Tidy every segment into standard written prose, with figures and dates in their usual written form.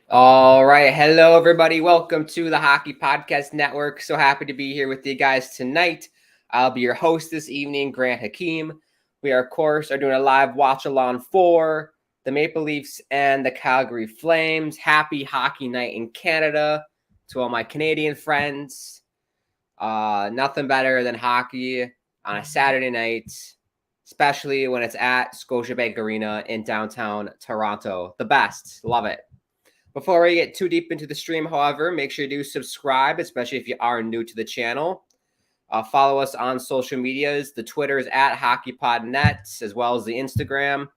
All right. Hello, everybody. Welcome to the Hockey Podcast Network. So happy to be here with you guys tonight. I'll be your host this evening, Grant Hakeem. We are, of course, doing a live watch along for the Maple Leafs and the Calgary Flames. Happy hockey night in Canada to all my Canadian friends. Nothing better than hockey on a Saturday night, especially when it's at Scotiabank Arena in downtown Toronto. The best. Love it. Before we get too deep into the stream, however, make sure you do subscribe, especially if you are new to the channel. Follow us on social medias. The Twitter is at HockeyPodNet, as well as the Instagram.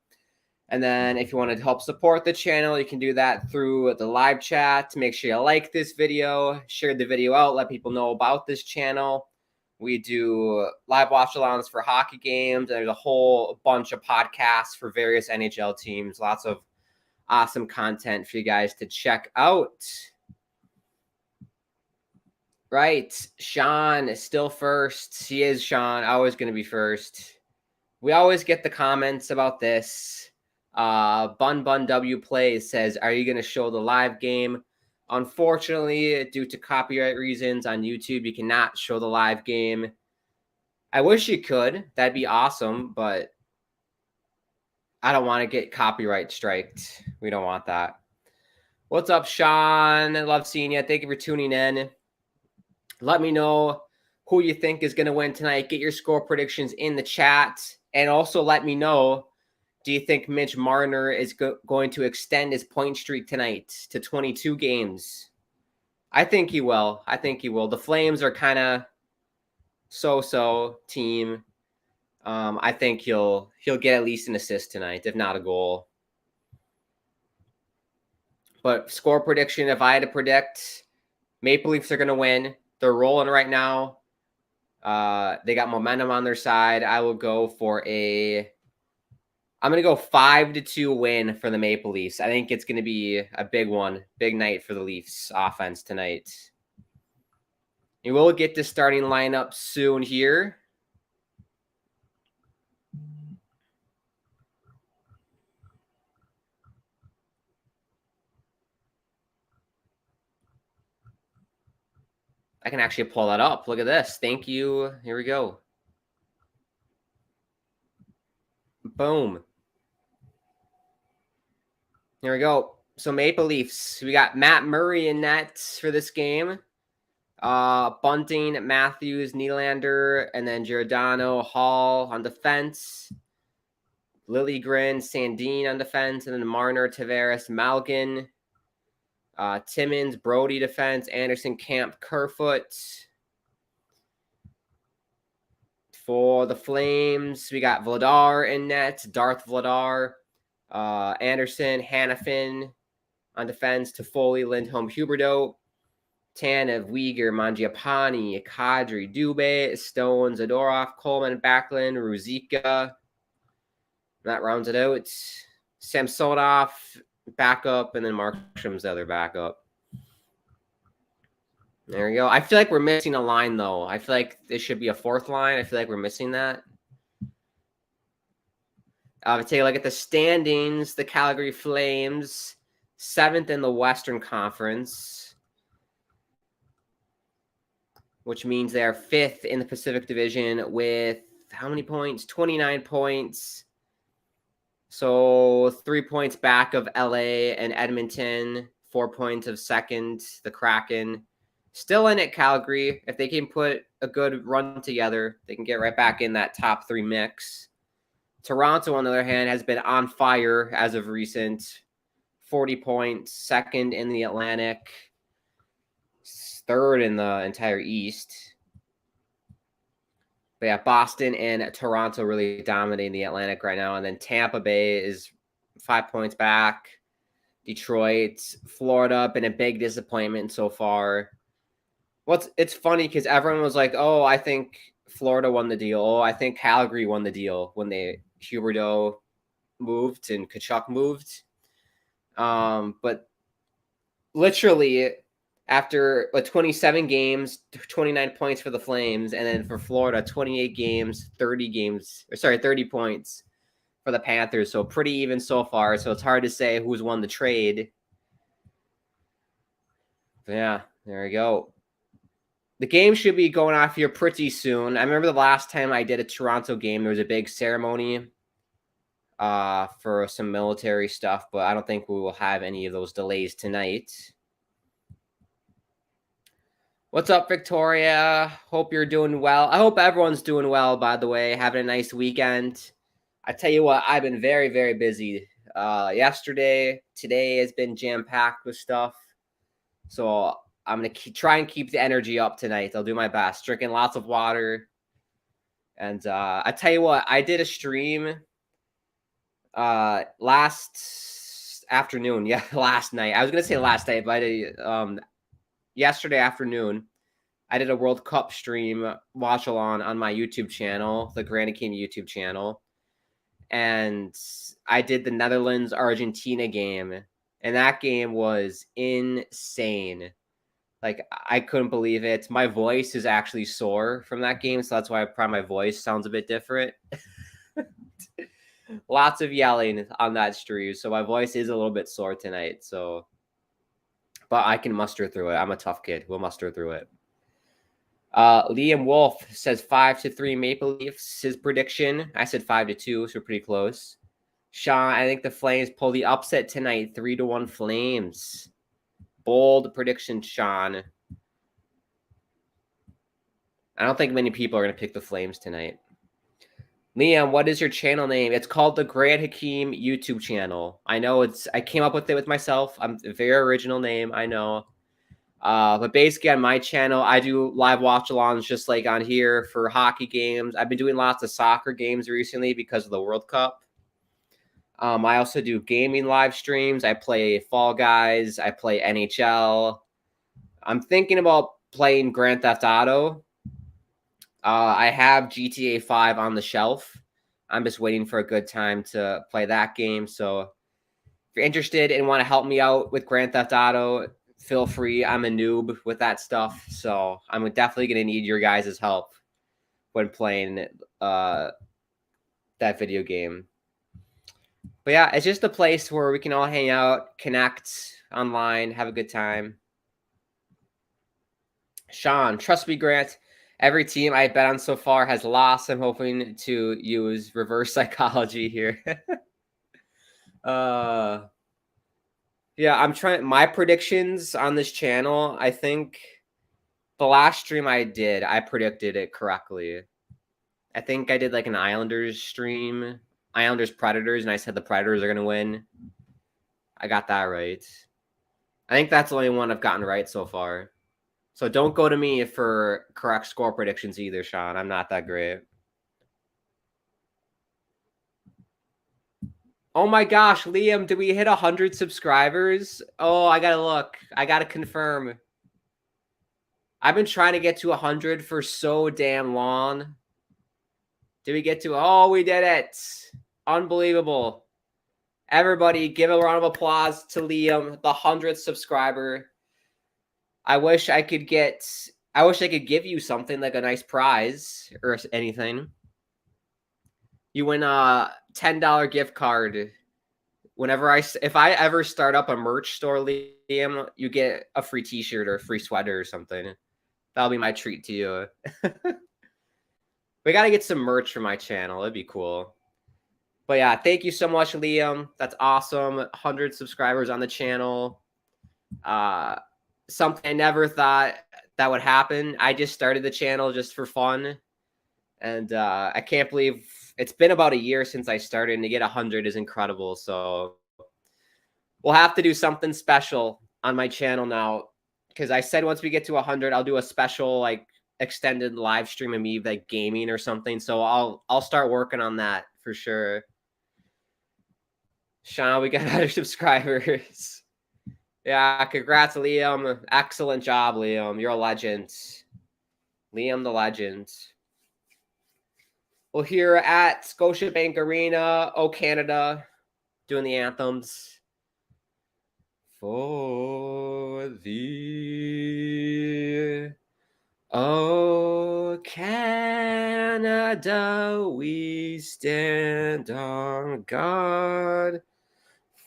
And then if you want to help support the channel, you can do that through the live chat. Make sure you like this video, share the video out, let people know about this channel. We do live watch-alongs for hockey games. And there's a whole bunch of podcasts for various NHL teams. Lots of awesome content for you guys to check out. Right. Sean is still first. He is Sean. Always going to be first. We always get the comments about this. Bun W Plays says, are you going to show the live game? Unfortunately, due to copyright reasons on YouTube, you cannot show the live game. I wish you could. That'd be awesome, but I don't want to get copyright striked. We don't want that. What's up, Sean? Love seeing you. Thank you for tuning in. Let me know who you think is going to win tonight. Get your score predictions in the chat. And also let me know, do you think Mitch Marner is going to extend his point streak tonight to 22 games? I think he will. The Flames are kind of so-so team. I think he'll get at least an assist tonight, if not a goal. But score prediction, if I had to predict, Maple Leafs are going to win. They're rolling right now. They got momentum on their side. I will go for I'm going to go 5-2 win for the Maple Leafs. I think it's going to be a big one. Big night for the Leafs offense tonight. We will get the starting lineup soon here. I can actually pull that up. Look at this. Thank you. Here we go. Boom. Here we go. So Maple Leafs. We got Matt Murray in net for this game. Bunting, Matthews, Nylander, and then Giordano, Hall on defense. Liljegren, Sandin on defense, and then Marner, Tavares, Malgin. Timmins, Brody defense, Anderson, Camp, Kerfoot. For the Flames, we got Vladar in net, Darth Vladar, Anderson, Hannafin on defense, Toffoli, Lindholm, Huberdeau, Tanev, Uyghur, Mangiapane, Kadri, Dubé, Stone, Zadorov, Coleman, Backlund, Ruzicka. That rounds it out. Samsonov, backup, and then Markstrom's the other backup. There we go. I feel like we're missing a line, though. I feel like this should be a fourth line. I feel like we're missing that. Take a look at the standings. The Calgary Flames, 7th in the Western Conference, which means they are 5th in the Pacific Division with how many points? 29 points. So 3 points back of LA and Edmonton, 4 points of second, the Kraken. Still in it, Calgary. If they can put a good run together, they can get right back in that top 3 mix. Toronto, on the other hand, has been on fire as of recent. 40 points, second in the Atlantic, third in the entire East. But yeah, Boston and Toronto really dominating the Atlantic right now. And then Tampa Bay is 5 points back. Detroit, Florida, been a big disappointment so far. It's funny because everyone was like, oh, I think Florida won the deal. Oh, I think Calgary won the deal when Huberdeau moved and Tkachuk moved. But literally after 27 games, 29 points for the Flames, and then for Florida, 28 games, 30 points for the Panthers. So pretty even so far. So it's hard to say who's won the trade. Yeah, there we go. The game should be going off here pretty soon. I remember the last time I did a Toronto game, there was a big ceremony for some military stuff, but I don't think we will have any of those delays tonight. What's up, Victoria? Hope you're doing well. I hope everyone's doing well, by the way, having a nice weekend. I tell you what, I've been very, very busy. Yesterday, today has been jam-packed with stuff. So I'm going to try and keep the energy up tonight. I'll do my best. Drinking lots of water. And I tell you what, I did a stream last afternoon. Yeah, last night. I was going to say last night, but I did, yesterday afternoon. I did a World Cup stream watch along on my YouTube channel, the Granny King YouTube channel. And I did the Netherlands-Argentina game. And that game was insane. Like, I couldn't believe it. My voice is actually sore from that game, so that's why probably my voice sounds a bit different. Lots of yelling on that stream, so my voice is a little bit sore tonight. So, but I can muster through it. I'm a tough kid. We'll muster through it. Liam Wolf says 5-3 Maple Leafs. His prediction. I said 5-2, so pretty close. Sean, I think the Flames pull the upset tonight. 3-1 Flames. Bold prediction, Sean. I don't think many people are going to pick the Flames tonight. Liam, what is your channel name? It's called the Grant Hakeem YouTube channel. I know I came up with it with myself. I'm a very original name, I know. But basically on my channel, I do live watch-alongs just like on here for hockey games. I've been doing lots of soccer games recently because of the World Cup. I also do gaming live streams. I play Fall Guys. I play NHL. I'm thinking about playing Grand Theft Auto. I have GTA 5 on the shelf. I'm just waiting for a good time to play that game. So if you're interested and want to help me out with Grand Theft Auto, feel free. I'm a noob with that stuff. So I'm definitely going to need your guys' help when playing that video game. But yeah, it's just a place where we can all hang out, connect online, have a good time. Sean, trust me, Grant. Every team I bet on so far has lost. I'm hoping to use reverse psychology here. Yeah, I'm trying my predictions on this channel. I think the last stream I did, I predicted it correctly. I think I did like an Islanders stream, Islanders Predators, and I said the Predators are going to win. I got that right. I think that's the only one I've gotten right so far. So don't go to me for correct score predictions either, Sean. I'm not that great. Oh my gosh, Liam, did we hit 100 subscribers? Oh, I gotta look. I gotta confirm. I've been trying to get to 100 for so damn long. Did we get to? Oh, we did it. Unbelievable. Everybody, give a round of applause to Liam, the 100th subscriber. I wish I could give you something like a nice prize or anything. You win a $10 gift card. If I ever start up a merch store, Liam, you get a free t-shirt or a free sweater or something. That'll be my treat to you. We got to get some merch for my channel. It'd be cool. But yeah, thank you so much, Liam. That's awesome. 100 subscribers on the channel. Something I never thought that would happen. I just started the channel just for fun. And I can't believe it's been about a year since I started, and to get 100 is incredible. So we'll have to do something special on my channel now, because I said once we get to 100, I'll do a special like extended live stream of me like gaming or something. So I'll start working on that for sure. Sean, we got 100 subscribers. Yeah, congrats, Liam. Excellent job, Liam. You're a legend. Liam the legend. Well, here at Scotiabank Arena, Oh Canada, doing the anthems. For thee, oh Canada, we stand on guard.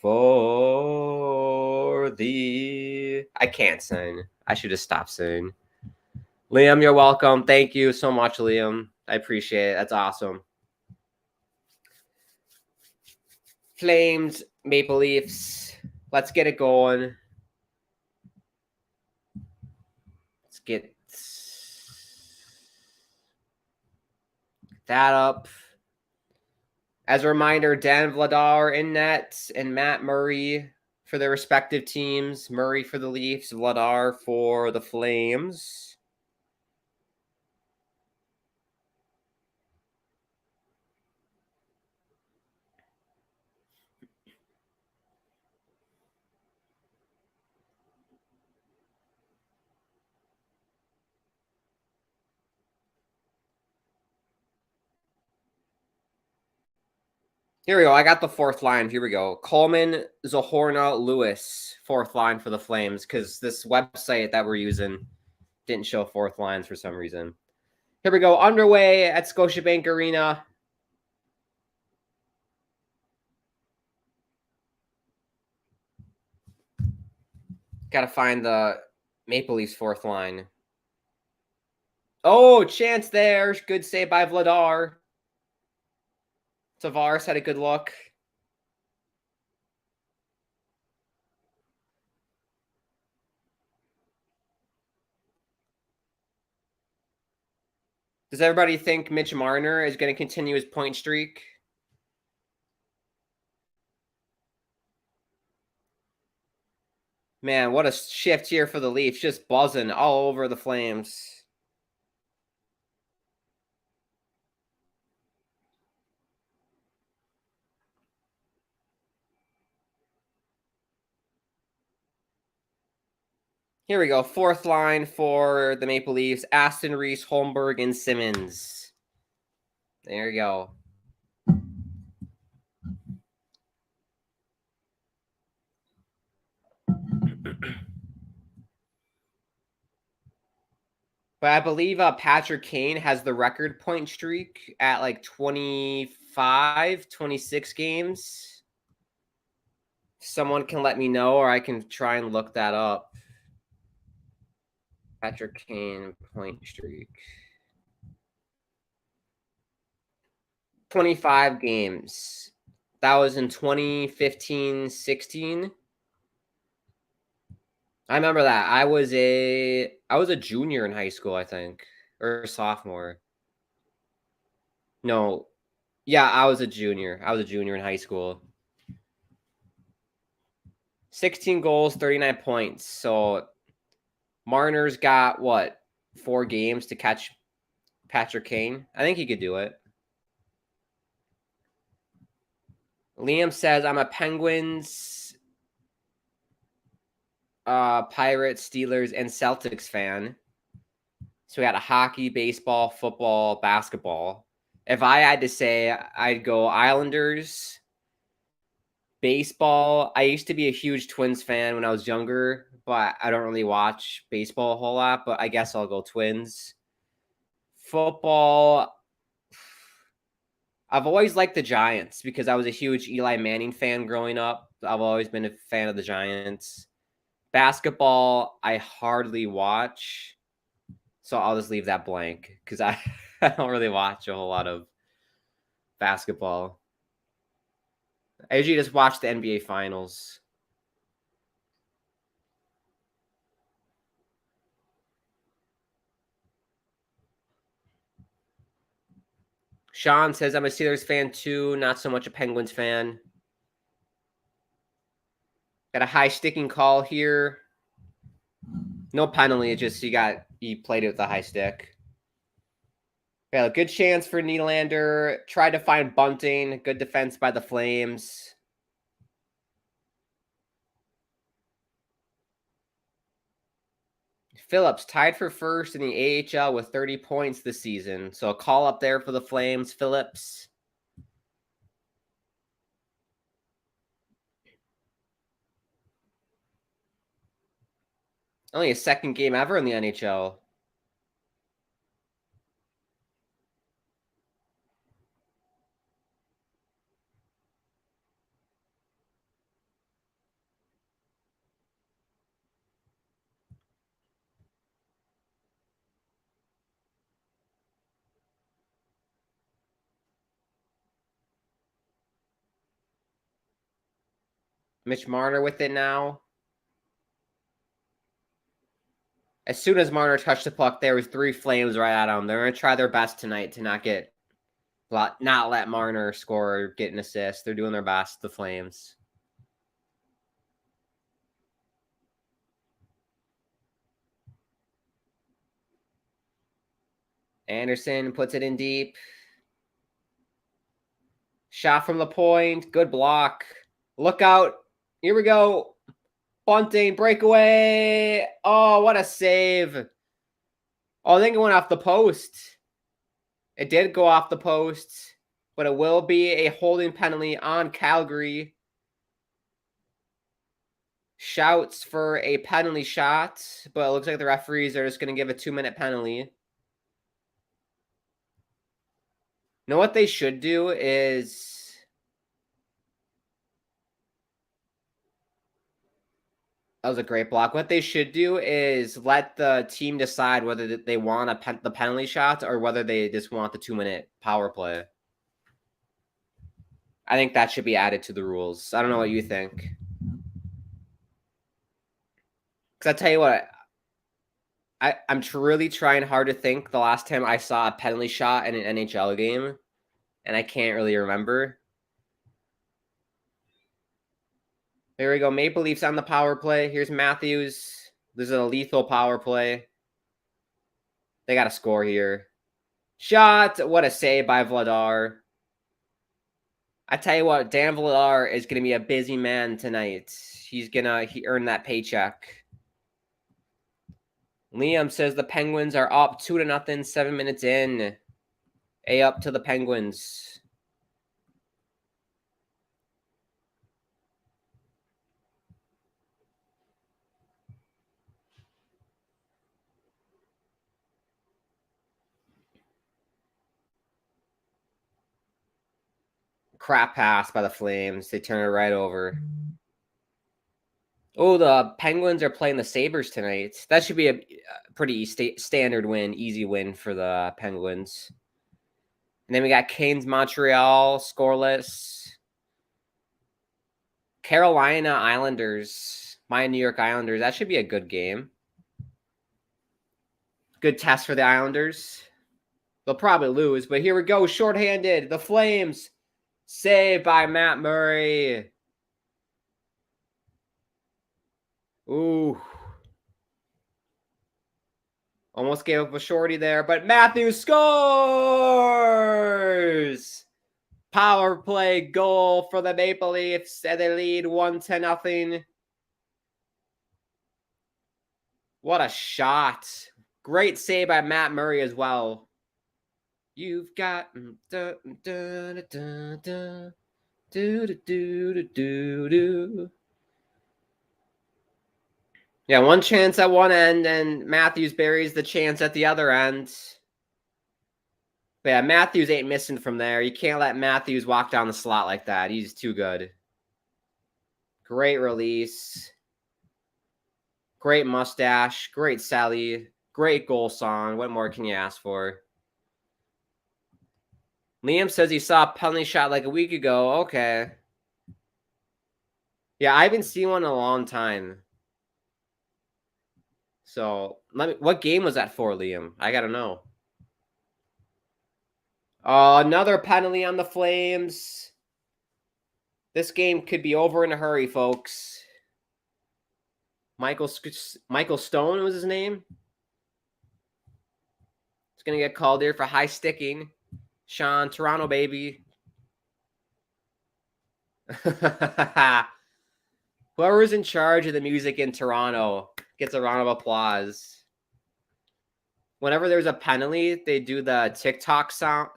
for the... I can't sing. I should just stop singing. Liam, you're welcome. Thank you so much, Liam. I appreciate it. That's awesome. Flames, Maple Leafs. Let's get it going. Let's get that up. As a reminder, Dan Vladar in net and Matt Murray for their respective teams. Murray for the Leafs, Vladar for the Flames. Here we go. I got the fourth line. Here we go. Coleman, Zahorna, Lewis. Fourth line for the Flames because this website that we're using didn't show fourth lines for some reason. Here we go. Underway at Scotiabank Arena. Got to find the Maple Leafs fourth line. Oh, chance there. Good save by Vladar. Tavares had a good look. Does everybody think Mitch Marner is going to continue his point streak? Man, what a shift here for the Leafs. Just buzzing all over the Flames. Here we go. Fourth line for the Maple Leafs. Aston Reese, Holmberg, and Simmons. There you go. But I believe Patrick Kane has the record point streak at like 25, 26 games. Someone can let me know, or I can try and look that up. Patrick Kane point streak. 25 games. That was in 2015-16. I remember that. I was a junior in high school, I think, or a sophomore. No. Yeah, I was a junior. I was a junior in high school. 16 goals, 39 points. So Marner's got what? 4 games to catch Patrick Kane. I think he could do it. Liam says, I'm a Penguins, Pirates, Steelers, and Celtics fan. So we got a hockey, baseball, football, basketball. If I had to say, I'd go Islanders, baseball. I used to be a huge Twins fan when I was younger, but I don't really watch baseball a whole lot, but I guess I'll go Twins. Football, I've always liked the Giants because I was a huge Eli Manning fan growing up. I've always been a fan of the Giants. Basketball, I hardly watch, so I'll just leave that blank because I don't really watch a whole lot of basketball. I usually just watch the NBA Finals. Sean says, I'm a Steelers fan too, not so much a Penguins fan. Got a high sticking call here. No penalty, it's just you played it with a high stick. Yeah, a good chance for Nylander. Tried to find bunting. Good defense by the Flames. Phillips tied for first in the AHL with 30 points this season. So a call up there for the Flames. Phillips. Only his second game ever in the NHL. Mitch Marner with it now. As soon as Marner touched the puck, there was 3 Flames right at him. They're going to try their best tonight to not let Marner score or get an assist. They're doing their best, the Flames. Anderson puts it in deep. Shot from the point. Good block. Look out. Here we go. Bunting, breakaway. Oh, what a save. Oh, I think it went off the post. It did go off the post, but it will be a holding penalty on Calgary. Shouts for a penalty shot, but it looks like the referees are just going to give a 2-minute penalty. You know what they should do is... That was a great block. What they should do is let the team decide whether they want the penalty shots or whether they just want the 2-minute power play. I think that should be added to the rules. I don't know what you think. Because I tell you what, I'm really trying hard to think the last time I saw a penalty shot in an NHL game, and I can't really remember. There we go. Maple Leafs on the power play. Here's Matthews. This is a lethal power play. They got to score here. Shot. What a save by Vladar. I tell you what, Dan Vladar is going to be a busy man tonight. He earned that paycheck. Liam says the Penguins are up 2-0, 7 minutes in. A up to the Penguins. Crap pass by the Flames. They turn it right over. Oh, the Penguins are playing the Sabres tonight. That should be a pretty standard win, easy win for the Penguins. And then we got Canes Montreal, scoreless. Carolina Islanders, my New York Islanders. That should be a good game. Good test for the Islanders. They'll probably lose, but here we go. Shorthanded. The Flames. Saved by Matt Murray. Ooh. Almost gave up a shorty there, but Matthews scores! Power play goal for the Maple Leafs, and they lead 1-0. What a shot. Great save by Matt Murray as well. You've got... Yeah, one chance at one end, and Matthews buries the chance at the other end. But yeah, Matthews ain't missing from there. You can't let Matthews walk down the slot like that. He's too good. Great release. Great mustache. Great Sally. Great goal song. What more can you ask for? Liam says he saw a penalty shot like a week ago. Okay. Yeah, I haven't seen one in a long time. So, what game was that for, Liam? I got to know. Another penalty on the Flames. This game could be over in a hurry, folks. Michael Stone was his name. He's going to get called here for high sticking. Sean, Toronto, baby. Whoever's in charge of the music in Toronto gets a round of applause. Whenever there's a penalty, they do the TikTok sound.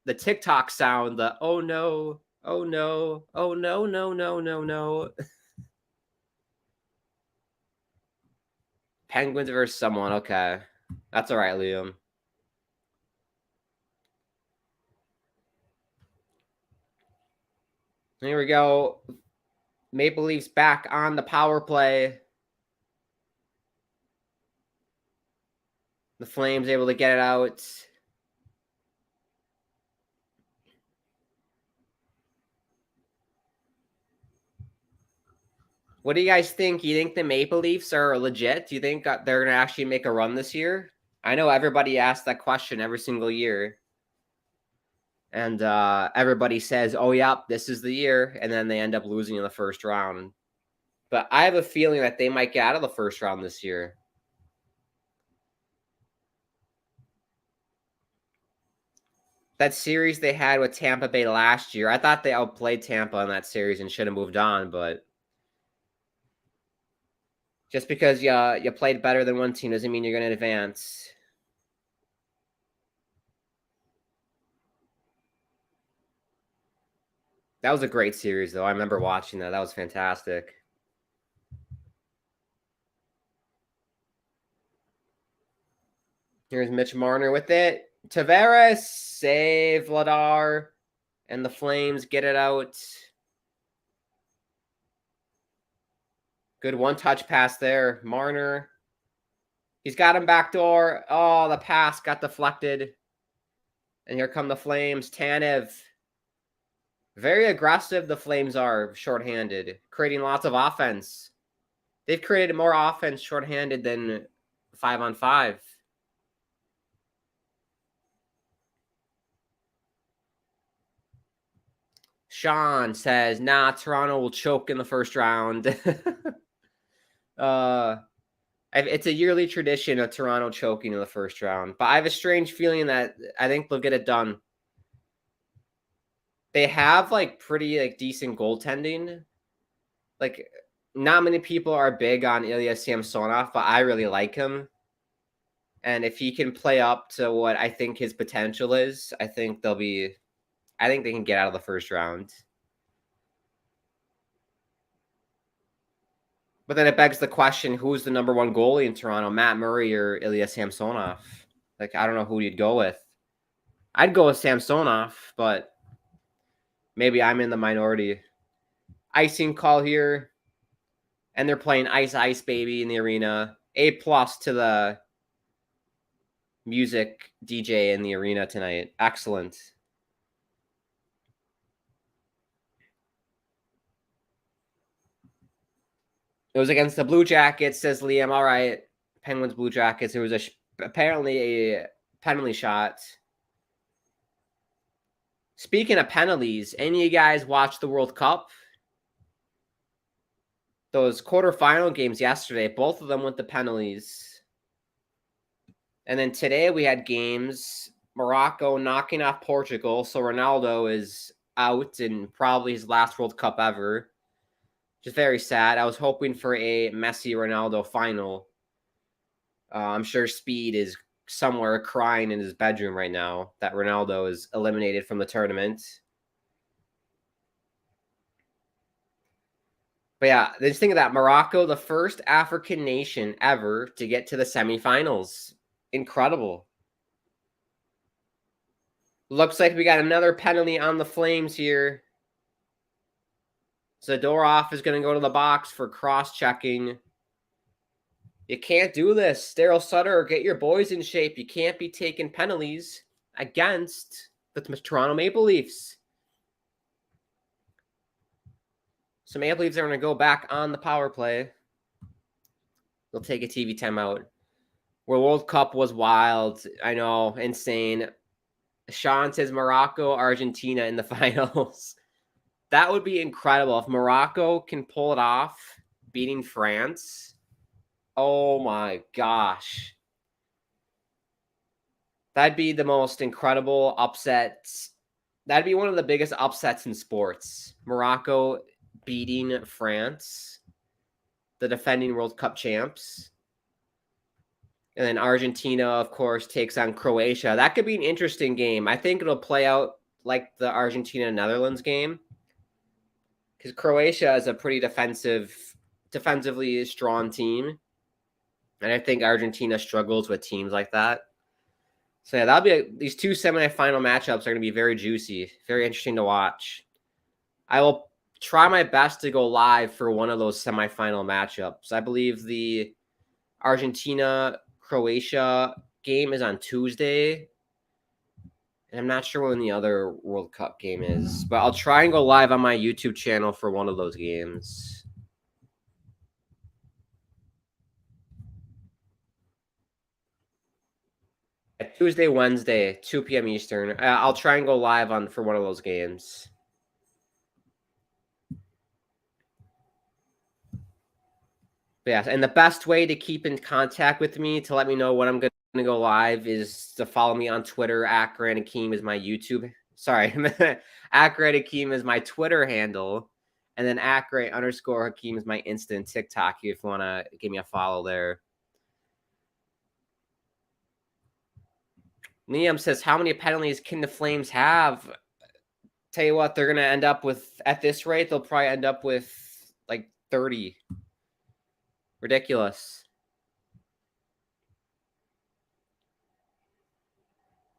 The TikTok sound. The oh no, oh no, oh no, no, no, no, no. Penguins versus someone. Okay, that's all right, Liam. Here we go. Maple Leafs back on the power play. The Flames able to get it out. What do you guys think? You think the Maple Leafs are legit? Do you think they're going to actually make a run this year? I know everybody asks that question every single year. And everybody says, oh, yeah, this is the year. And then they end up losing in the first round. But I have a feeling that they might get out of the first round this year. That series they had with Tampa Bay last year, I thought they outplayed Tampa in that series and should have moved on. But just because you played better than one team doesn't mean you're going to advance. That was a great series, though. I remember watching that. That was fantastic. Here's Mitch Marner with it. Tavares, save Vladar, and the Flames get it out. Good one-touch pass there. Marner. He's got him backdoor. Oh, the pass got deflected. And here come the Flames. Tanev. Very aggressive the Flames are shorthanded, creating lots of offense. They've created more offense shorthanded than 5-on-5. Sean says, nah, Toronto will choke in the first round. It's a yearly tradition of Toronto choking in the first round. But I have a strange feeling that I think they'll get it done. They have pretty decent goaltending. Not many people are big on Ilya Samsonov, but I really like him. And if he can play up to what I think his potential is, I think they can get out of the first round. But then it begs the question, who's the number one goalie in Toronto, Matt Murray or Ilya Samsonov? I don't know who you'd go with. I'd go with Samsonov, but maybe I'm in the minority. Icing call here. And they're playing Ice Ice Baby in the arena. A+ to the music DJ in the arena tonight. Excellent. It was against the Blue Jackets, says Liam. All right, Penguins, Blue Jackets. It was apparently a penalty shot. Speaking of penalties, any of you guys watch the World Cup? Those quarterfinal games yesterday, both of them went to penalties. And then today we had games, Morocco knocking off Portugal, so Ronaldo is out in probably his last World Cup ever. Just very sad. I was hoping for a Messi-Ronaldo final. I'm sure Speed is somewhere crying in his bedroom right now that Ronaldo is eliminated from the tournament. But yeah, just think of that. Morocco, the first African nation ever to get to the semifinals. Incredible. Looks like we got another penalty on the Flames here. Zadorov is going to go to the box for cross-checking. You can't do this. Daryl Sutter, get your boys in shape. You can't be taking penalties against the Toronto Maple Leafs. So Maple Leafs are going to go back on the power play. They'll take a TV timeout. Where World Cup was wild. I know, insane. Sean says Morocco, Argentina in the finals. That would be incredible if Morocco can pull it off, beating France. Oh my gosh. That'd be the most incredible upset. That'd be one of the biggest upsets in sports. Morocco beating France, the defending World Cup champs. And then Argentina, of course, takes on Croatia. That could be an interesting game. I think it'll play out like the Argentina-Netherlands game. Because Croatia is a pretty defensively strong team. And I think Argentina struggles with teams like that. So yeah, these two semifinal matchups are going to be very juicy, very interesting to watch. I will try my best to go live for one of those semifinal matchups. I believe the Argentina-Croatia game is on Tuesday. And I'm not sure when the other World Cup game is. But I'll try and go live on my YouTube channel for one of those games. Tuesday, Wednesday, 2 p.m. Eastern. I'll try and go live for one of those games. But yeah, and the best way to keep in contact with me to let me know when I'm going to go live is to follow me on Twitter. @Grant Hakeem is my YouTube. Sorry, @Grant Hakeem is my Twitter handle, and then @Grant_Hakeem is my Insta TikTok. If you want to give me a follow there. Liam says, "How many penalties can the Flames have?" Tell you what, they're going to end up with, at this rate, they'll probably end up with like 30. Ridiculous.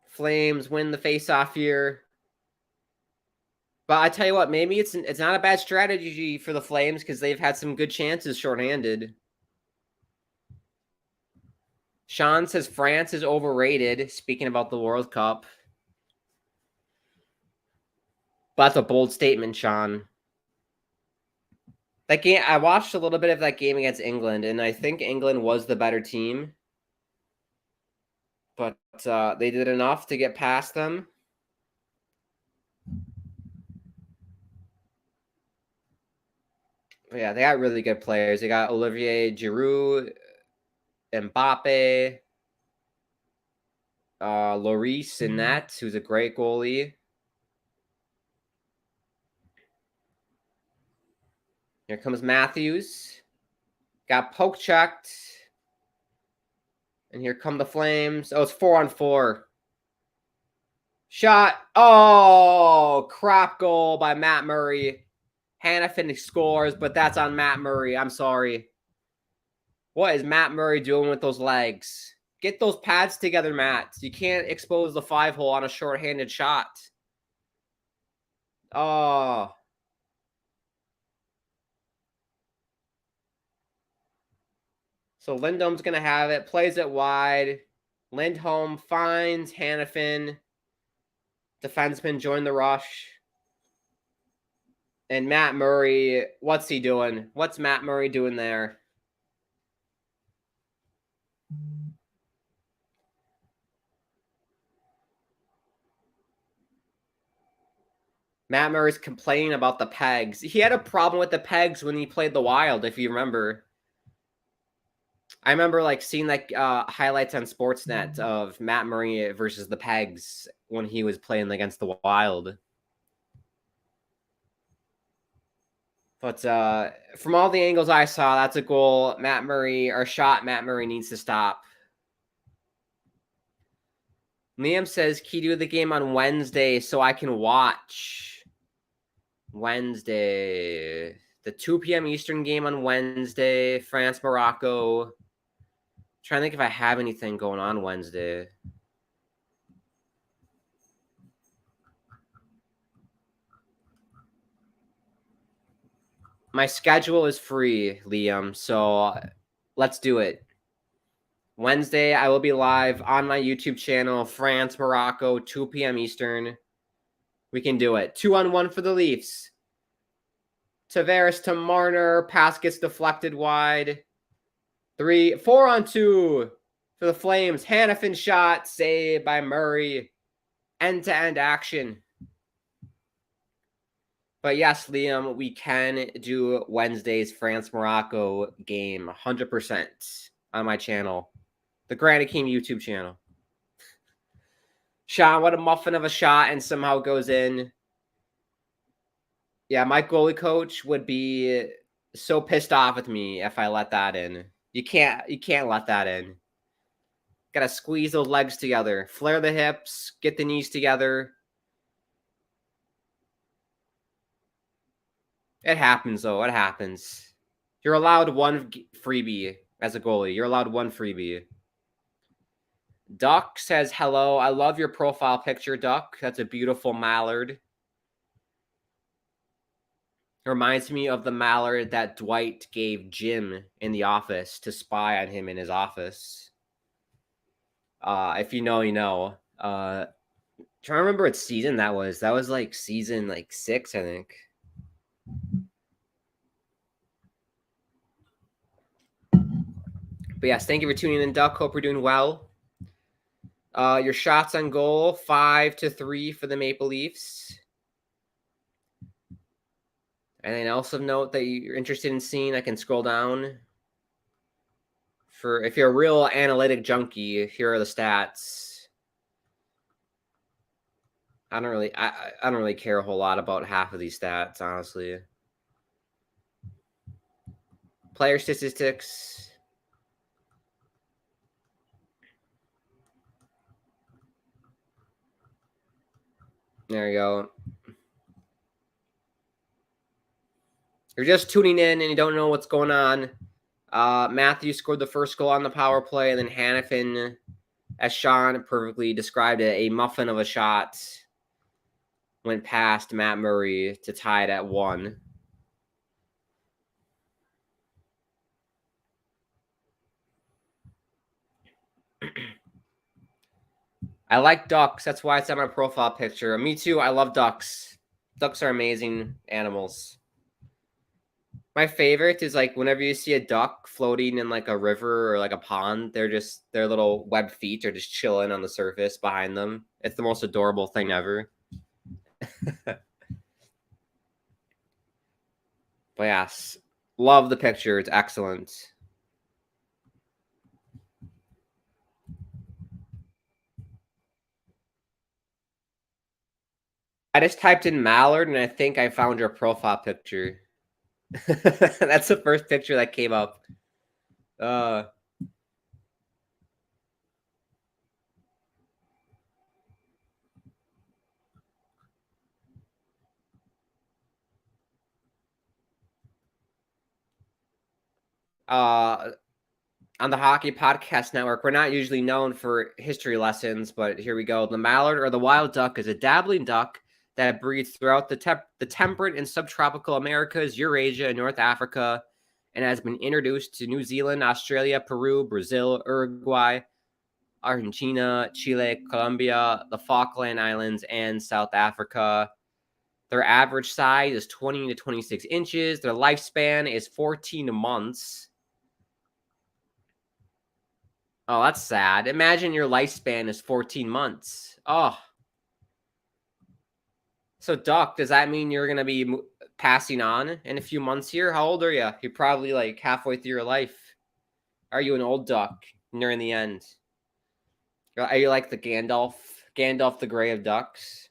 Flames win the faceoff here. But I tell you what, maybe it's not a bad strategy for the Flames because they've had some good chances shorthanded. Sean says France is overrated, speaking about the World Cup. But that's a bold statement, Sean. That game, I watched a little bit of that game against England, and I think England was the better team. But they did enough to get past them. But yeah, they got really good players. They got Olivier Giroud, Mbappe, Lloris in net, who's a great goalie. Here comes Matthews. Got poke checked. And here come the Flames. Oh, it's 4-on-4. Shot. Oh, crap goal by Matt Murray. Hanifin scores, but that's on Matt Murray. I'm sorry. What is Matt Murray doing with those legs? Get those pads together, Matt. You can't expose the 5-hole on a shorthanded shot. Oh. So Lindholm's going to have it. Plays it wide. Lindholm finds Hanifin. Defenseman join the rush. And Matt Murray, what's he doing? What's Matt Murray doing there? Matt Murray's complaining about the pegs. He had a problem with the pegs when he played the Wild, if you remember. I remember like seeing like highlights on Sportsnet of Matt Murray versus the pegs when he was playing against the Wild. But from all the angles I saw, that's a goal. Matt Murray needs to stop. Liam says, "Key to the game on Wednesday so I can watch." Wednesday. The 2 p.m. Eastern game on Wednesday. France, Morocco. Trying to think if I have anything going on Wednesday. My schedule is free, Liam, so let's do it. Wednesday, I will be live on my YouTube channel, France, Morocco, 2 p.m. Eastern. We can do it. 2-on-1 for the Leafs. Tavares to Marner. Pass gets deflected wide. 4-on-2 for the Flames. Hanifin shot. Saved by Murray. End-to-end action. But yes, Liam, we can do Wednesday's France-Morocco game 100% on my channel. The Grant Hakeem YouTube channel. Sean, what a muffin of a shot, and somehow goes in. Yeah, my goalie coach would be so pissed off with me if I let that in. You can't let that in. Gotta squeeze those legs together. Flare the hips. Get the knees together. It happens, though. It happens. You're allowed one freebie as a goalie. You're allowed one freebie. Duck says, "Hello. I love your profile picture, Duck. That's a beautiful mallard. It reminds me of the mallard that Dwight gave Jim in the office to spy on him in his office. If you know, you know. Trying to remember what season that was. That was like season 6, I think. But yes, thank you for tuning in, Duck. Hope you're doing well. Your shots on goal, 5-3 for the Maple Leafs. Anything else of note that you're interested in seeing? I can scroll down. If you're a real analytic junkie, here are the stats. I don't really care a whole lot about half of these stats, honestly. Player statistics. There you go. You're just tuning in and you don't know what's going on. Matthew scored the first goal on the power play, and then Hannafin, as Sean perfectly described it, a muffin of a shot went past Matt Murray to tie it at 1. I like ducks. That's why it's on my profile picture. Me too. I love ducks. Ducks are amazing animals. My favorite is like whenever you see a duck floating in like a river or like a pond, their little webbed feet are just chilling on the surface behind them. It's the most adorable thing ever. But yes, love the picture. It's excellent. I just typed in mallard and I think I found your profile picture. That's the first picture that came up. On the Hockey Podcast Network, we're not usually known for history lessons, but here we go. The mallard or the wild duck is a dabbling duck that breeds throughout the temperate and subtropical Americas, Eurasia, and North Africa, and has been introduced to New Zealand, Australia, Peru, Brazil, Uruguay, Argentina, Chile, Colombia, the Falkland Islands, and South Africa. Their average size is 20 to 26 inches. Their lifespan is 14 months. Oh, that's sad. Imagine your lifespan is 14 months. Oh. So, Duck, does that mean you're going to be passing on in a few months here? How old are you? You're probably like halfway through your life. Are you an old duck near in the end? Are you like the Gandalf the Grey of Ducks?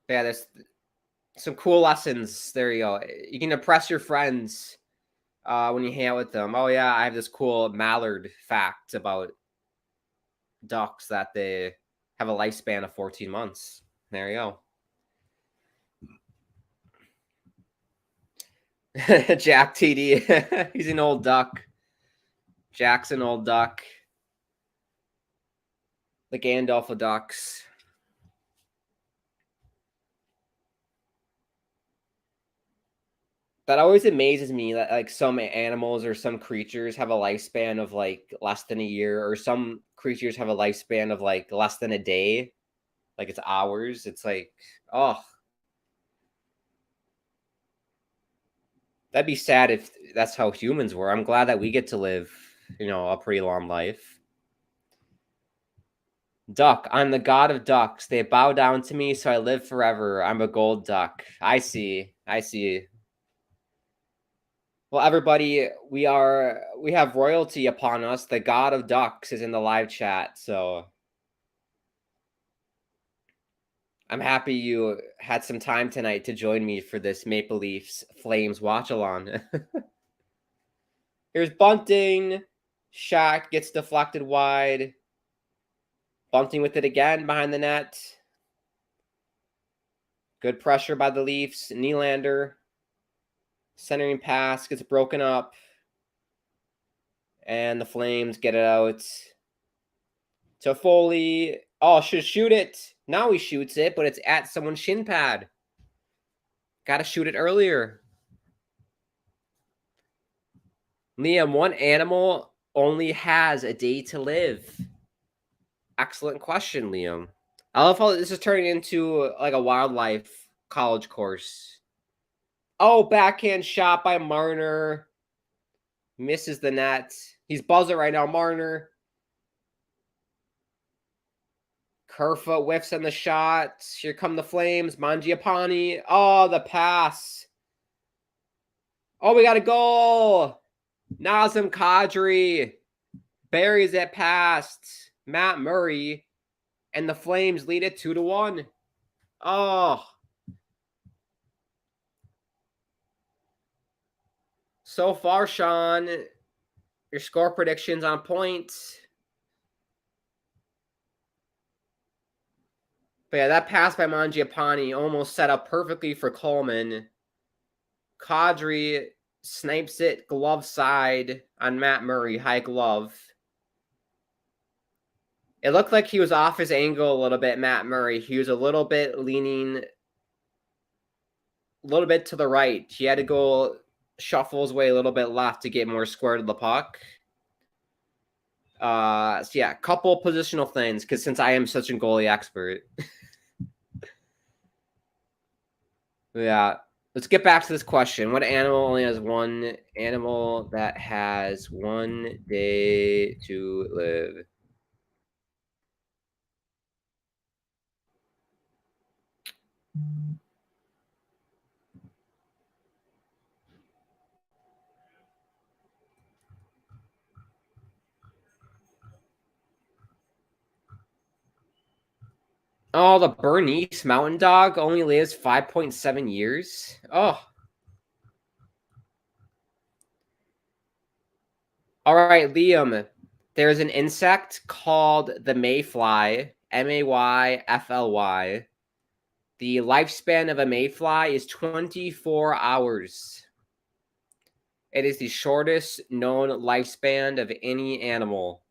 Yeah, there's some cool lessons. There you go. You can impress your friends when you hang out with them. Oh, yeah, I have this cool mallard fact about ducks that they have a lifespan of 14 months. There you go. Jack TD. He's an old duck. Jack's an old duck. The Gandalf of ducks. That always amazes me that like some animals or some creatures have a lifespan of like less than a year, or some creatures have a lifespan of like less than a day. Like it's hours. It's like, oh, that'd be sad if that's how humans were. I'm glad that we get to live, a pretty long life. Duck, I'm the god of ducks. They bow down to me, so I live forever. I'm a gold duck. I see. Well, everybody, we have royalty upon us. The god of ducks is in the live chat, so I'm happy you had some time tonight to join me for this Maple Leafs Flames watch along. Here's bunting. Shot gets deflected wide. Bunting with it again behind the net. Good pressure by the Leafs. Nylander. Centering pass gets broken up. And the Flames get it out. Toffoli. Oh, should shoot it. Now he shoots it, but it's at someone's shin pad. Got to shoot it earlier. Liam, one animal only has a day to live? Excellent question, Liam. I love how this is turning into like a wildlife college course. Oh, backhand shot by Marner. Misses the net. He's buzzing right now, Marner. Kerfoot whiffs on the shot. Here come the Flames. Mangiapane. Oh, the pass. Oh, we got a goal. Nazem Kadri buries it past Matt Murray, and the Flames lead it 2-1. Oh. So far, Sean, your score predictions on point. But yeah, that pass by Mangiapane almost set up perfectly for Coleman. Kadri snipes it glove side on Matt Murray, high glove. It looked like he was off his angle a little bit, Matt Murray. He was a little bit leaning a little bit to the right. He had to go shuffle his way a little bit left to get more square to the puck. So yeah, couple positional things, because since I am such a goalie expert. Yeah. Let's get back to this question. What animal only has one animal that has 1 day to live? Oh, the Bernese mountain dog only lives 5.7 years. Oh. All right, Liam. There's an insect called the mayfly, Mayfly. The lifespan of a mayfly is 24 hours. It is the shortest known lifespan of any animal.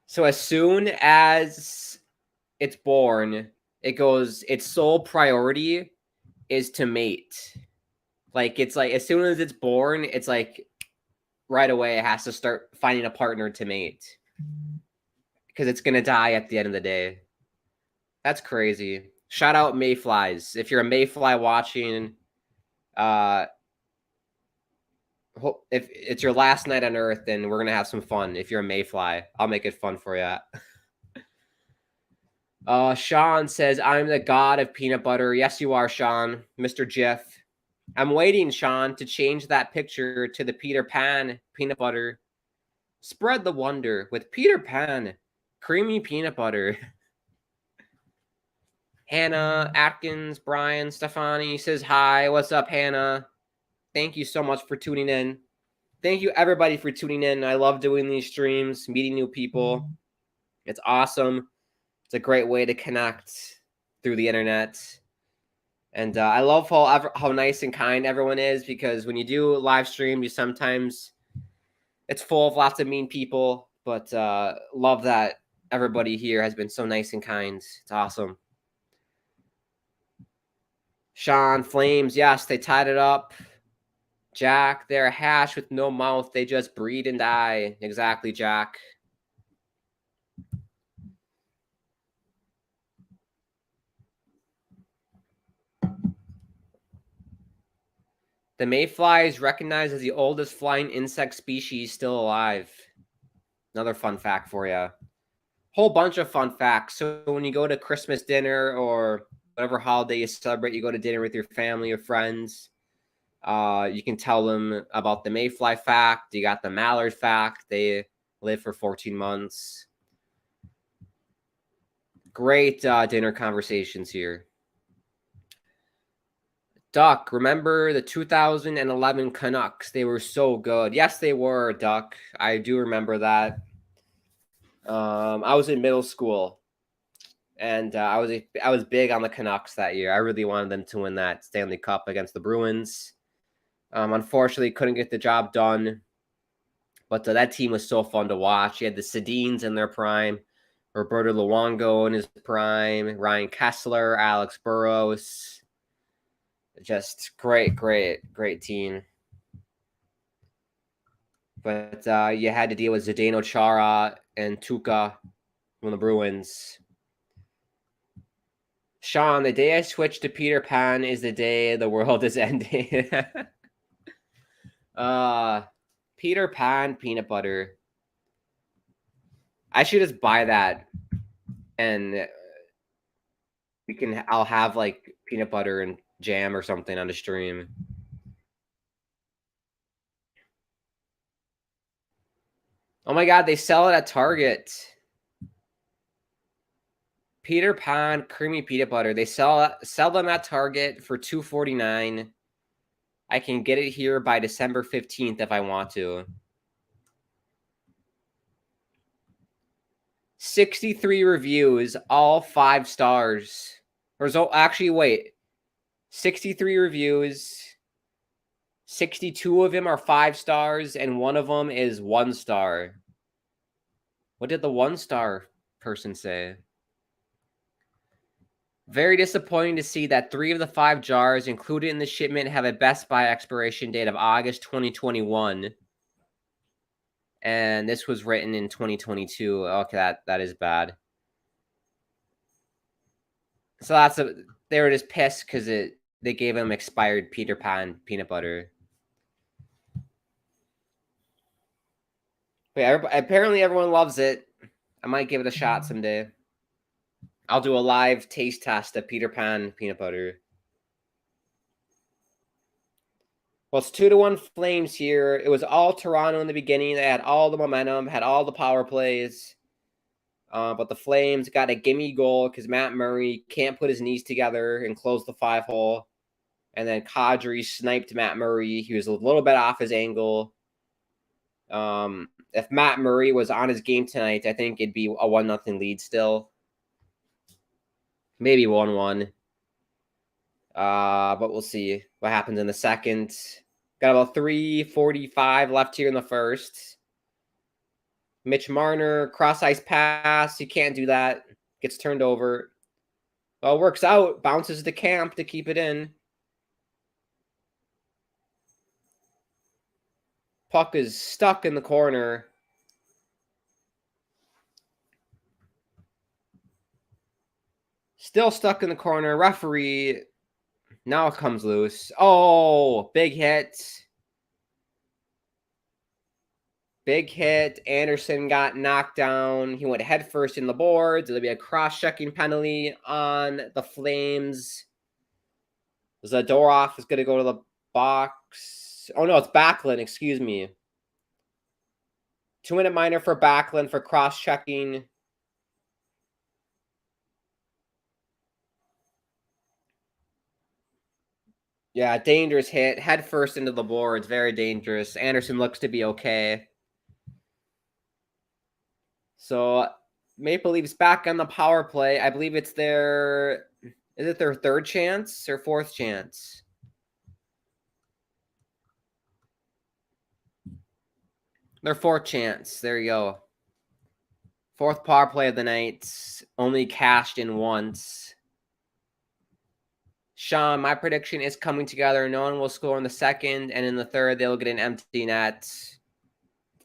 So as soon as it's born, its sole priority is to mate. Like, it's like, as soon as it's born, it's like right away it has to start finding a partner to mate. Because it's going to die at the end of the day. That's crazy. Shout out mayflies. If you're a mayfly watching, if it's your last night on Earth, then we're going to have some fun. If you're a mayfly, I'll make it fun for you. Sean says, I'm the god of peanut butter. Yes, you are, Sean. Mr. Jiff. I'm waiting, Sean, to change that picture to the Peter Pan peanut butter. Spread the wonder with Peter Pan creamy peanut butter. Hannah, Atkins, Brian, Stefani says hi. What's up, Hannah? Thank you so much for tuning in. Thank you, everybody, for tuning in. I love doing these streams, meeting new people. It's awesome. It's a great way to connect through the internet. And I love how nice and kind everyone is, because when you do live stream, it's full of lots of mean people. But love that everybody here has been so nice and kind. It's awesome. Sean, Flames, yes, they tied it up. Jack, they're a hash with no mouth. They just breed and die. Exactly, Jack. The mayfly is recognized as the oldest flying insect species still alive. Another fun fact for you. Whole bunch of fun facts. So when you go to Christmas dinner or whatever holiday you celebrate, you go to dinner with your family or friends, you can tell them about the mayfly fact. You got the mallard fact. They live for 14 months. Great dinner conversations here. Duck, remember the 2011 Canucks? They were so good. Yes, they were, Duck. I do remember that. I was in middle school, and I was big on the Canucks that year. I really wanted them to win that Stanley Cup against the Bruins. Unfortunately, couldn't get the job done. But that team was so fun to watch. You had the Sedins in their prime, Roberto Luongo in his prime, Ryan Kessler, Alex Burrows. Just great team. But you had to deal with Zdeno Chara and Tuukka. from the Bruins. Sean, the day I switched to Peter Pan is the day the world is ending. Peter Pan peanut butter. I should just buy that, and I'll have like peanut butter and jam or something on the stream. Oh my god, they sell it at Target. Peter Pan creamy peanut butter. They sell them at Target for $2.49. I can get it here by December 15th if I want to. 63 reviews, all 5 stars. Actually, wait. 63 reviews. 62 of them are 5 stars, and one of them is 1 star. What did the 1-star person say? Very disappointing to see that 3 of the 5 jars included in the shipment have a Best Buy expiration date of August 2021. And this was written in 2022. Okay, that is bad. So they were just pissed because they gave him expired Peter Pan peanut butter. But yeah, apparently everyone loves it. I might give it a shot someday. I'll do a live taste test of Peter Pan peanut butter. Well, it's 2-1 Flames here. It was all Toronto in the beginning. They had all the momentum, had all the power plays. But the Flames got a gimme goal because Matt Murray can't put his knees together and close the 5-hole. And then Kadri sniped Matt Murray. He was a little bit off his angle. If Matt Murray was on his game tonight, I think it'd be a 1-0 lead still. Maybe 1-1. But we'll see what happens in the second. Got about 3:45 left here in the first. Mitch Marner, cross-ice pass. You can't do that. Gets turned over. Well, works out. Bounces to Camp to keep it in. Puck is stuck in the corner. Still stuck in the corner. Referee. Now it comes loose. Oh, big hit. Big hit. Anderson got knocked down. He went headfirst in the boards. There'll be a cross-checking penalty on the Flames. Zadorov is going to go to the box. Oh, no, it's Backlund. Excuse me. 2-minute minor for Backlund for cross-checking. Yeah, dangerous hit. Head first into the boards. Very dangerous. Anderson looks to be okay. So Maple Leafs back on the power play. I believe it's their... Is it their 3rd chance or 4th chance? Their 4th chance. There you go. 4th power play of the night. Only cashed in once. Sean, my prediction is coming together. No one will score in the second, and in the third, they'll get an empty net.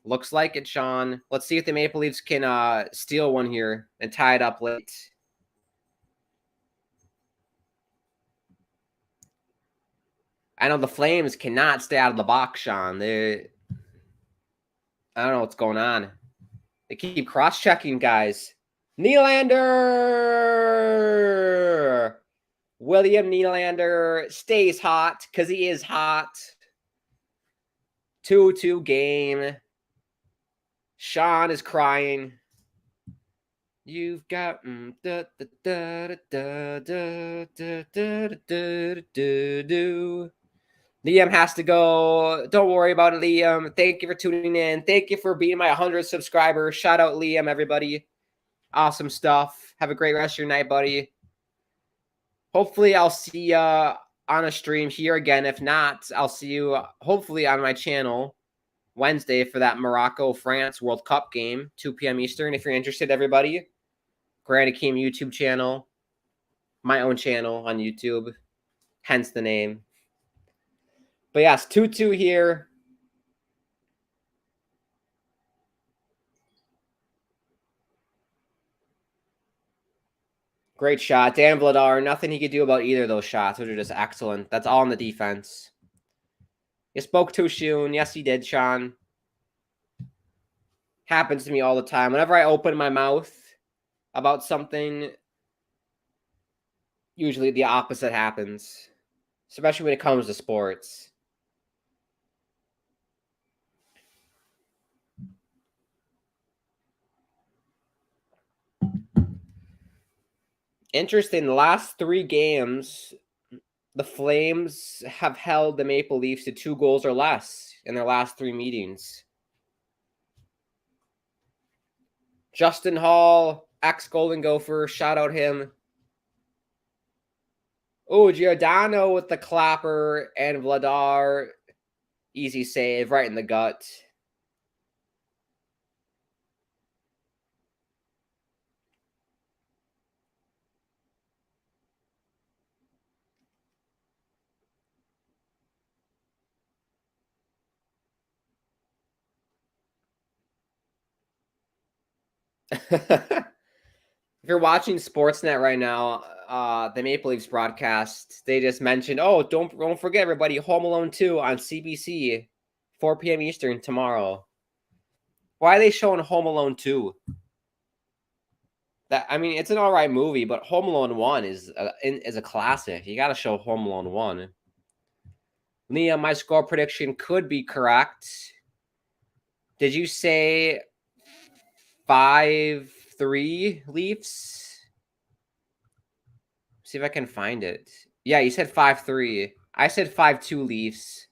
Looks like it, Sean. Let's see if the Maple Leafs can steal one here and tie it up late. I know the Flames cannot stay out of the box, Sean. I don't know what's going on. They keep cross-checking, guys. Nylander! William Nylander stays hot because he is hot. 2-2 game. Sean is crying. You've got Liam has to go. Don't worry about it, Liam. Thank you for tuning in. Thank you for being my 100th subscriber. Shout out Liam, everybody. Awesome stuff. Have a great rest of your night, buddy. Hopefully, I'll see you on a stream here again. If not, I'll see you hopefully on my channel Wednesday for that Morocco-France World Cup game, 2 p.m. Eastern. If you're interested, everybody, Grant Hakeem YouTube channel, my own channel on YouTube, hence the name. But yes, 2-2 here. Great shot. Dan Vladar, nothing he could do about either of those shots, which are just excellent. That's all in the defense. You spoke too soon. Yes, he did, Sean. Happens to me all the time. Whenever I open my mouth about something, usually the opposite happens, especially when it comes to sports. Interesting. The last 3 games, the Flames have held the Maple Leafs to 2 goals or less in their last 3 meetings. Justin Hall, ex-Golden Gopher, shout out him. Oh, Giordano with the clapper and Vladar. Easy save, right in the gut. If you're watching Sportsnet right now, the Maple Leafs broadcast, they just mentioned, oh, don't forget, everybody, Home Alone 2 on CBC, 4 p.m. Eastern tomorrow. Why are they showing Home Alone 2? I mean, it's an all right movie, but Home Alone 1 is a classic. You got to show Home Alone 1. Liam, my score prediction could be correct. Did you say 5-3 Leafs? See if I can find it. Yeah, you said 5-3. I said 5-2 Leafs.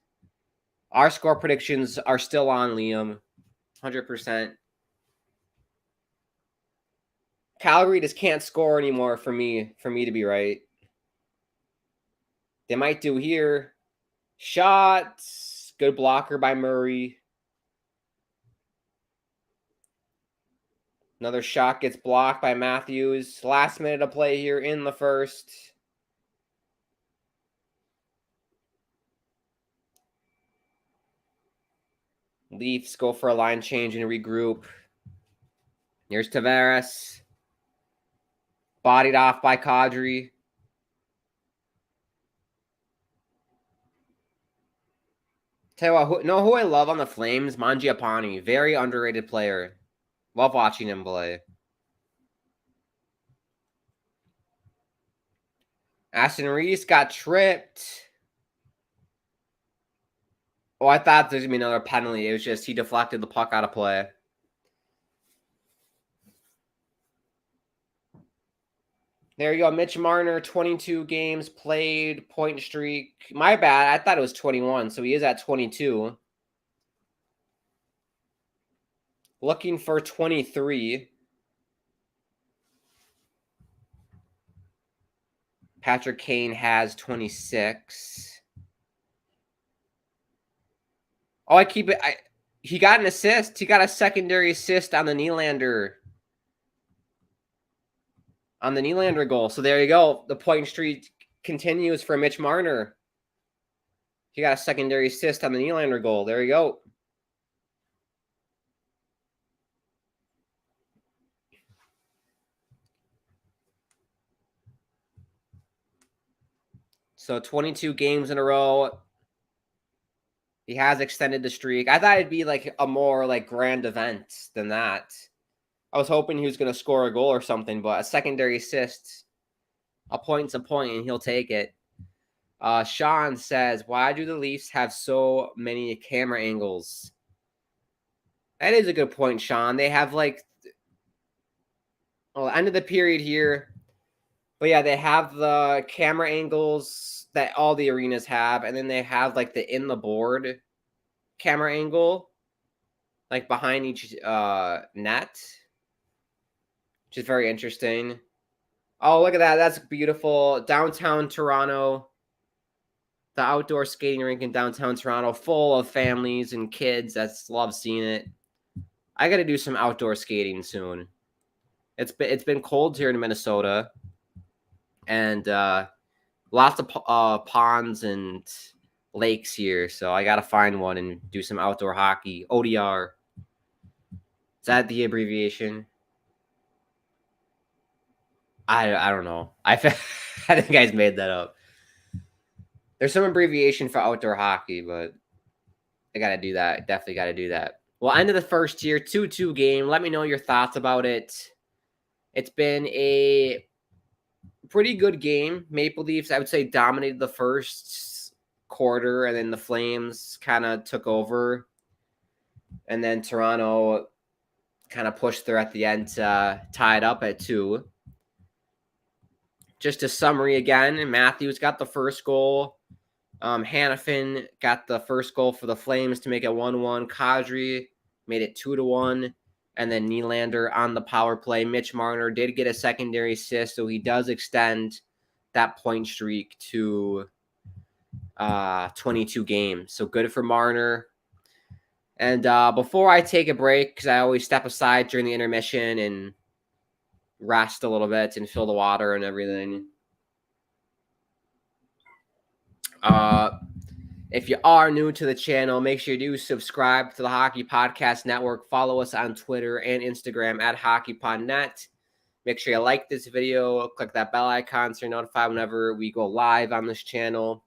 Our score predictions are still on, Liam. 100%. Calgary just can't score anymore for me to be right. They might do here. Shots. Good blocker by Murray. Another shot gets blocked by Matthews. Last minute of play here in the first. Leafs go for a line change and regroup. Here's Tavares. Bodied off by Kadri. Tell you what, who I love on the Flames? Mangiapane. Very underrated player. Love watching him play. Aston Reese got tripped. Oh, I thought there's going to be another penalty. It was just he deflected the puck out of play. There you go. Mitch Marner, 22 games played, point streak. My bad. I thought it was 21, so he is at 22. Looking for 23. Patrick Kane has 26. Oh, he got an assist. He got a secondary assist on the Nylander. On the Nylander goal. So there you go. The point streak continues for Mitch Marner. He got a secondary assist on the Nylander goal. There you go. So 22 games in a row. He has extended the streak. I thought it'd be like a more like grand event than that. I was hoping he was going to score a goal or something, but a secondary assist, a point's a point, and he'll take it. Sean says, why do the Leafs have so many camera angles? That is a good point, Sean. They have like, end of the period here. But yeah, they have the camera angles that all the arenas have, and then they have like the in the board camera angle, like behind each net, which is very interesting. Oh, look at that. That's beautiful. Downtown Toronto. The outdoor skating rink in downtown Toronto, full of families and kids. That's love seeing it. I got to do some outdoor skating soon. It's been cold here in Minnesota, and lots of ponds and lakes here. So I got to find one and do some outdoor hockey. ODR. Is that the abbreviation? I don't know. I think I made that up. There's some abbreviation for outdoor hockey, but I got to do that. Definitely got to do that. Well, end of the first tier, 2-2 game. Let me know your thoughts about it. It's been a pretty good game. Maple Leafs, I would say, dominated the first quarter, and then the Flames kind of took over. And then Toronto kind of pushed there at the end to tie it up at 2. Just a summary again, Matthews got the first goal. Hannafin got the first goal for the Flames to make it 1-1. Kadri made it 2-1. And then Nylander on the power play. Mitch Marner did get a secondary assist, so he does extend that point streak to 22 games. So good for Marner. And before I take a break, because I always step aside during the intermission and rest a little bit and fill the water and everything. If you are new to the channel, make sure you do subscribe to the Hockey Podcast Network. Follow us on Twitter and Instagram at HockeyPodNet. Make sure you like this video. Click that bell icon so you're notified whenever we go live on this channel.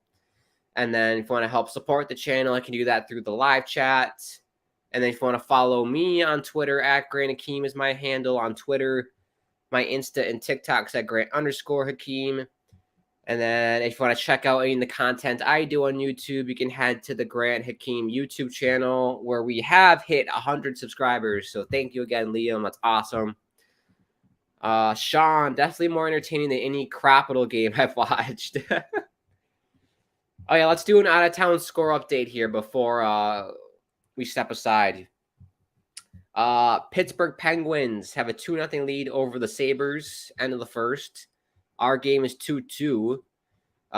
And then if you want to help support the channel, I can do that through the live chat. And then if you want to follow me on Twitter, at Grant Hakeem is my handle on Twitter. My Insta and TikTok's at Grant_Hakeem. And then if you want to check out any of the content I do on YouTube, you can head to the Grant Hakeem YouTube channel where we have hit 100 subscribers. So thank you again, Liam. That's awesome. Sean, definitely more entertaining than any Capital game I've watched. Oh, yeah, let's do an out-of-town score update here before we step aside. Pittsburgh Penguins have a 2-0 lead over the Sabres, end of the first. Our game is 2-2.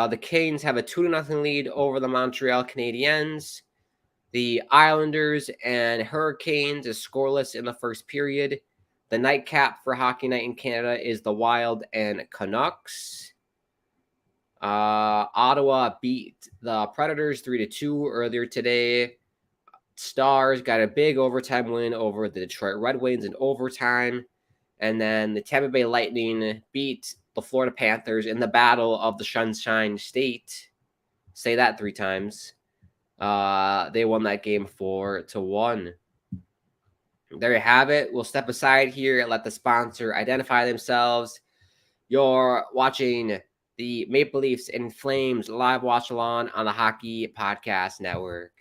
The Canes have a 2-0 lead over the Montreal Canadiens. The Islanders and Hurricanes is scoreless in the first period. The nightcap for Hockey Night in Canada is the Wild and Canucks. Ottawa beat the Predators 3-2 earlier today. Stars got a big overtime win over the Detroit Red Wings in overtime. And then the Tampa Bay Lightning beat the Florida Panthers in the Battle of the Sunshine State. Say that 3 times. They won that game 4-1. There you have it. We'll step aside here and let the sponsor identify themselves. You're watching the Maple Leafs and Flames live watch-along on the Hockey Podcast Network.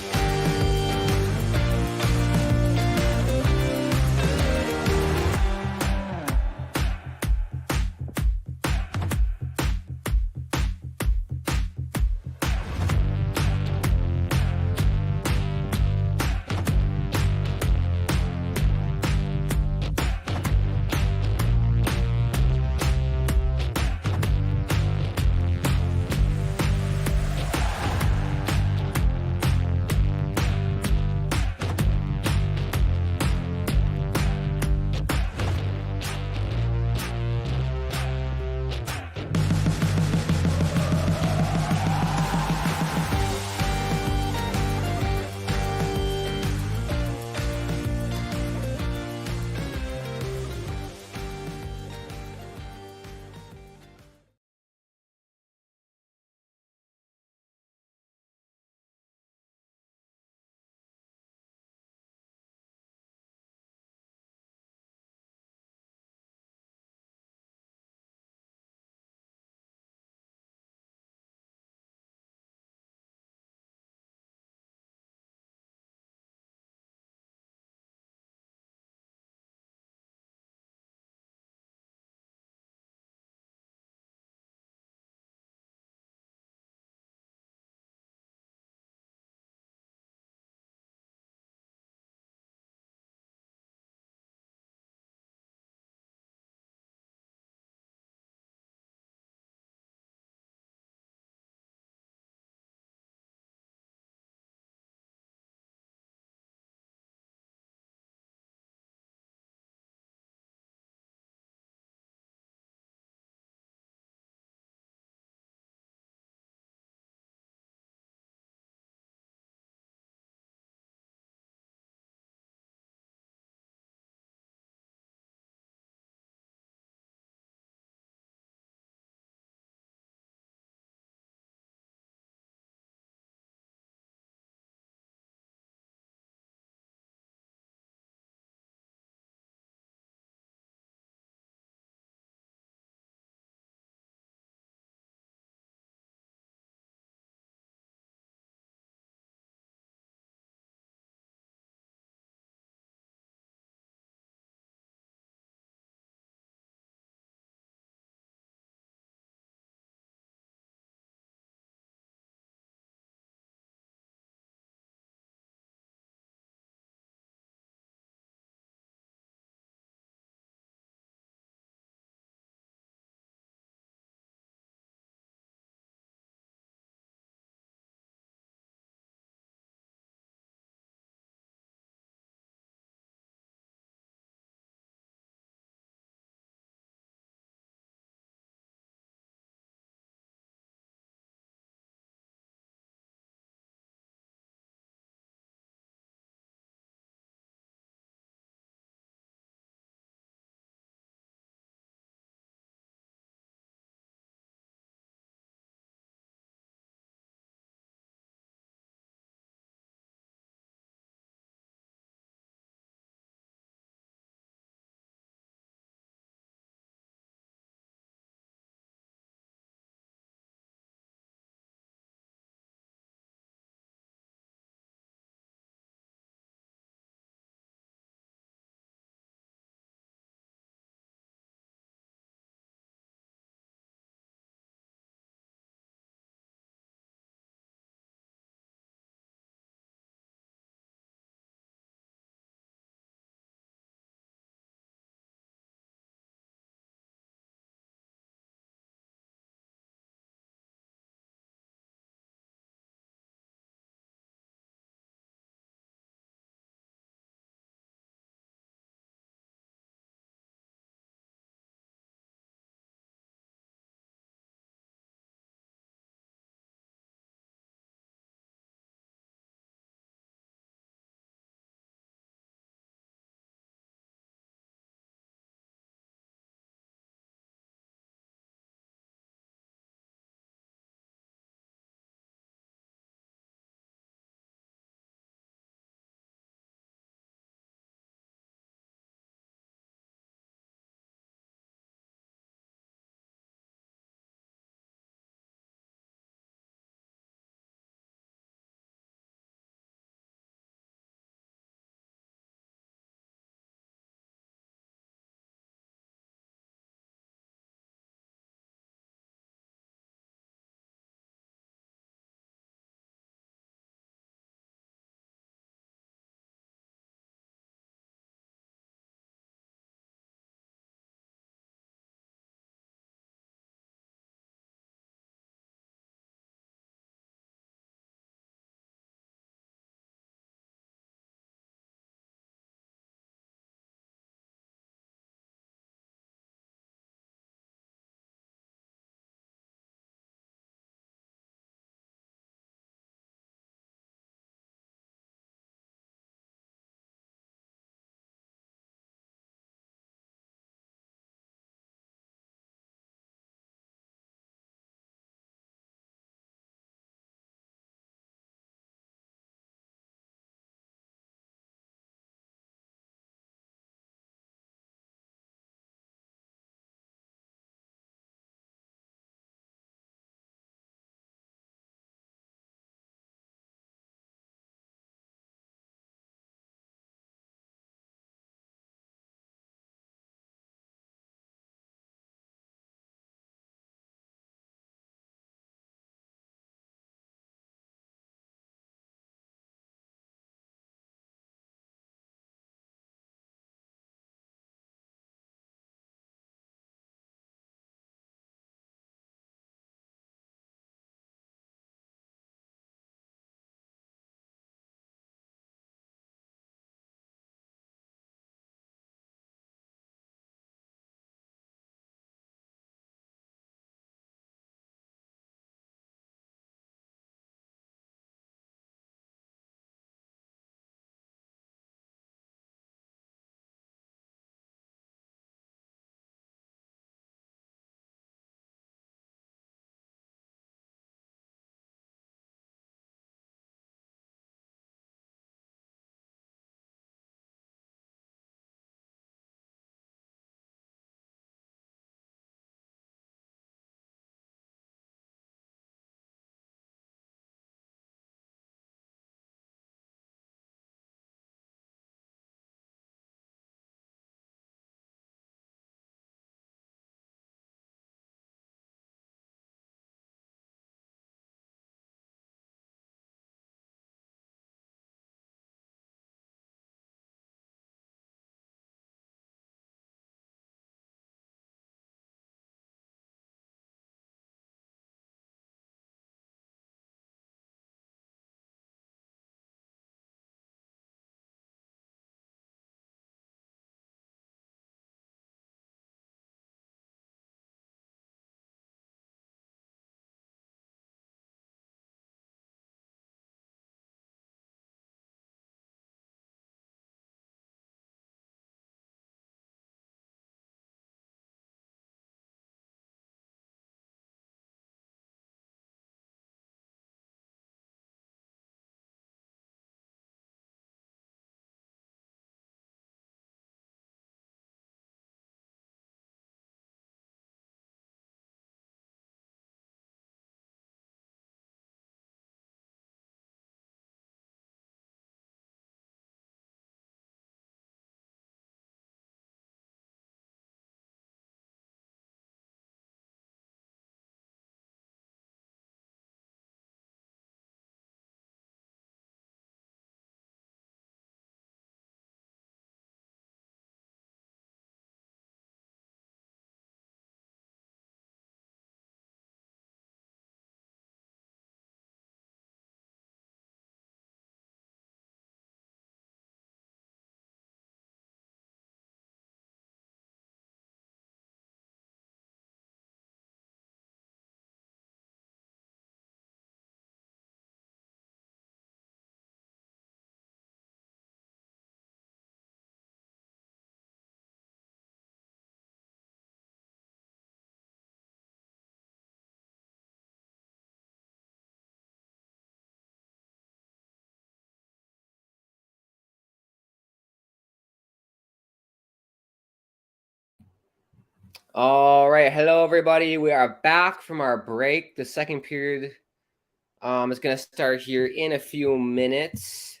All right, hello everybody. We are back from our break. The second period is going to start here in a few minutes.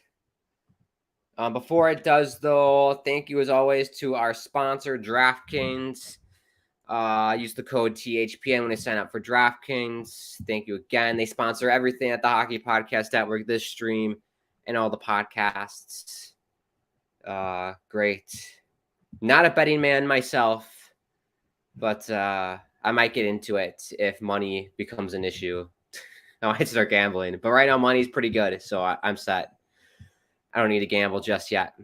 Before it does, though, thank you as always to our sponsor, DraftKings. Use the code THPN when you sign up for DraftKings. Thank you again. They sponsor everything at the Hockey Podcast Network, this stream, and all the podcasts. Great. Not a betting man myself, but I might get into it if money becomes an issue. I might start gambling. But right now, money's pretty good, so I'm set. I don't need to gamble just yet.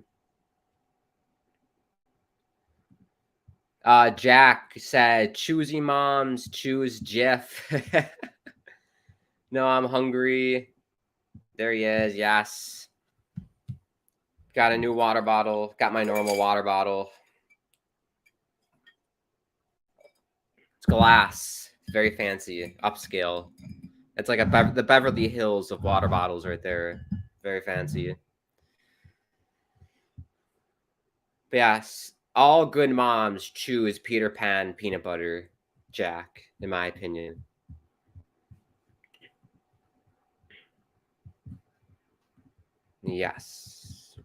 Jack said, choosy moms, choose Jeff. No, I'm hungry. There he is. Yes. Got a new water bottle. Got my normal water bottle. It's glass. It's very fancy. Upscale. It's like the Beverly Hills of water bottles right there. Very fancy. But yes, all good moms choose Peter Pan peanut butter Jack, in my opinion. Yes.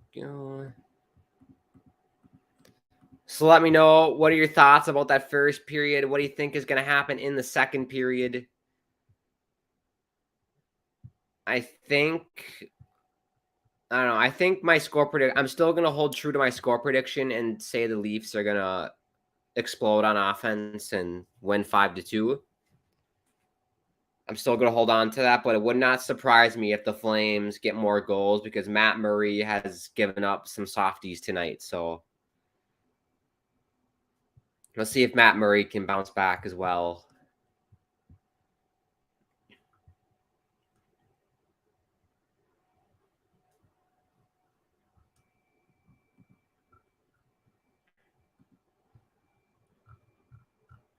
So let me know, what are your thoughts about that first period? What do you think is going to happen in the second period? I don't know. I think my score prediction, I'm still going to hold true to my score prediction and say the Leafs are going to explode on offense and win 5-2. I'm still going to hold on to that, but it would not surprise me if the Flames get more goals because Matt Murray has given up some softies tonight. So let's see if Matt Murray can bounce back as well.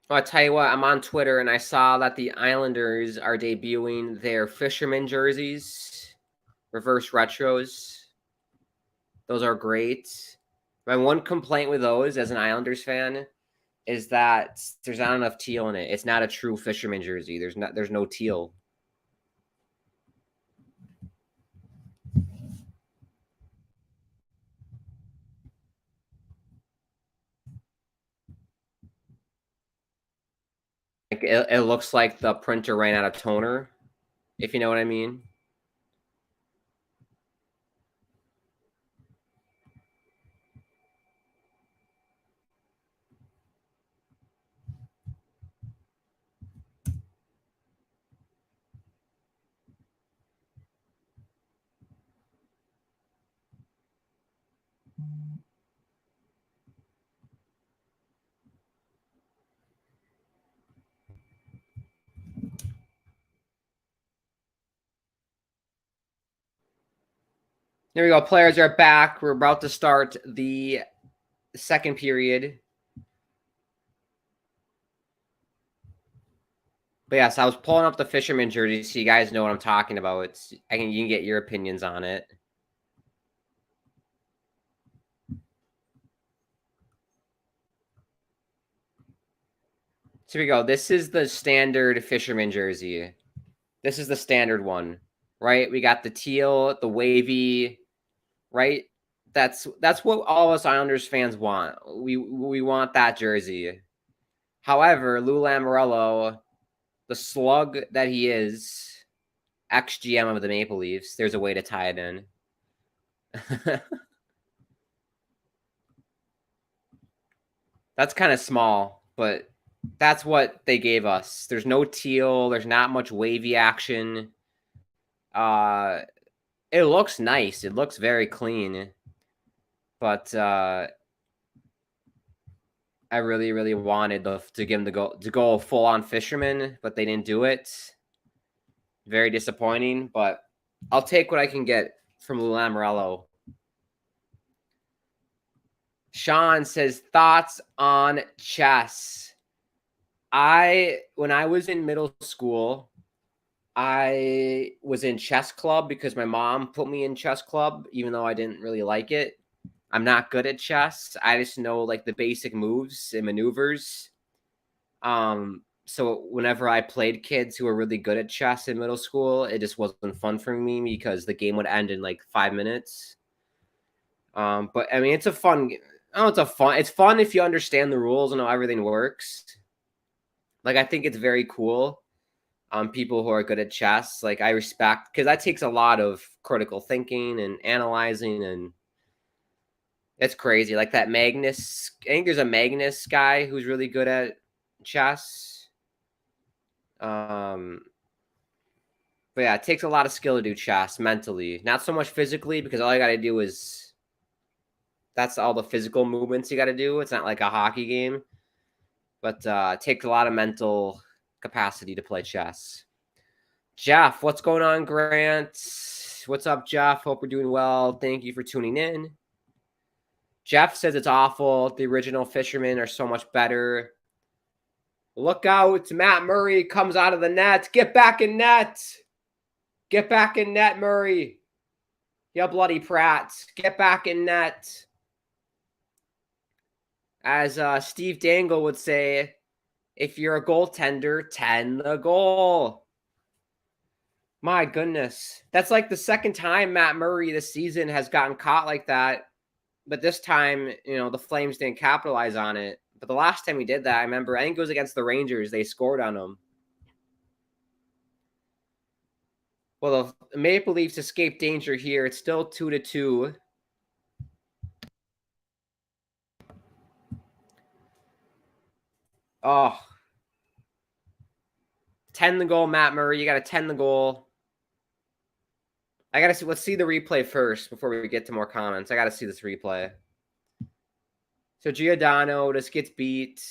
I'll tell you what, I'm on Twitter and I saw that the Islanders are debuting their fisherman jerseys, reverse retros. Those are great. My one complaint with those as an Islanders fan is that there's not enough teal in it. It's not a true fisherman jersey. There's no teal. Like it looks like the printer ran out of toner, if you know what I mean. There we go. Players are back. We're about to start the second period. But yes, I was pulling up the fisherman jersey so you guys know what I'm talking about. You can get your opinions on it. So here we go. This is the standard fisherman jersey. This is the standard one, right? We got the teal, the wavy, right? That's what all us Islanders fans want. We want that jersey. However, Lou Lamoriello, the slug that he is, ex-GM of the Maple Leafs, there's a way to tie it in. That's kind of small, but that's what they gave us. There's no teal. There's not much wavy action. It looks nice. It looks very clean. But I really, really wanted to give him to go full on fisherman, but they didn't do it. Very disappointing, but I'll take what I can get from Lou Lamoriello. Sean says, thoughts on chess. When I was in middle school, I was in chess club because my mom put me in chess club, even though I didn't really like it. I'm not good at chess. I just know like the basic moves and maneuvers. So whenever I played kids who were really good at chess in middle school, it just wasn't fun for me because the game would end in like 5 minutes. But I mean, it's a fun. Oh, it's fun if you understand the rules and how everything works. Like I think it's very cool. People who are good at chess, like I respect because that takes a lot of critical thinking and analyzing, and it's crazy. Like that Magnus, I think there's a Magnus guy who's really good at chess. But yeah, it takes a lot of skill to do chess mentally, not so much physically because all you got to do is that's all the physical movements you got to do. It's not like a hockey game, but it takes a lot of mental capacity to play chess. Jeff, what's going on, Grant? What's up, Jeff? Hope we're doing well. Thank you for tuning in. Jeff says it's awful. The original Fishermen are so much better. Look out. Matt Murray comes out of the net. Get back in net. Get back in net, Murray. You bloody Pratt. Get back in net. As Steve Dangle would say, if you're a goaltender, 10 the goal. My goodness. That's like the second time Matt Murray this season has gotten caught like that. But this time, the Flames didn't capitalize on it. But the last time he did that, I remember, I think it was against the Rangers. They scored on him. Well, the Maple Leafs escaped danger here. It's still 2-2. Oh. 10 the goal, Matt Murray. You got to 10 the goal. I got to see. Let's see the replay first before we get to more comments. I got to see this replay. So Giordano just gets beat.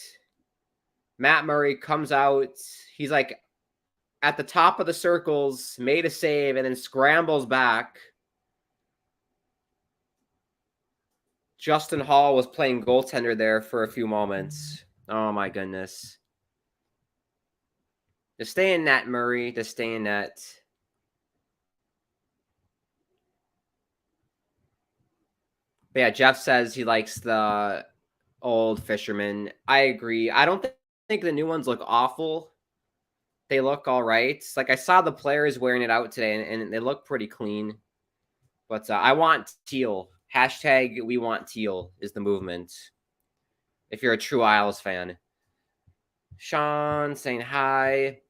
Matt Murray comes out. He's like at the top of the circles, made a save, and then scrambles back. Justin Hall was playing goaltender there for a few moments. Oh, my goodness. Just stay in net, Murray. Just stay in net. But yeah, Jeff says he likes the old Fisherman. I agree. I don't think the new ones look awful. They look all right. Like I saw the players wearing it out today, and they look pretty clean. But I want teal. Hashtag we want teal is the movement. If you're a true Isles fan. Sean saying hi.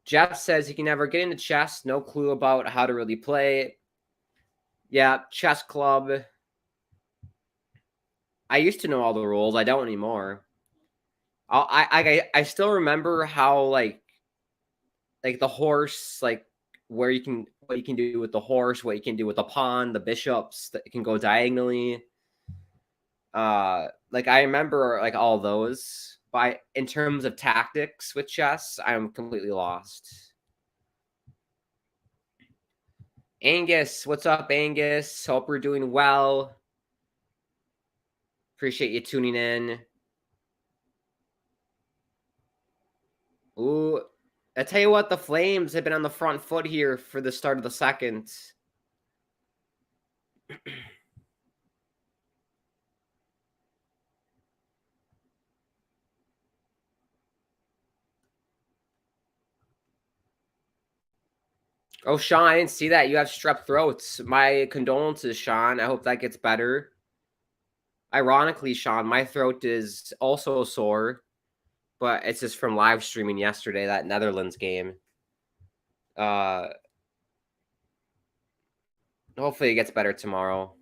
Jeff says he can never get into chess. No clue about how to really play. Yeah, chess club. I used to know all the rules. I don't anymore. I still remember how like the horse, like what you can do with the horse, what you can do with the pawn, the bishops that can go diagonally. Like I remember like all those. But in terms of tactics with chess, I'm completely lost. Angus, what's up, Angus? Hope we're doing well. Appreciate you tuning in. Ooh, I tell you what, the Flames have been on the front foot here for the start of the second. Oh, Sean, I didn't see that. You have strep throats. My condolences, Sean. I hope that gets better. Ironically, Sean, my throat is also sore, but it's just from live streaming yesterday, that Netherlands game. Hopefully it gets better tomorrow.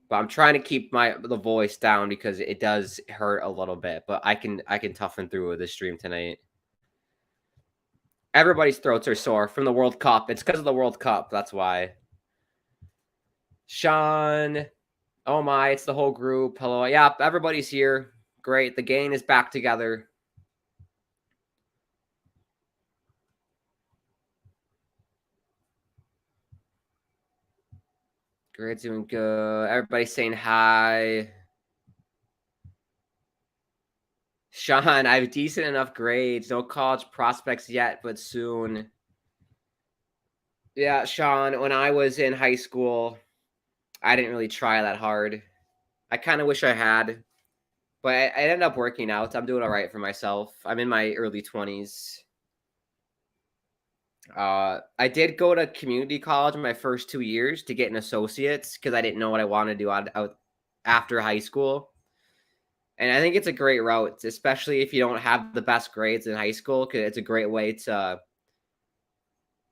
But I'm trying to keep the voice down because it does hurt a little bit, but I can toughen through with this stream tonight. Everybody's throats are sore from the World Cup. It's because of the World Cup. That's why. Sean. Oh my, it's the whole group. Hello. Yeah, everybody's here. Great. The gang is back together. Great, doing good. Everybody's saying hi. Sean, I have decent enough grades. No college prospects yet, but soon. Yeah, Sean, when I was in high school, I didn't really try that hard. I kind of wish I had. But I ended up working out. I'm doing all right for myself. I'm in my early 20s. I did go to community college in my first 2 years to get an associate's because I didn't know what I wanted to do out after high school. And I think it's a great route, especially if you don't have the best grades in high school, because it's a great way to.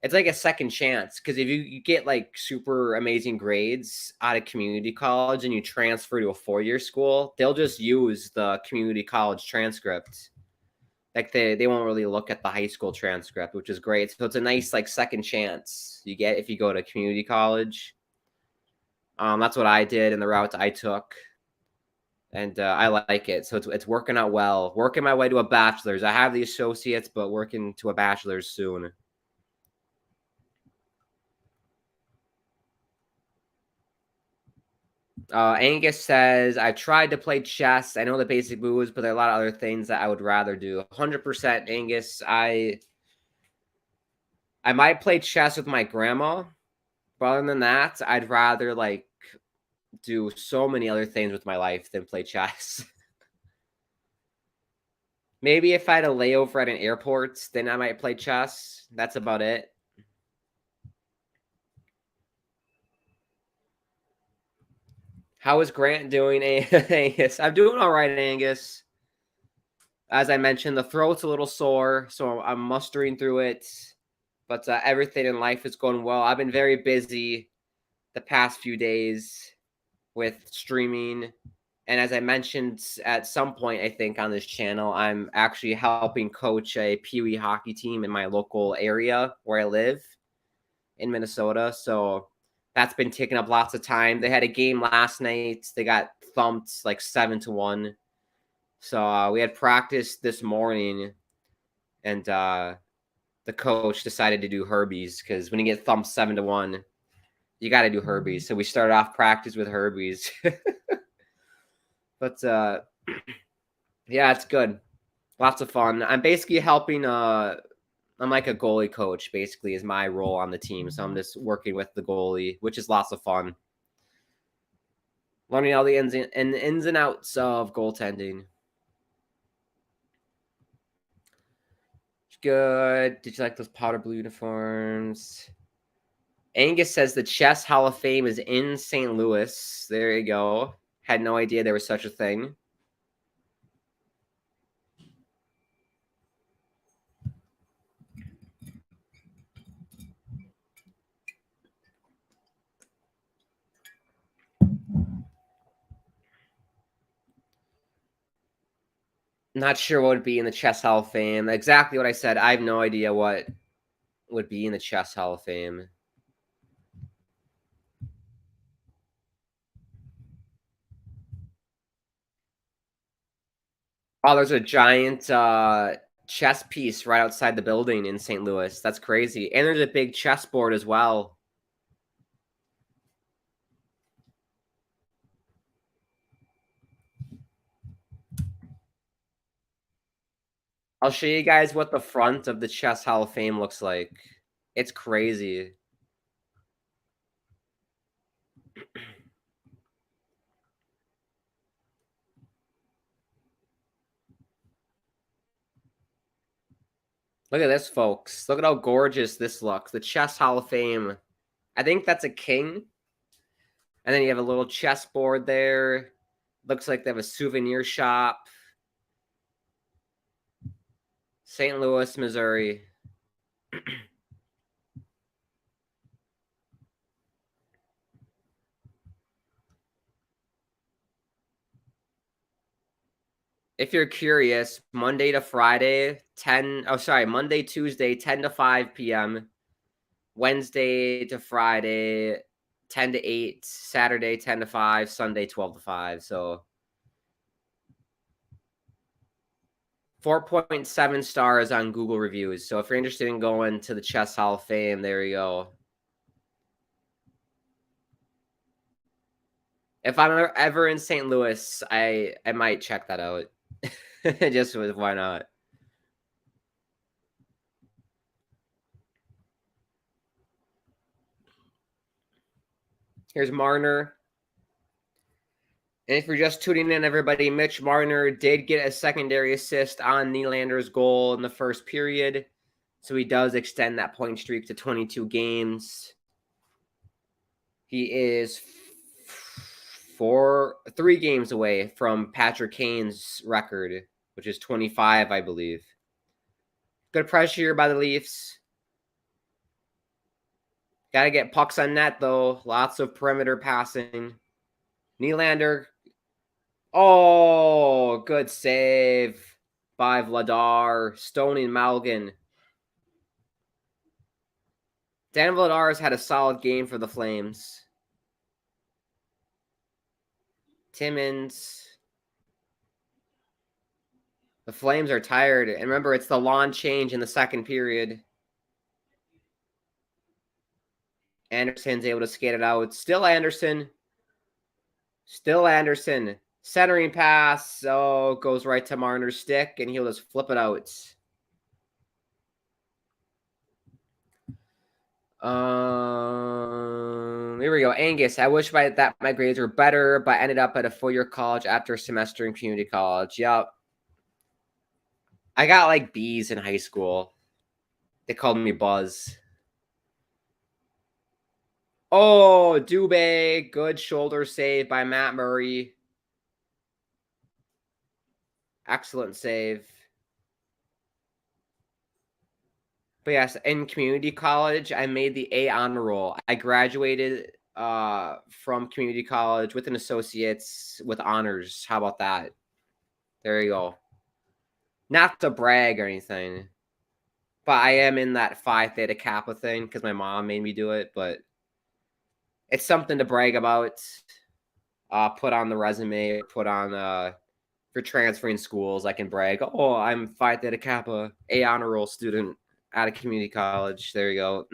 It's like a second chance because if you get like super amazing grades out of community college and you transfer to a 4-year school, they'll just use the community college transcript. Like they won't really look at the high school transcript, which is great. So it's a nice like second chance you get if you go to community college. That's what I did and the route I took, and I like it. So it's working out well. Working my way to a bachelor's. I have the associates, but working to a bachelor's soon. Angus says, I tried to play chess. I know the basic moves, but there are a lot of other things that I would rather do. 100% Angus. I might play chess with my grandma, but other than that, I'd rather like do so many other things with my life than play chess. Maybe if I had a layover at an airport, then I might play chess. That's about it. How is Grant doing, Angus? I'm doing all right, Angus. As I mentioned, the throat's a little sore, so I'm mustering through it. But everything in life is going well. I've been very busy the past few days with streaming. And as I mentioned at some point, I think on this channel, I'm actually helping coach a Pee Wee hockey team in my local area where I live in Minnesota. So that's been taking up lots of time. They had a game last night. They got thumped like 7-1. So we had practice this morning, and the coach decided to do Herbies because when you get thumped 7-1, you got to do Herbies. So we started off practice with Herbies. But yeah, it's good. Lots of fun. I'm basically helping. I'm like a goalie coach. Basically, is my role on the team. So I'm just working with the goalie, which is lots of fun. Learning all the ins and outs of goaltending. Good. Did you like those powder blue uniforms? Angus says the Chess Hall of Fame is in St. Louis. There you go. Had no idea there was such a thing. Not sure what would be in the Chess Hall of Fame. Exactly what I said. I have no idea what would be in the Chess Hall of Fame. Oh, there's a giant chess piece right outside the building in St. Louis. That's crazy. And there's a big chessboard as well. I'll show you guys what the front of the Chess Hall of Fame looks like. It's crazy. Look at this, folks. Look at how gorgeous this looks. The Chess Hall of Fame. I think that's a king. And then you have a little chessboard there. Looks like they have a souvenir shop. St. Louis, Missouri. If you're curious, Monday to Friday, Monday, Tuesday, 10 to 5 p.m. Wednesday to Friday, 10 to 8, Saturday, 10 to 5, Sunday, 12 to 5. So 4.7 stars on Google reviews. So if you're interested in going to the Chess Hall of Fame, there you go. If I'm ever in St. Louis, I might check that out. Just why not? Here's Marner. And if you're just tuning in, everybody, Mitch Marner did get a secondary assist on Nylander's goal in the first period. So he does extend that point streak to 22 games. He is 3 games away from Patrick Kane's record, which is 25, I believe. Good pressure here by the Leafs. Got to get pucks on net, though. Lots of perimeter passing. Nylander. Oh, good save by Vladar. Stoney and Malgin. Dan Vladar's had a solid game for the Flames. Timmins. The Flames are tired. And remember, it's the lawn change in the second period. Anderson's able to skate it out. Still Anderson. Centering pass. Oh, goes right to Marner's stick, and he'll just flip it out. Here we go. Angus, I wish that my grades were better, but ended up at a 4-year college after a semester in community college. Yep. I got like B's in high school. They called me Buzz. Oh, Dubé. Good shoulder save by Matt Murray. Excellent save. But yes, in community college, I made the A honor roll. I graduated from community college with an associate's with honors. How about that? There you go. Not to brag or anything, but I am in that Phi Theta Kappa thing because my mom made me do it. But it's something to brag about. Put on the resume, put on for transferring schools. I can brag. Oh, I'm Phi Theta Kappa, A honor roll student out of community college. There you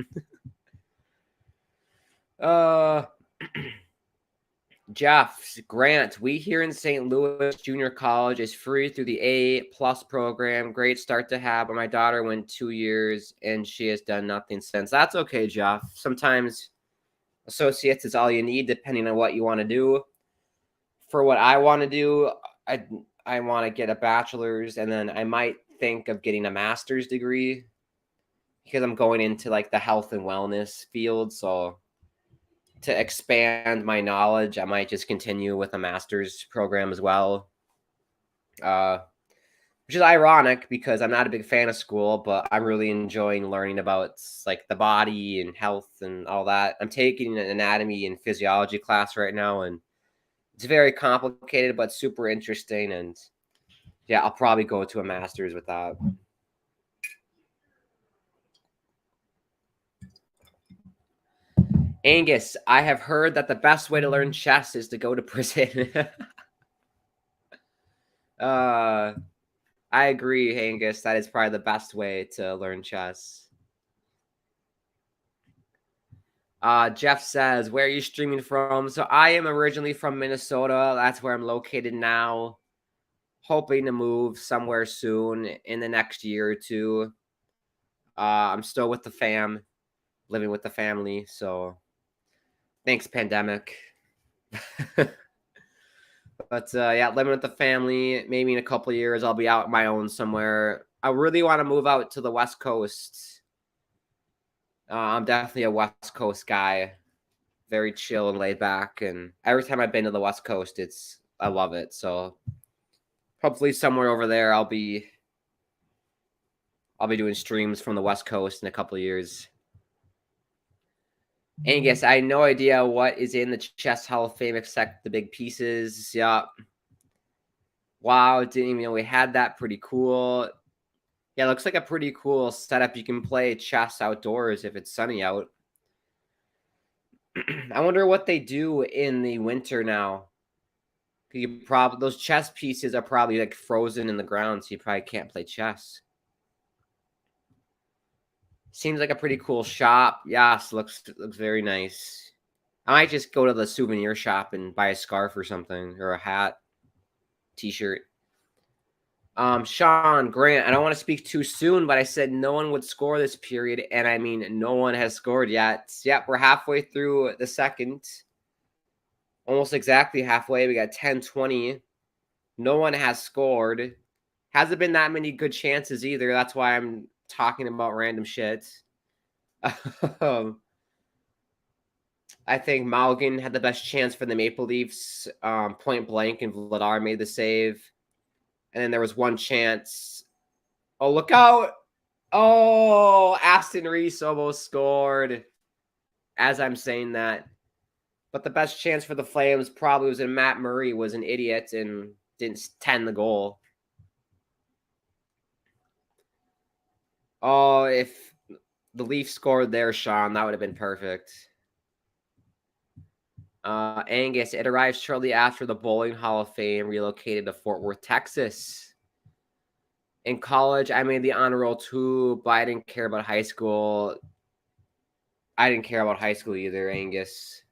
go. Jeff Grant, we here in St. Louis Junior College is free through the A+ program. Great start to have, but my daughter went 2 years and she has done nothing since. That's okay, Jeff. Sometimes associates is all you need, depending on what you want to do. For what I want to do, I want to get a bachelor's, and then I might think of getting a master's degree because I'm going into like the health and wellness field. So to expand my knowledge, I might just continue with a master's program as well. Which is ironic because I'm not a big fan of school, but I'm really enjoying learning about like the body and health and all that. I'm taking an anatomy and physiology class right now, and it's very complicated, but super interesting. And yeah, I'll probably go to a master's with that. Angus, I have heard that the best way to learn chess is to go to prison. I agree, Angus. That is probably the best way to learn chess. Jeff says, where are you streaming from? So I am originally from Minnesota. That's where I'm located now. Hoping to move somewhere soon in the next year or two. I'm still with the fam, living with the family. So thanks, pandemic. But yeah, living with the family. Maybe in a couple of years, I'll be out on my own somewhere. I really want to move out to the West Coast. I'm definitely a West Coast guy. Very chill and laid back. And every time I've been to the West Coast, I love it. So hopefully somewhere over there, I'll be doing streams from the West Coast in a couple of years. Angus, I had no idea what is in the Chess Hall of Fame except the big pieces. Yeah. Wow, didn't even know we had that. Pretty cool. Yeah, looks like a pretty cool setup. You can play chess outdoors if it's sunny out. I wonder what they do in the winter now. Those chess pieces are probably like frozen in the ground, so you probably can't play chess. Seems like a pretty cool shop. Yes, looks very nice. I might just go to the souvenir shop and buy a scarf or something, or a hat, t-shirt. Sean Grant, I don't want to speak too soon, but I said no one would score this period, and I mean no one has scored yet. Yep, we're halfway through the second. Almost exactly halfway. We got 10-20. No one has scored. Hasn't been that many good chances either. That's why I'm talking about random shit. I think Malgin had the best chance for the Maple Leafs, point blank, and Vladar made the save. And then there was one chance. Oh, look out! Oh, Aston Reese almost scored as I'm saying that. But the best chance for the Flames probably was in Matt Murray was an idiot and didn't tend the goal. Oh, if the Leafs scored there, Sean, that would have been perfect. Angus, it arrived shortly after the Bowling Hall of Fame relocated to Fort Worth, Texas. In college, I made the honor roll too, but I didn't care about high school. I didn't care about high school either, Angus.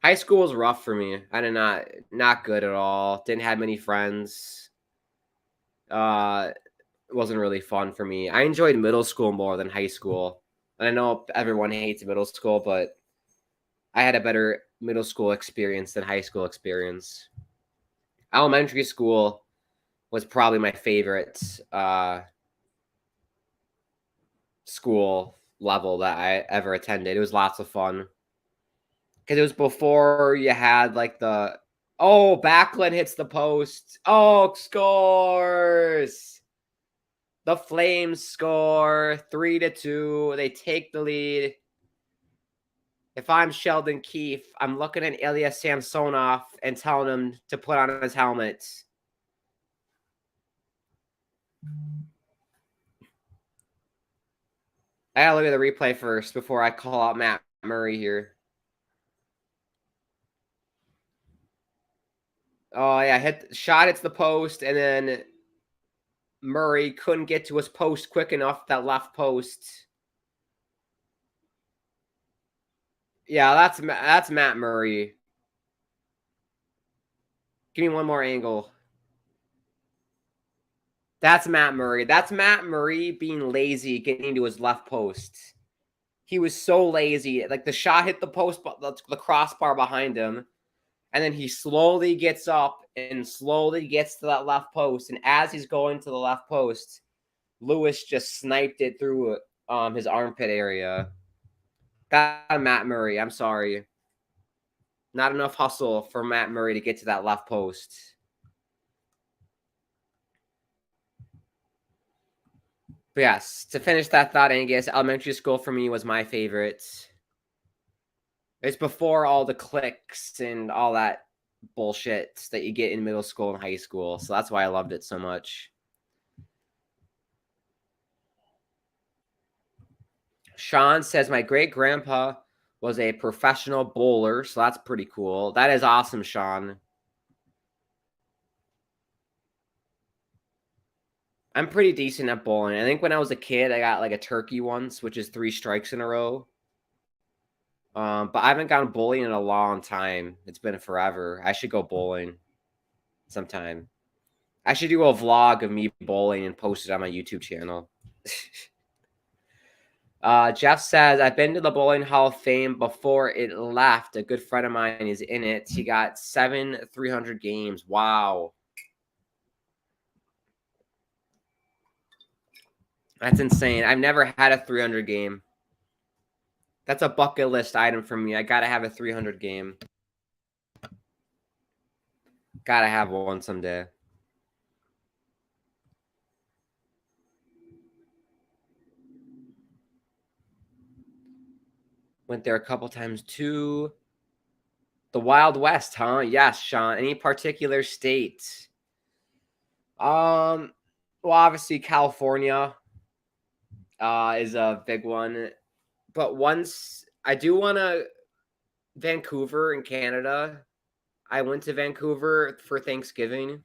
High school was rough for me. I did not good at all. Didn't have many friends. It wasn't really fun for me. I enjoyed middle school more than high school. And I know everyone hates middle school, but I had a better middle school experience than high school experience. Elementary school was probably my favorite school level that I ever attended. It was lots of fun. Because it was before you had like the Backlund hits the post. Oh, scores. The Flames score 3-2. They take the lead. If I'm Sheldon Keefe, I'm looking at Ilya Samsonov and telling him to put on his helmet. I gotta look at the replay first before I call out Matt Murray here. Oh, yeah, shot hits the post, and then Murray couldn't get to his post quick enough, that left post. Yeah, that's Matt Murray. Give me one more angle. That's Matt Murray. That's Matt Murray being lazy, getting to his left post. He was so lazy. Like, the shot hit the post, the crossbar behind him, and then he slowly gets up and slowly gets to that left post. And as he's going to the left post, Lewis just sniped it through his armpit area. That Matt Murray. I'm sorry. Not enough hustle for Matt Murray to get to that left post. But yes, to finish that thought, Angus, elementary school for me was my favorite. It's before all the cliques and all that bullshit that you get in middle school and high school. So that's why I loved it so much. Sean says, my great-grandpa was a professional bowler, so that's pretty cool. That is awesome, Sean. I'm pretty decent at bowling. I think when I was a kid, I got like a turkey once, which is 3 strikes in a row. But I haven't gone bowling in a long time. It's been forever. I should go bowling sometime. I should do a vlog of me bowling and post it on my YouTube channel. Jeff says, I've been to the Bowling Hall of Fame before it left. A good friend of mine is in it. He got 7 300 games. Wow. That's insane. I've never had a 300 game. That's a bucket list item for me. I got to have a 300 game. Got to have one someday. Went there a couple times too. The Wild West, huh? Yes, Sean. Any particular state? Well, obviously California is a big one. But once I do want to Vancouver in Canada. I went to Vancouver for Thanksgiving,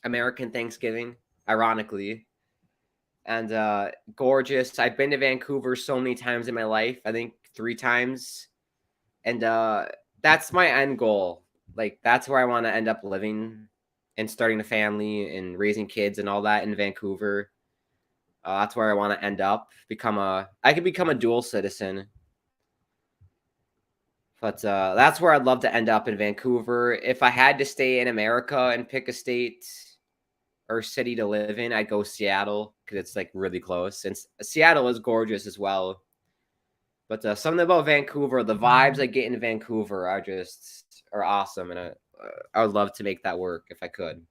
American Thanksgiving, ironically. And gorgeous. I've been to Vancouver so many times in my life. I think 3 times. And that's my end goal. Like, that's where I want to end up living and starting a family and raising kids and all that in Vancouver. That's where I want to end up. I could become a dual citizen. But that's where I'd love to end up in Vancouver. If I had to stay in America and pick a state or city to live in, I'd go Seattle because it's like really close. And Seattle is gorgeous as well. But something about Vancouver, the vibes I get in Vancouver are awesome, and I would love to make that work if I could.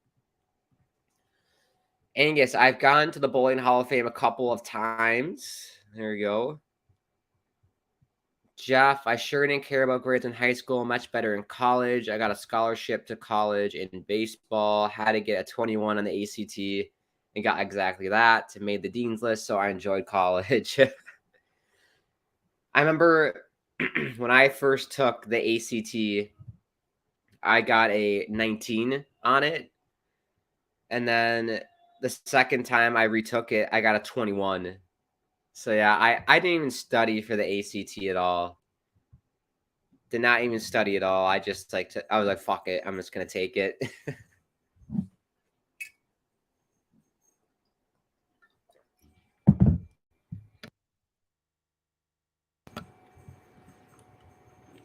Angus, I've gone to the Bowling Hall of Fame a couple of times. There you go. Jeff, I sure didn't care about grades in high school, much better in college. I got a scholarship to college in baseball, had to get a 21 on the ACT, and got exactly that. Made the dean's list, so I enjoyed college. I remember when I first took the ACT, I got a 19 on it. And then the second time I retook it, I got a 21. So yeah, I didn't even study for the ACT at all. Did not even study at all. I just I was like, fuck it. I'm just going to take it.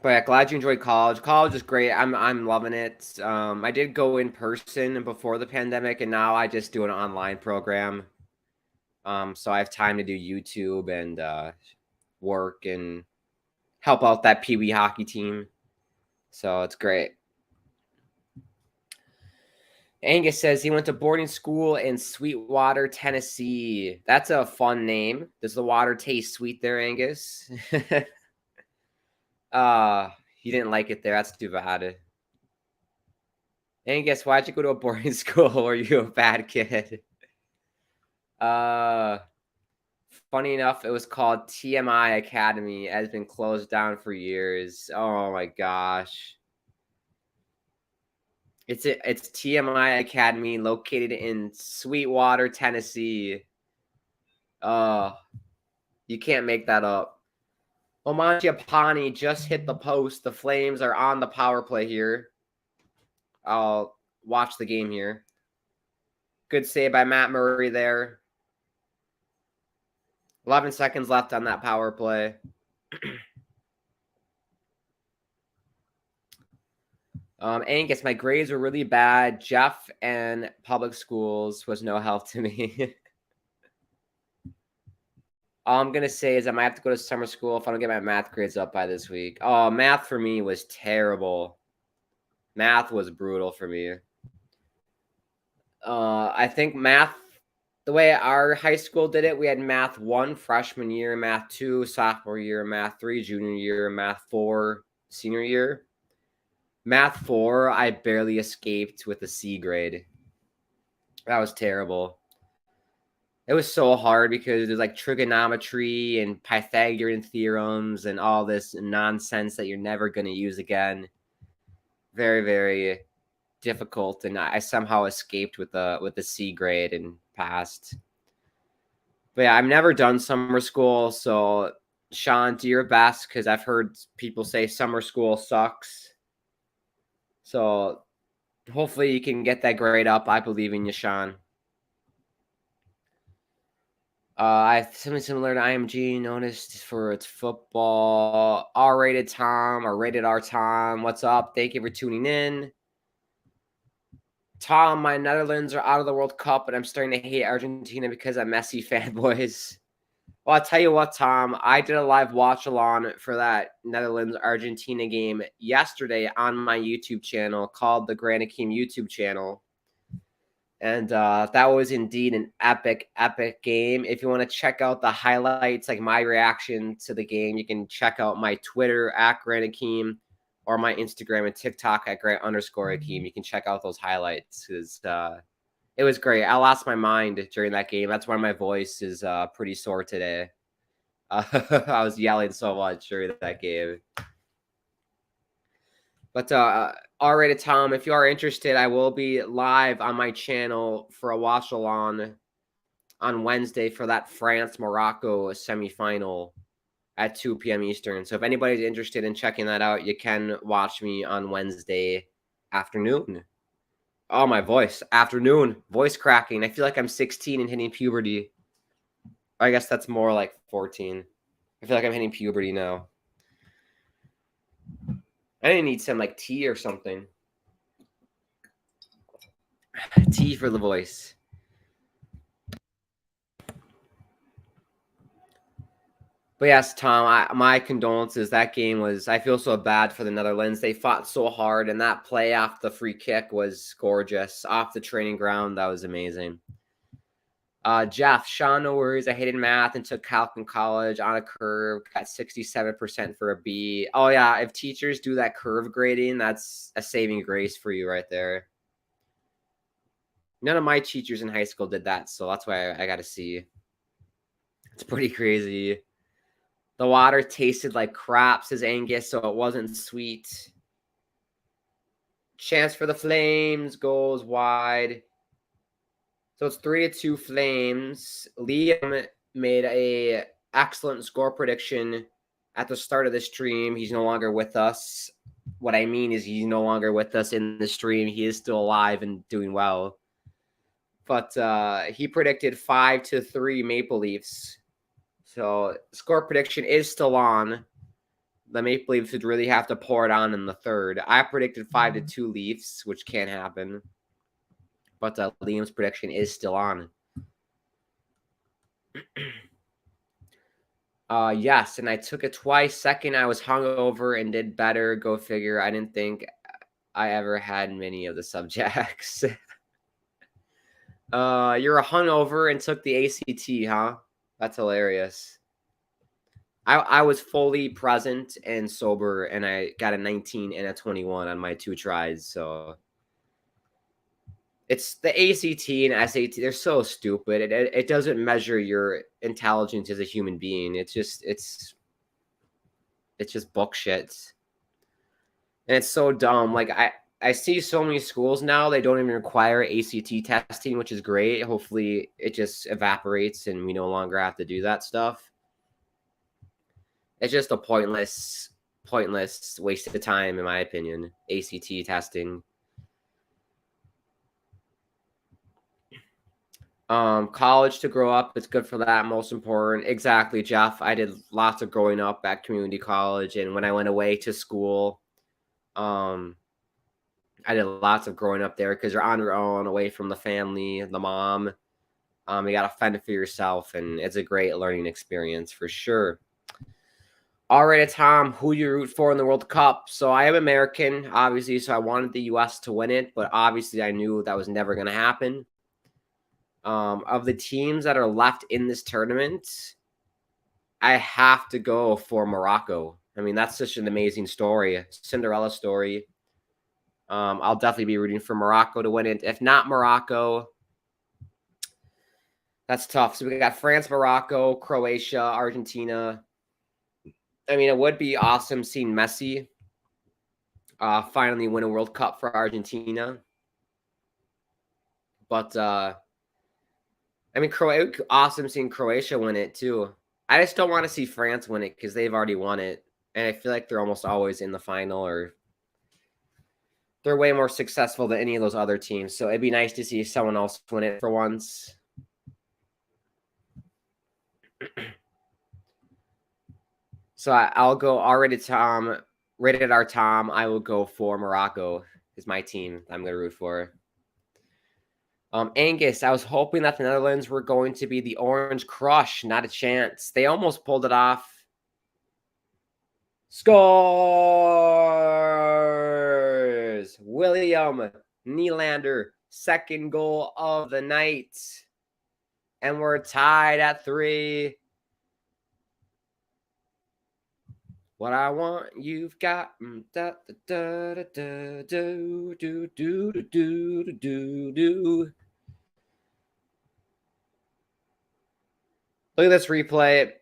But yeah, glad you enjoyed college. College is great. I'm loving it. I did go in person before the pandemic, and now I just do an online program. So I have time to do YouTube and work and help out that Pee Wee hockey team. So it's great. Angus says he went to boarding school in Sweetwater, Tennessee. That's a fun name. Does the water taste sweet there, Angus? You didn't like it there. That's too bad. Angus, why'd you go to a boarding school? Were you a bad kid? Funny enough, it was called TMI Academy. It has been closed down for years. Oh my gosh. It's TMI Academy located in Sweetwater, Tennessee. You can't make that up. Omanjiapani just hit the post. The Flames are on the power play here. I'll watch the game here. Good save by Matt Murray there. 11 seconds left on that power play. Angus, my grades were really bad. Jeff and public schools was no help to me. All I'm going to say is I might have to go to summer school if I don't get my math grades up by this week. Oh, math for me was terrible. Math was brutal for me. I think math, the way our high school did it, we had math 1 freshman year, math 2 sophomore year, math 3 junior year, math 4 senior year. Math 4, I barely escaped with a C grade. That was terrible. It was so hard because there's like trigonometry and Pythagorean theorems and all this nonsense that you're never going to use again. Very, very difficult, and I somehow escaped with the C grade and passed. But yeah, I've never done summer school, so Sean, do your best because I've heard people say summer school sucks. So hopefully you can get that grade up. I believe in you, Sean. I something similar to IMG noticed for its football. R-rated Tom or rated R Tom. What's up? Thank you for tuning in. Tom, my Netherlands are out of the World Cup, and I'm starting to hate Argentina because I'm Messi fanboys. Well, I'll tell you what, Tom. I did a live watch-along for that Netherlands-Argentina game yesterday on my YouTube channel called the Grand Hakeem YouTube channel. And that was indeed an epic, epic game. If you want to check out the highlights, like my reaction to the game, you can check out my Twitter at Grand Hakeem or my Instagram and TikTok at Grant_Hakeem. You can check out those highlights because it was great. I lost my mind during that game. That's why my voice is pretty sore today. I was yelling so much during that game. But R-rated Tom, if you are interested, I will be live on my channel for a watch-along on Wednesday for that France-Morocco semifinal at 2 p.m. Eastern. So if anybody's interested in checking that out, you can watch me on Wednesday afternoon. Oh, my voice. Afternoon. Voice cracking. I feel like I'm 16 and hitting puberty. I guess that's more like 14. I feel like I'm hitting puberty now. I didn't need some like tea or something. Tea for the voice. But yes, Tom, my condolences. That game was, I feel so bad for the Netherlands. They fought so hard, and that play off the free kick was gorgeous. Off the training ground, that was amazing. Jeff, Sean, no worries. I hated math and took calc in college on a curve. Got 67% for a B. Oh, yeah. If teachers do that curve grading, that's a saving grace for you right there. None of my teachers in high school did that, so that's why I got to see. It's pretty crazy. The water tasted like crap, says Angus, so it wasn't sweet. Chance for the Flames goes wide. So it's 3-2 Flames. Liam made a excellent score prediction at the start of the stream. He's no longer with us. What I mean is he's no longer with us in the stream. He is still alive and doing well. But he predicted 5-3 Maple Leafs. So score prediction is still on. The Maple Leafs would really have to pour it on in the third. I predicted 5-2 Leafs, which can't happen. But Liam's prediction is still on. Yes, and I took it twice. Second, I was hungover and did better. Go figure. I didn't think I ever had many of the subjects. You're a hungover and took the ACT, huh? That's hilarious. I was fully present and sober, and I got a 19 and a 21 on my 2 tries. So it's the ACT and SAT. They're so stupid. It doesn't measure your intelligence as a human being. It's just book shit. And it's so dumb. Like I see so many schools now, they don't even require ACT testing, which is great. Hopefully it just evaporates and we no longer have to do that stuff. It's just a pointless waste of time, in my opinion. ACT testing. College to grow up, it's good for that. Most important. Exactly, Jeff. I did lots of growing up at community college, and when I went away to school, I did lots of growing up there because you're on your own, away from the family, the mom. You got to fend for yourself, and it's a great learning experience for sure. All right, Tom, who you root for in the World Cup? So I am American, obviously, so I wanted the U.S. to win it, but obviously I knew that was never going to happen. Of the teams that are left in this tournament, I have to go for Morocco. I mean, that's such an amazing story, Cinderella story. I'll definitely be rooting for Morocco to win it. If not Morocco, that's tough. So we got France, Morocco, Croatia, Argentina. I mean, it would be awesome seeing Messi finally win a World Cup for Argentina. But, I mean, awesome seeing Croatia win it, too. I just don't want to see France win it because they've already won it. And I feel like they're almost always in the final, or they're way more successful than any of those other teams. So it'd be nice to see someone else win it for once. So I'll go already, Tom. Rated R Tom. I will go for Morocco. Is my team I'm going to root for. Angus, I was hoping that the Netherlands were going to be the Orange Crush. Not a chance. They almost pulled it off. Scores! William Nylander, second goal of the night. And we're tied at 3. What I want, you've got. Da, da, da, da, do, do, do, do, do, do, do. Look at this replay.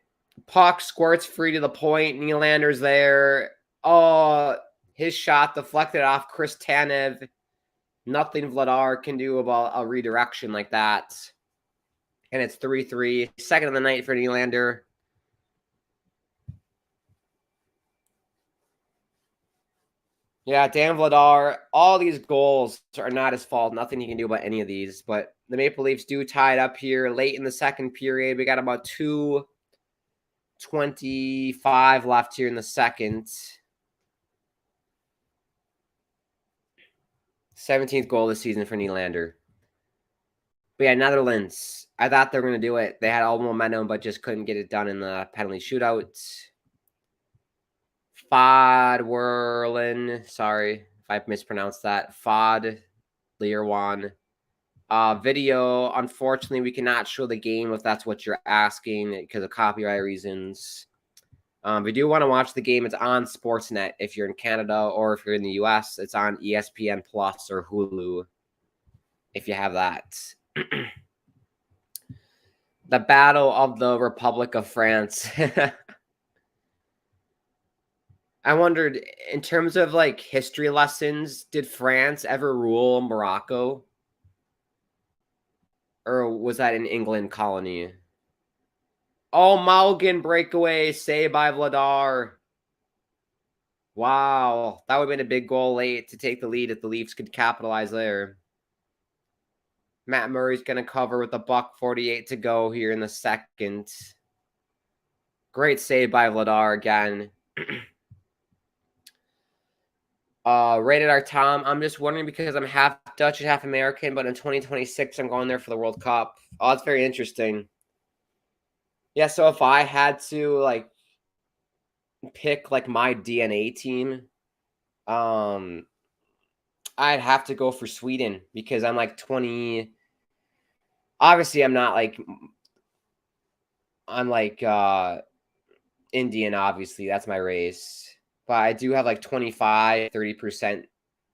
Puck squirts free to the point. Nylander's there. Oh, his shot deflected off Chris Tanev. Nothing Vladar can do about a redirection like that. And it's 3-3. Second of the night for Nylander. Yeah, Dan Vladar, all these goals are not his fault. Nothing he can do about any of these. But the Maple Leafs do tie it up here late in the second period. We got about 2:25 left here in the second. 17th goal this season for Nylander. But yeah, Netherlands. I thought they were going to do it. They had all the momentum, but just couldn't get it done in the penalty shootout. Fodwerlin. Sorry if I mispronounced that. Fod Learwan. Video. Unfortunately, we cannot show the game if that's what you're asking because of copyright reasons. If you do want to watch the game, it's on Sportsnet if you're in Canada, or if you're in the US, it's on ESPN Plus or Hulu if you have that. The Battle of the Republic of France. I wondered, in terms of like history lessons, did France ever rule Morocco? Or was that an England colony? Oh, Malgin breakaway, saved by Vladar. Wow, that would have been a big goal late to take the lead if the Leafs could capitalize there. Matt Murray's going to cover with a $1:48 to go here in the second. Great save by Vladar again. Rated R Tom, I'm just wondering because I'm half Dutch and half American, but in 2026 I'm going there for the World Cup. Oh, that's very interesting. Yeah, so if I had to like pick like my DNA team, I'd have to go for Sweden because I'm like 20. Obviously, I'm not like Indian, obviously. That's my race. But I do have like 25, 30%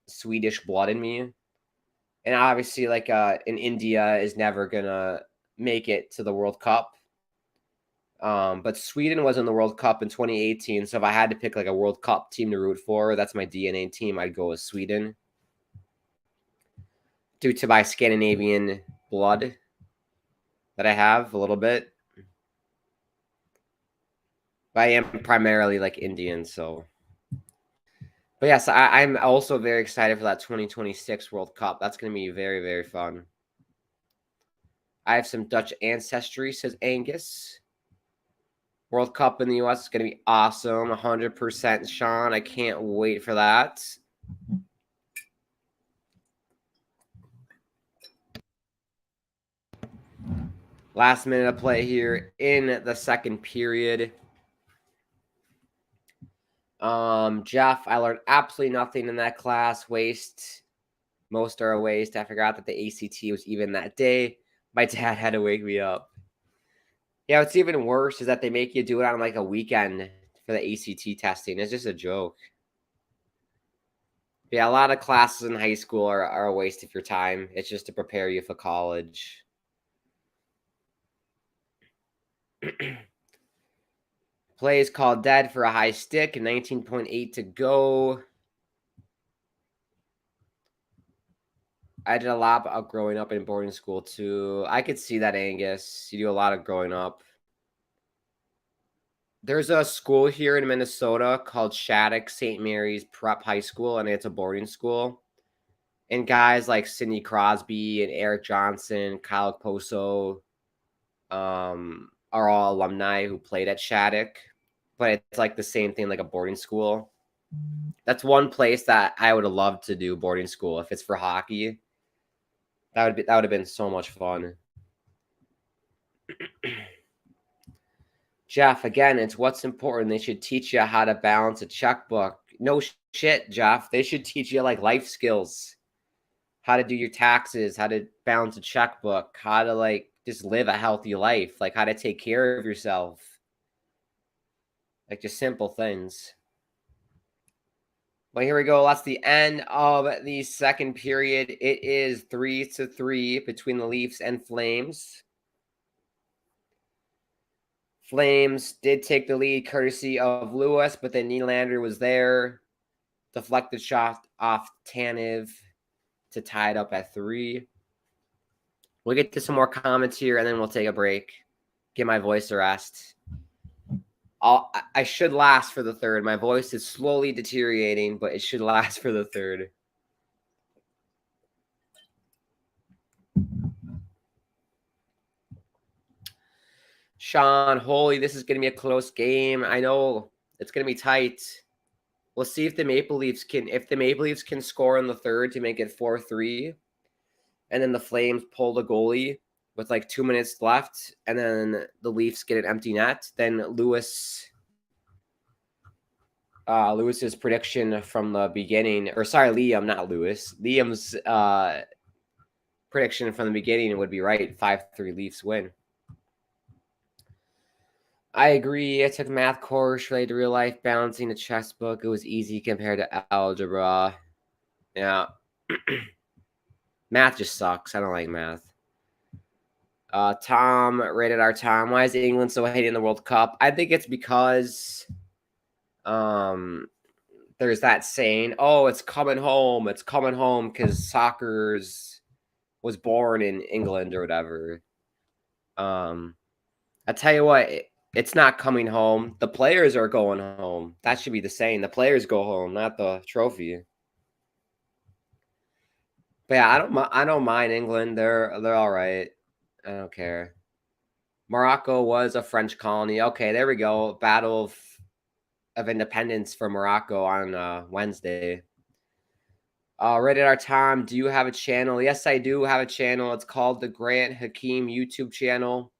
Swedish blood in me. And obviously, like in India is never gonna make it to the World Cup. But Sweden was in the World Cup in 2018. So if I had to pick like a World Cup team to root for, that's my DNA team. I'd go with Sweden. Due to my Scandinavian blood that I have a little bit. But I am primarily like Indian, so. But yes, I'm also very excited for that 2026 World Cup. That's going to be very, very fun. I have some Dutch ancestry, says Angus. World Cup in the U.S. is going to be awesome. 100% Sean. I can't wait for that. Last minute of play here in the second period. Jeff, I learned absolutely nothing in that class. Waste. Most are a waste. I forgot that the ACT was even that day. My dad had to wake me up. Yeah, what's even worse is that they make you do it on like a weekend for the ACT testing. It's just a joke. Yeah, a lot of classes in high school are a waste of your time. It's just to prepare you for college. Play is called dead for a high stick. 19.8 to go. I did a lot of growing up in boarding school too. I could see that, Angus. You do a lot of growing up. There's a school here in Minnesota called Shattuck St. Mary's Prep High School, and it's a boarding school. And guys like Sidney Crosby and Eric Johnson, Kyle Poso, are all alumni who played at Shattuck. But it's like the same thing, like a boarding school. That's one place that I would have loved to do boarding school if it's for hockey. That would have been so much fun. Jeff, again, it's what's important. They should teach you how to balance a checkbook. No shit, Jeff. They should teach you like life skills. How to do your taxes, how to balance a checkbook, how to like just live a healthy life, like how to take care of yourself. Like just simple things. Well, here we go. That's the end of the second period. It is 3-3 between the Leafs and Flames. Flames did take the lead courtesy of Lewis, but then Nylander was there. Deflected shot off Tanev to tie it up at 3. We'll get to some more comments here, and then we'll take a break. Get my voice a rest. I should last for the third. My voice is slowly deteriorating, but it should last for the third. Sean, holy, this is going to be a close game. I know it's going to be tight. We'll see if the Maple Leafs can score in the third to make it 4-3, and then the Flames pull the goalie with like 2 minutes left, and then the Leafs get an empty net. Then Lewis's prediction from the beginning, or sorry, Liam, not Lewis. Liam's prediction from the beginning would be right. 5-3 Leafs win. I agree. I took math course related to real life, balancing a chess book. It was easy compared to algebra. Yeah. Math just sucks. I don't like math. Tom rated our Tom. Why is England so hated in the World Cup? I think it's because there's that saying, oh, it's coming home. It's coming home because soccer's was born in England or whatever. I tell you what, it's not coming home. The players are going home. That should be the saying. The players go home, not the trophy. But yeah, I don't mind England. They're all right. I don't care. Morocco was a French colony. Okay, there we go. Battle of Independence for Morocco on Wednesday. Right at our time, do you have a channel? Yes, I do have a channel. It's called the Grant Hakeem YouTube channel.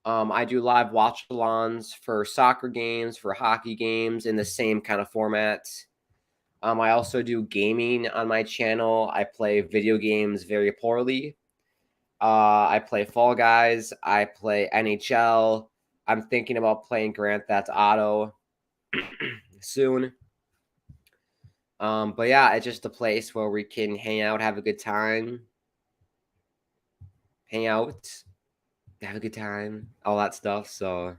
I do live watch-alongs for soccer games, for hockey games in the same kind of format. I also do gaming on my channel. I play video games very poorly. I play Fall Guys. I play NHL. I'm thinking about playing Grand Theft Auto soon. But yeah, it's just a place where we can hang out, have a good time, have a good time, all that stuff. So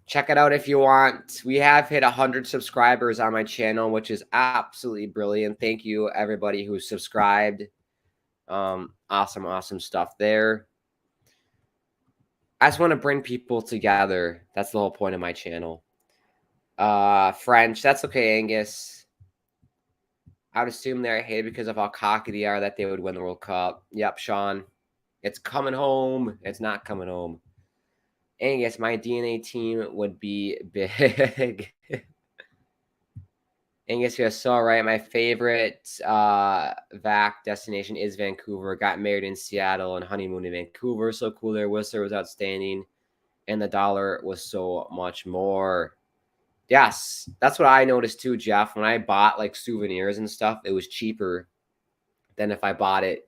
check it out if you want. We have hit 100 subscribers on my channel, which is absolutely brilliant. Thank you, everybody who subscribed. Awesome stuff there. I just want to bring people together. That's the whole point of my channel. French, that's okay, Angus. I would assume they're hated because of how cocky they are that they would win the World Cup. Yep, Sean. It's coming home. It's not coming home. Angus, my DNA team would be big. Angus, you're so right. My favorite vac destination is Vancouver. Got married in Seattle and honeymoon in Vancouver. So cool there. Whistler was outstanding. And the dollar was so much more. Yes, that's what I noticed too, Jeff. When I bought like souvenirs and stuff, it was cheaper than if I bought it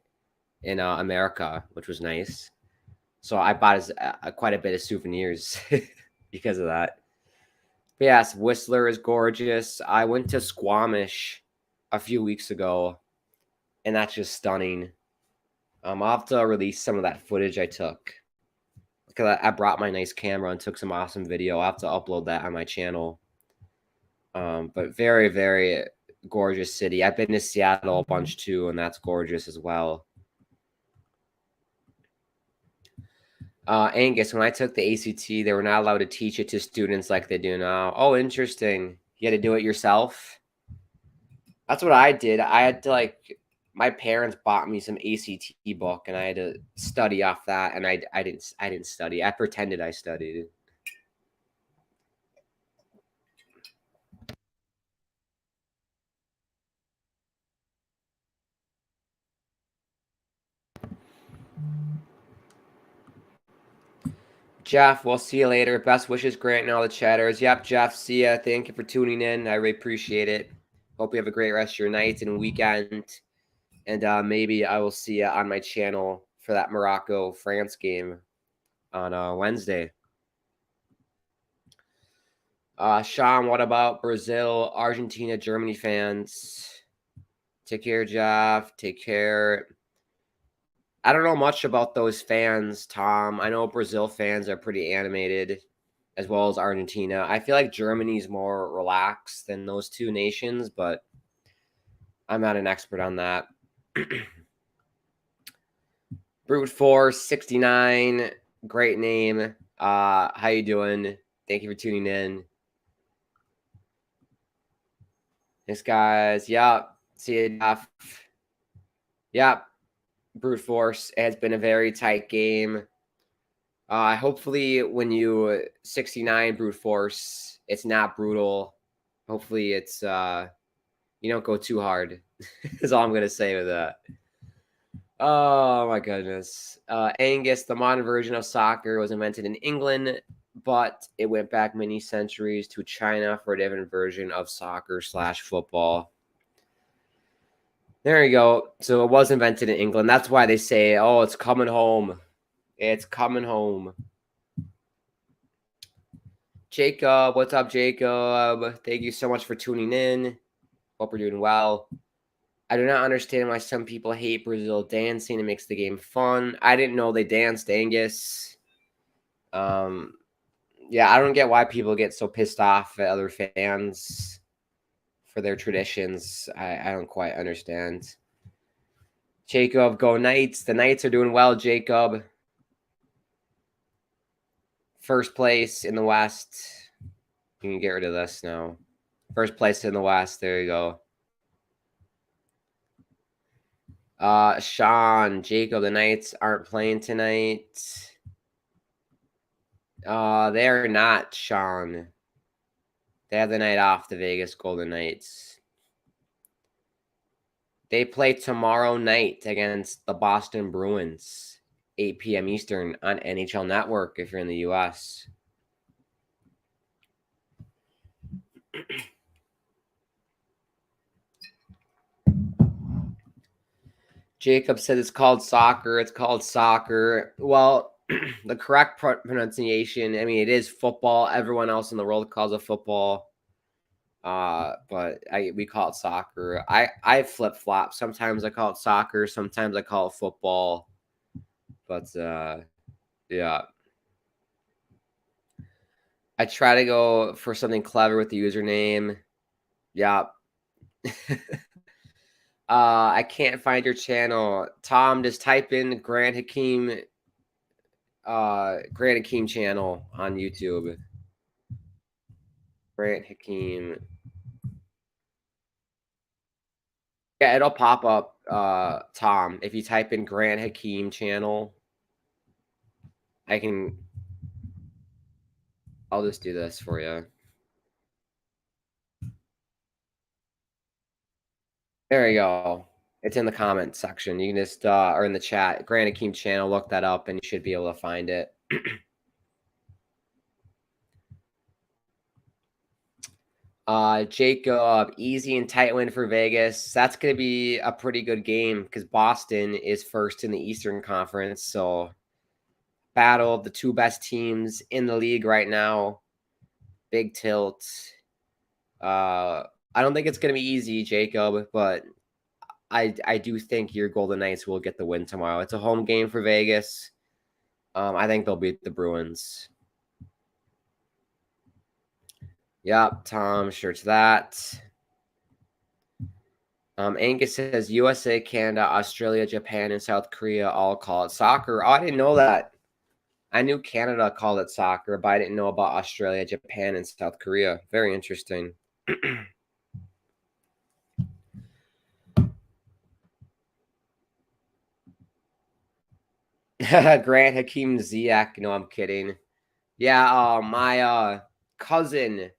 in America, which was nice. So I bought quite a bit of souvenirs because of that. But yes, Whistler is gorgeous. I went to Squamish a few weeks ago, and that's just stunning. I'll have to release some of that footage I took. Because I brought my nice camera and took some awesome video. I'll have to upload that on my channel. But very, very gorgeous city. I've been to Seattle a bunch too, and that's gorgeous as well. Angus, when I took the ACT, they were not allowed to teach it to students like they do now. Oh, interesting. You had to do it yourself? That's what I did. I had to my parents bought me some ACT book, and I had to study off that, and I didn't study. I pretended I studied. Jeff, we'll see you later. Best wishes, Grant, and all the chatters. Yep, Jeff, see ya. Thank you for tuning in. I really appreciate it. Hope you have a great rest of your night and weekend. And maybe I will see you on my channel for that Morocco-France game on Wednesday. Sean, what about Brazil, Argentina, Germany fans? Take care, Jeff. Take care. I don't know much about those fans, Tom. I know Brazil fans are pretty animated, as well as Argentina. I feel like Germany's more relaxed than those two nations, but I'm not an expert on that. Brute Force 69, great name. How you doing? Thank you for tuning in. Thanks, guys. Yeah, see you, Jeff. Yeah, Brute Force. It has been a very tight game. Hopefully when you 69 Brute Force, it's not brutal. Hopefully it's you don't go too hard. Is all I'm gonna say with that. Oh my goodness. Angus, the modern version of soccer, was invented in England, but it went back many centuries to China for a different version of soccer/football. There you go. So it was invented in England. That's why they say, oh, it's coming home. It's coming home. Jacob, what's up, Jacob? Thank you so much for tuning in. Hope we're doing well. I do not understand why some people hate Brazil dancing. It makes the game fun. I didn't know they danced, Angus. Yeah, I don't get why people get so pissed off at other fans for their traditions. I don't quite understand. Jacob, go Knights. The Knights are doing well, Jacob. First place in the West. You can get rid of this now. First place in the West. There you go. Sean, Jacob, the Knights aren't playing tonight. They're not, Sean. They have the night off, the Vegas Golden Knights. They play tomorrow night against the Boston Bruins, 8 p.m. Eastern on NHL Network if you're in the U.S. Jacob said it's called soccer. It's called soccer. Well, the correct pronunciation, I mean, it is football. Everyone else in the world calls it football. But we call it soccer. I flip flop. Sometimes I call it soccer. Sometimes I call it football. But yeah. I try to go for something clever with the username. Yeah. I can't find your channel. Tom, just type in Grant Hakeem channel on YouTube. Grant Hakeem. Yeah, it'll pop up, Tom. If you type in Grant Hakeem channel, I'll just do this for you. There you go. It's in the comment section. You can just, or in the chat, Grant Hakeem channel, look that up and you should be able to find it. Jacob, easy and tight win for Vegas. That's going to be a pretty good game because Boston is first in the Eastern Conference. So, battle of the two best teams in the league right now. Big tilt. I don't think it's going to be easy, Jacob, but I do think your Golden Knights will get the win tomorrow. It's a home game for Vegas. I think they'll beat the Bruins. Yep, Tom, sure to that. Angus says USA, Canada, Australia, Japan, and South Korea all call it soccer. Oh, I didn't know that. I knew Canada called it soccer, but I didn't know about Australia, Japan, and South Korea. Very interesting. Grant Hakeem Ziyech. No, I'm kidding. Yeah, my cousin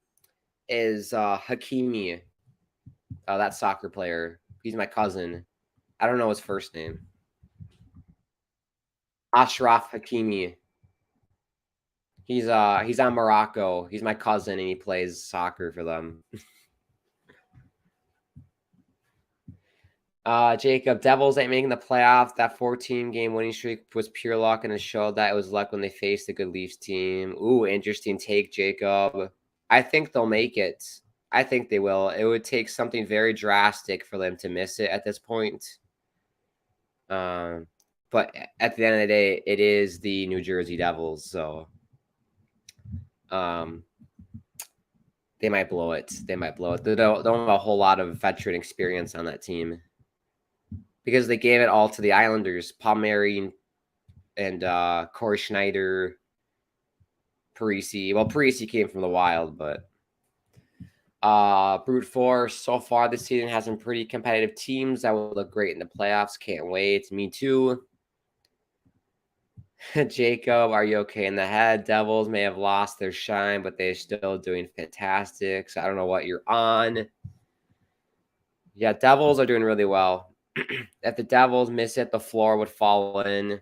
is Hakimi. That soccer player. He's my cousin. I don't know his first name. Ashraf Hakimi. He's on Morocco. He's my cousin and he plays soccer for them. Jacob, Devils ain't making the playoffs. That 14-game winning streak was pure luck, and it showed that it was luck when they faced a good Leafs team. Ooh, interesting take, Jacob. I think they'll make it. I think they will. It would take something very drastic for them to miss it at this point. But at the end of the day, it is the New Jersey Devils, so they might blow it. They might blow it. They don't have a whole lot of veteran experience on that team because they gave it all to the Islanders. Palmieri and Corey Schneider, Parisi. Well, Parisi came from the Wild, but brute force so far this season has some pretty competitive teams that will look great in the playoffs. Can't wait. Me too. Jacob, are you okay in the head? Devils may have lost their shine, but they're still doing fantastic. So I don't know what you're on. Yeah, Devils are doing really well. If the Devils miss it, the floor would fall in.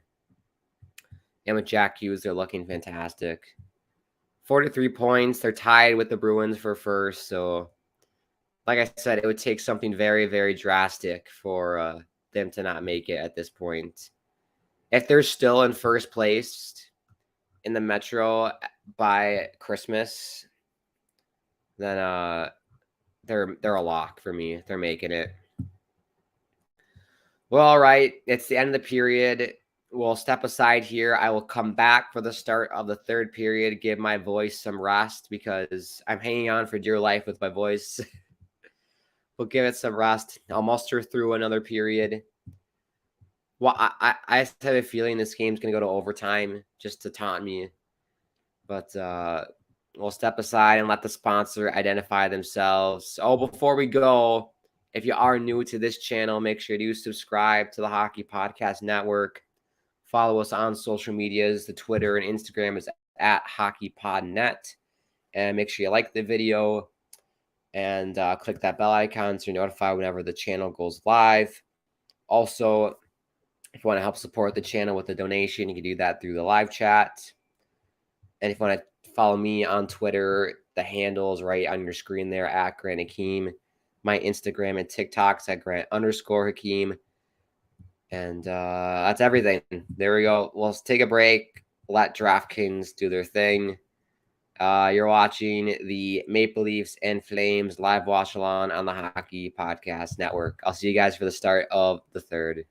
And with Jack Hughes, they're looking fantastic. 43 points. They're tied with the Bruins for first. So, like I said, it would take something very, very drastic for them to not make it at this point. If they're still in first place in the Metro by Christmas, then they're a lock for me. They're making it. Well, all right. It's the end of the period. We'll step aside here. I will come back for the start of the third period, give my voice some rest because I'm hanging on for dear life with my voice. We'll give it some rest. I'll muster through another period. Well, I have a feeling this game's going to go to overtime just to taunt me. But we'll step aside and let the sponsor identify themselves. Oh, before we go, if you are new to this channel, make sure to subscribe to the Hockey Podcast Network. Follow us on social medias. The Twitter and Instagram is at HockeyPodNet. And make sure you like the video and click that bell icon so you're notified whenever the channel goes live. Also, if you want to help support the channel with a donation, you can do that through the live chat. And if you want to follow me on Twitter, the handle is right on your screen there at Grant Hakeem. My Instagram and TikTok's at Grant_Hakeem. And that's everything. There we go. Let's take a break. Let DraftKings do their thing. You're watching the Maple Leafs and Flames live watch along on the Hockey Podcast Network. I'll see you guys for the start of the third.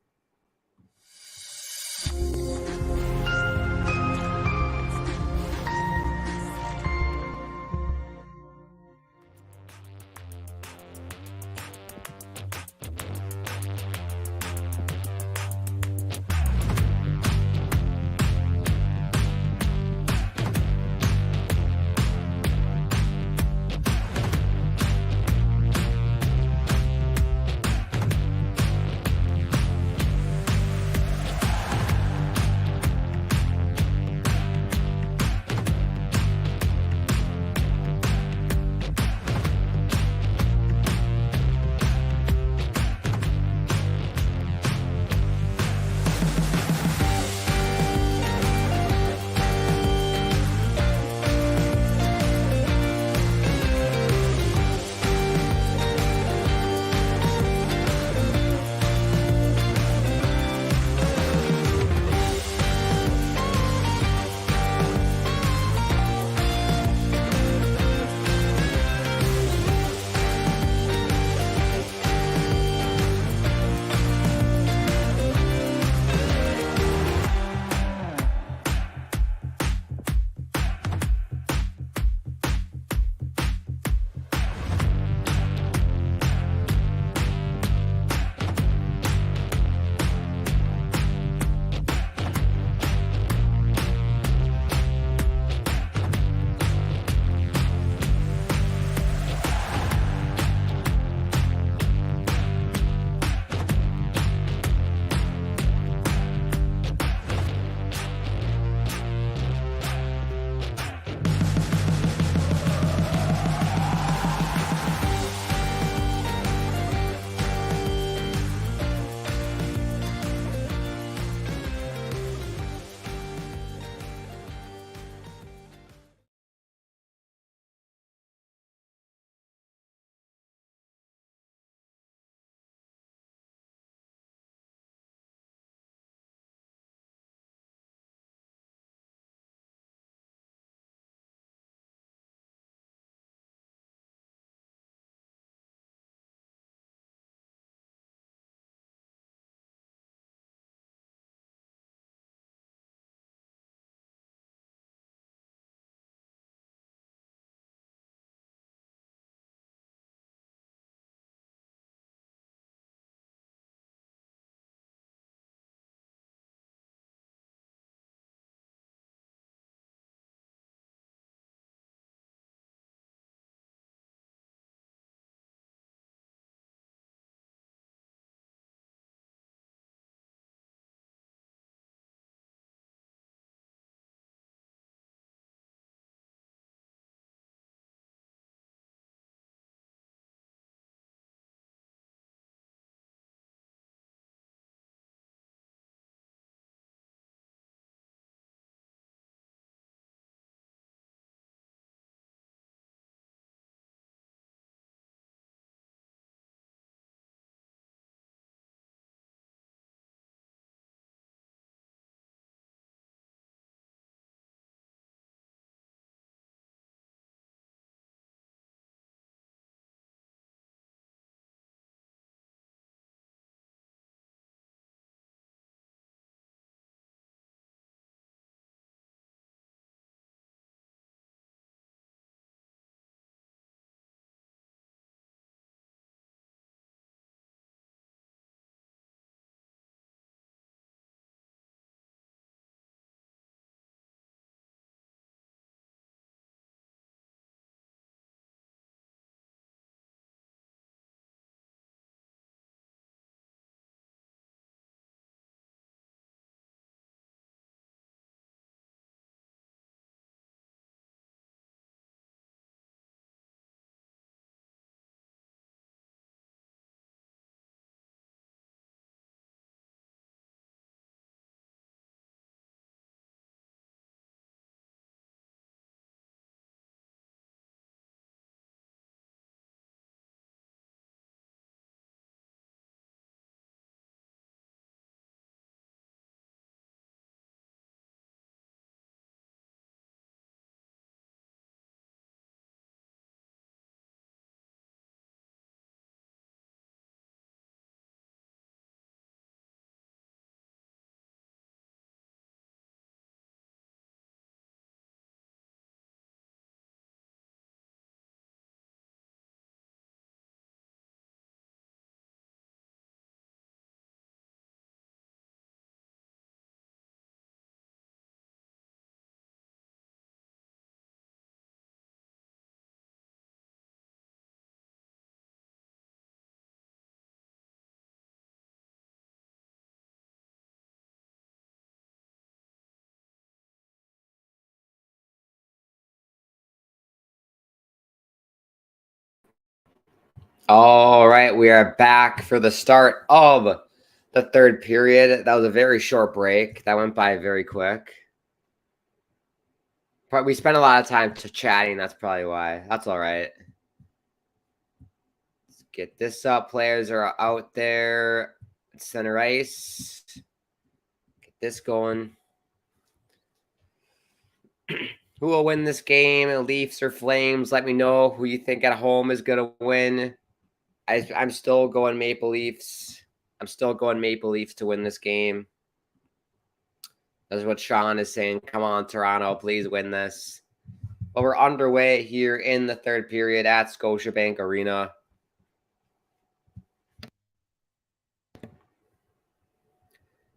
All right, we are back for the start of the third period. That was a very short break. That went by very quick. But we spent a lot of time chatting. That's probably why. That's all right. Let's get this up. Players are out there. Center ice. Get this going. Who will win this game? Leafs or Flames? Let me know who you think at home is going to win. I'm still going Maple Leafs. I'm still going Maple Leafs to win this game. That's what Sean is saying. Come on, Toronto, please win this. But we're underway here in the third period at Scotiabank Arena.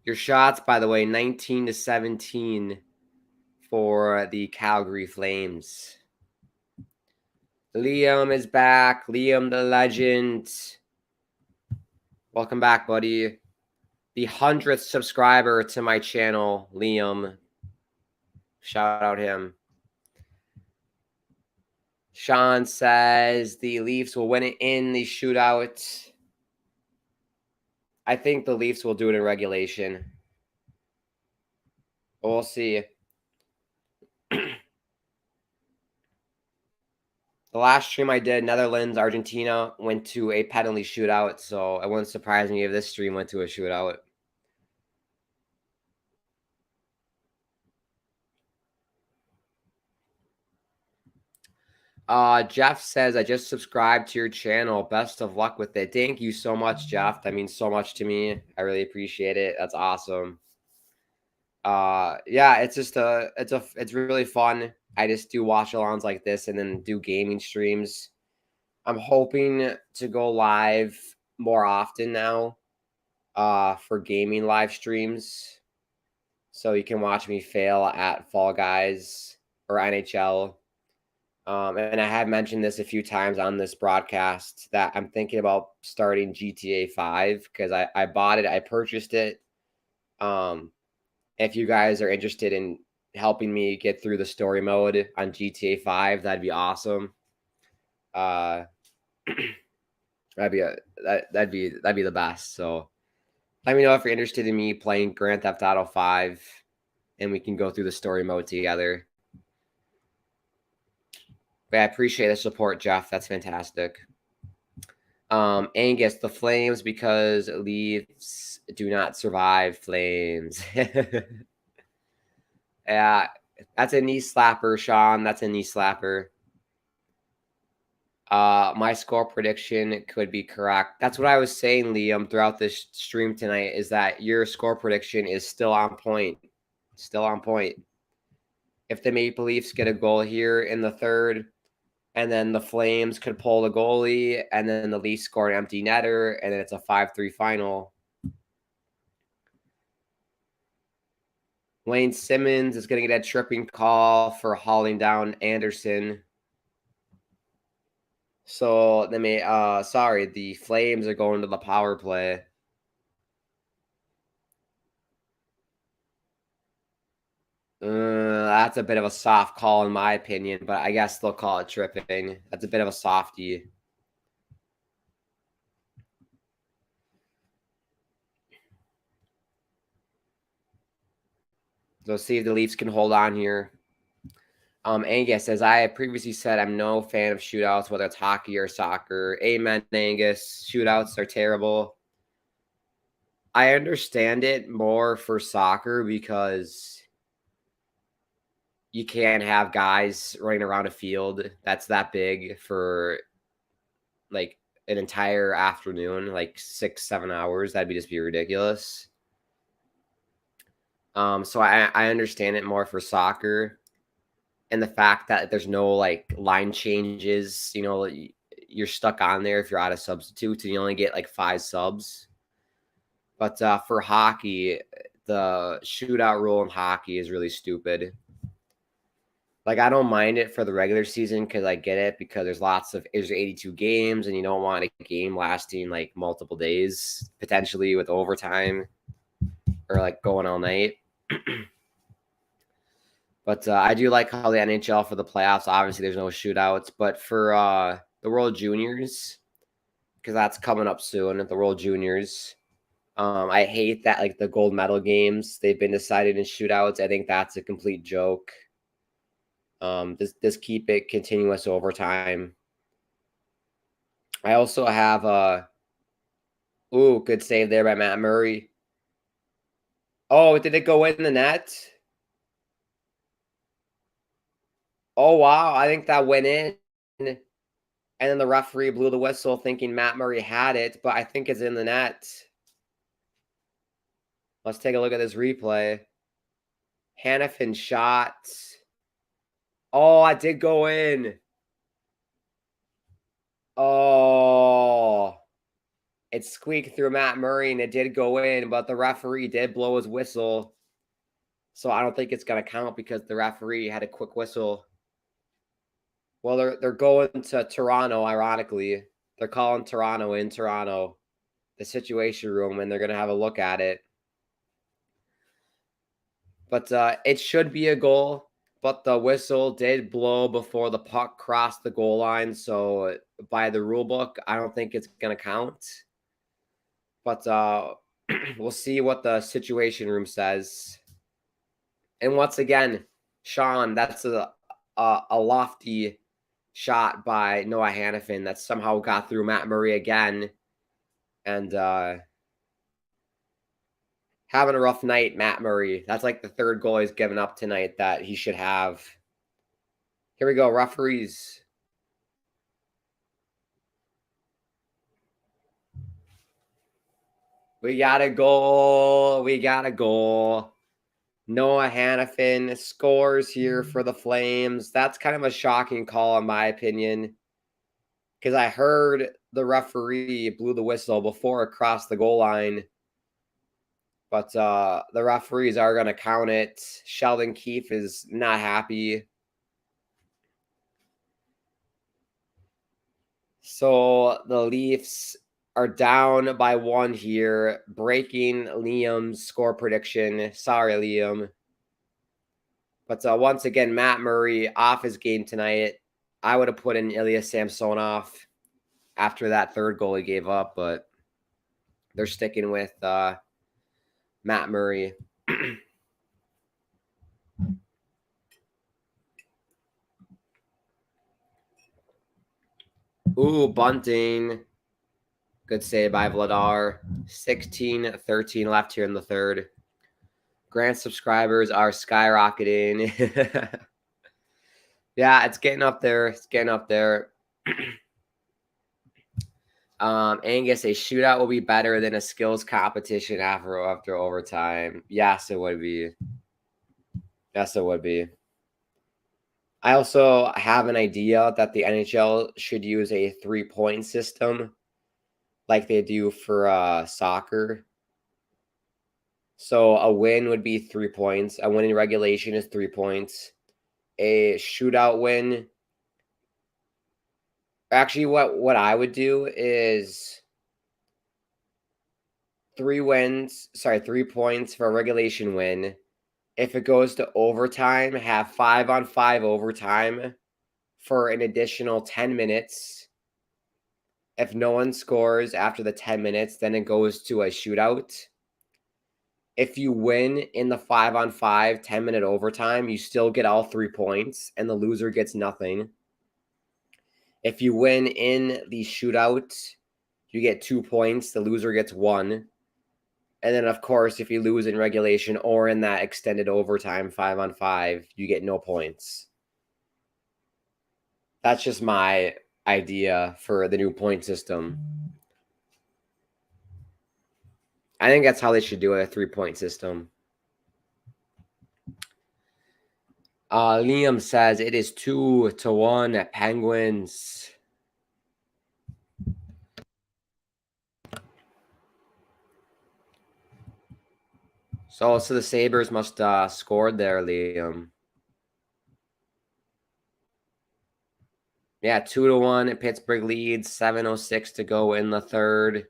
Your shots, by the way, 19-17 for the Calgary Flames. Liam is back. Liam the legend. Welcome back, buddy. The 100th subscriber to my channel, Liam. Shout out him. Sean says the Leafs will win it in the shootout. I think the Leafs will do it in regulation. We'll see. The last stream I did, Netherlands, Argentina, went to a penalty shootout, so it wouldn't surprise me if this stream went to a shootout. Jeff says, I just subscribed to your channel. Best of luck with it. Thank you so much, Jeff. That means so much to me. I really appreciate it. That's awesome. Yeah, it's just it's really fun. I just do watch-alongs like this and then do gaming streams. I'm hoping to go live more often now for gaming live streams. So you can watch me fail at Fall Guys or NHL. And I have mentioned this a few times on this broadcast that I'm thinking about starting GTA 5 because I bought it. I purchased it. If you guys are interested in helping me get through the story mode on GTA 5, that'd be awesome. That'd be the best. So let me know if you're interested in me playing Grand Theft Auto 5 and we can go through the story mode together. But I appreciate the support, Jeff. That's fantastic. Angus, the Flames because Leafs do not survive Flames. Yeah, that's a knee slapper, Sean. That's a knee slapper. My score prediction could be correct. That's what I was saying, Liam, throughout this stream tonight, is that your score prediction is still on point. Still on point. If the Maple Leafs get a goal here in the third, and then the Flames could pull the goalie, and then the Leafs score an empty netter, and then it's a 5-3 final. Wayne Simmons is going to get a tripping call for hauling down Anderson. So the Flames are going to the power play. That's a bit of a soft call in my opinion, but I guess they'll call it tripping. That's a bit of a softie. So see if the Leafs can hold on here. Angus, as I previously said, I'm no fan of shootouts, whether it's hockey or soccer. Amen, Angus. Shootouts are terrible. I understand it more for soccer because you can't have guys running around a field that's that big for like an entire afternoon, like 6-7 hours. That'd just be ridiculous. So I understand it more for soccer. And the fact that there's no like line changes, you're stuck on there if you're out of substitutes and you only get like 5 subs. But for hockey, the shootout rule in hockey is really stupid. Like, I don't mind it for the regular season because I get it because there's 82 games and you don't want a game lasting like multiple days, potentially with overtime or like going all night. But I do like how the NHL for the playoffs, obviously there's no shootouts, but for the World Juniors, because that's coming up soon at the World Juniors. I hate that, like, the gold medal games, they've been decided in shootouts. I think that's a complete joke. Just keep it continuous overtime. I also have ooh, good save there by Matt Murray. Oh, did it go in the net? Oh, wow, I think that went in. And then the referee blew the whistle thinking Matt Murray had it, but I think it's in the net. Let's take a look at this replay. Hanifin shot. Oh, it did go in. Oh, it squeaked through Matt Murray and it did go in, but the referee did blow his whistle. So I don't think it's going to count because the referee had a quick whistle. Well, they're going to Toronto, ironically. They're calling Toronto in Toronto, the Situation Room, and they're going to have a look at it. But it should be a goal, but the whistle did blow before the puck crossed the goal line. So by the rule book, I don't think it's going to count. But we'll see what the Situation Room says. And once again, Sean, that's a lofty shot by Noah Hanifin that somehow got through Matt Murray again. And having a rough night, Matt Murray. That's like the third goal he's given up tonight that he should have. Here we go, referees. We got a goal. We got a goal. Noah Hanifin scores here for the Flames. That's kind of a shocking call, in my opinion, because I heard the referee blew the whistle before it crossed the goal line. But the referees are going to count it. Sheldon Keefe is not happy. So the Leafs are down by 1 here, breaking Liam's score prediction. Sorry, Liam. But once again, Matt Murray off his game tonight. I would have put in Ilya Samsonov after that third goal he gave up, but they're sticking with Matt Murray. Ooh, bunting. Good save by Vladar. 16-13 left here in the third. Grant subscribers are skyrocketing. Yeah, it's getting up there. It's getting up there. Angus, a shootout will be better than a skills competition after overtime. Yes, it would be. Yes, it would be. I also have an idea that the NHL should use a 3-point system like they do for soccer. So a win would be 3 points. A win in regulation is 3 points. A shootout win. Actually, what I would do is 3 points for a regulation win. If it goes to overtime, have 5-on-5 overtime for an additional 10 minutes. If no one scores after the 10 minutes, then it goes to a shootout. If you win in the 5-on-5 10-minute overtime, you still get all 3 points, and the loser gets nothing. If you win in the shootout, you get 2 points. The loser gets 1. And then, of course, if you lose in regulation or in that extended overtime 5-on-5, you get no points. That's just my idea for the new point system. I think that's how they should do it, a 3-point system. Liam says it is 2-1 at Penguins. So the Sabres must scored there, Liam. Yeah, 2-1. Pittsburgh leads. 7:06 to go in the third.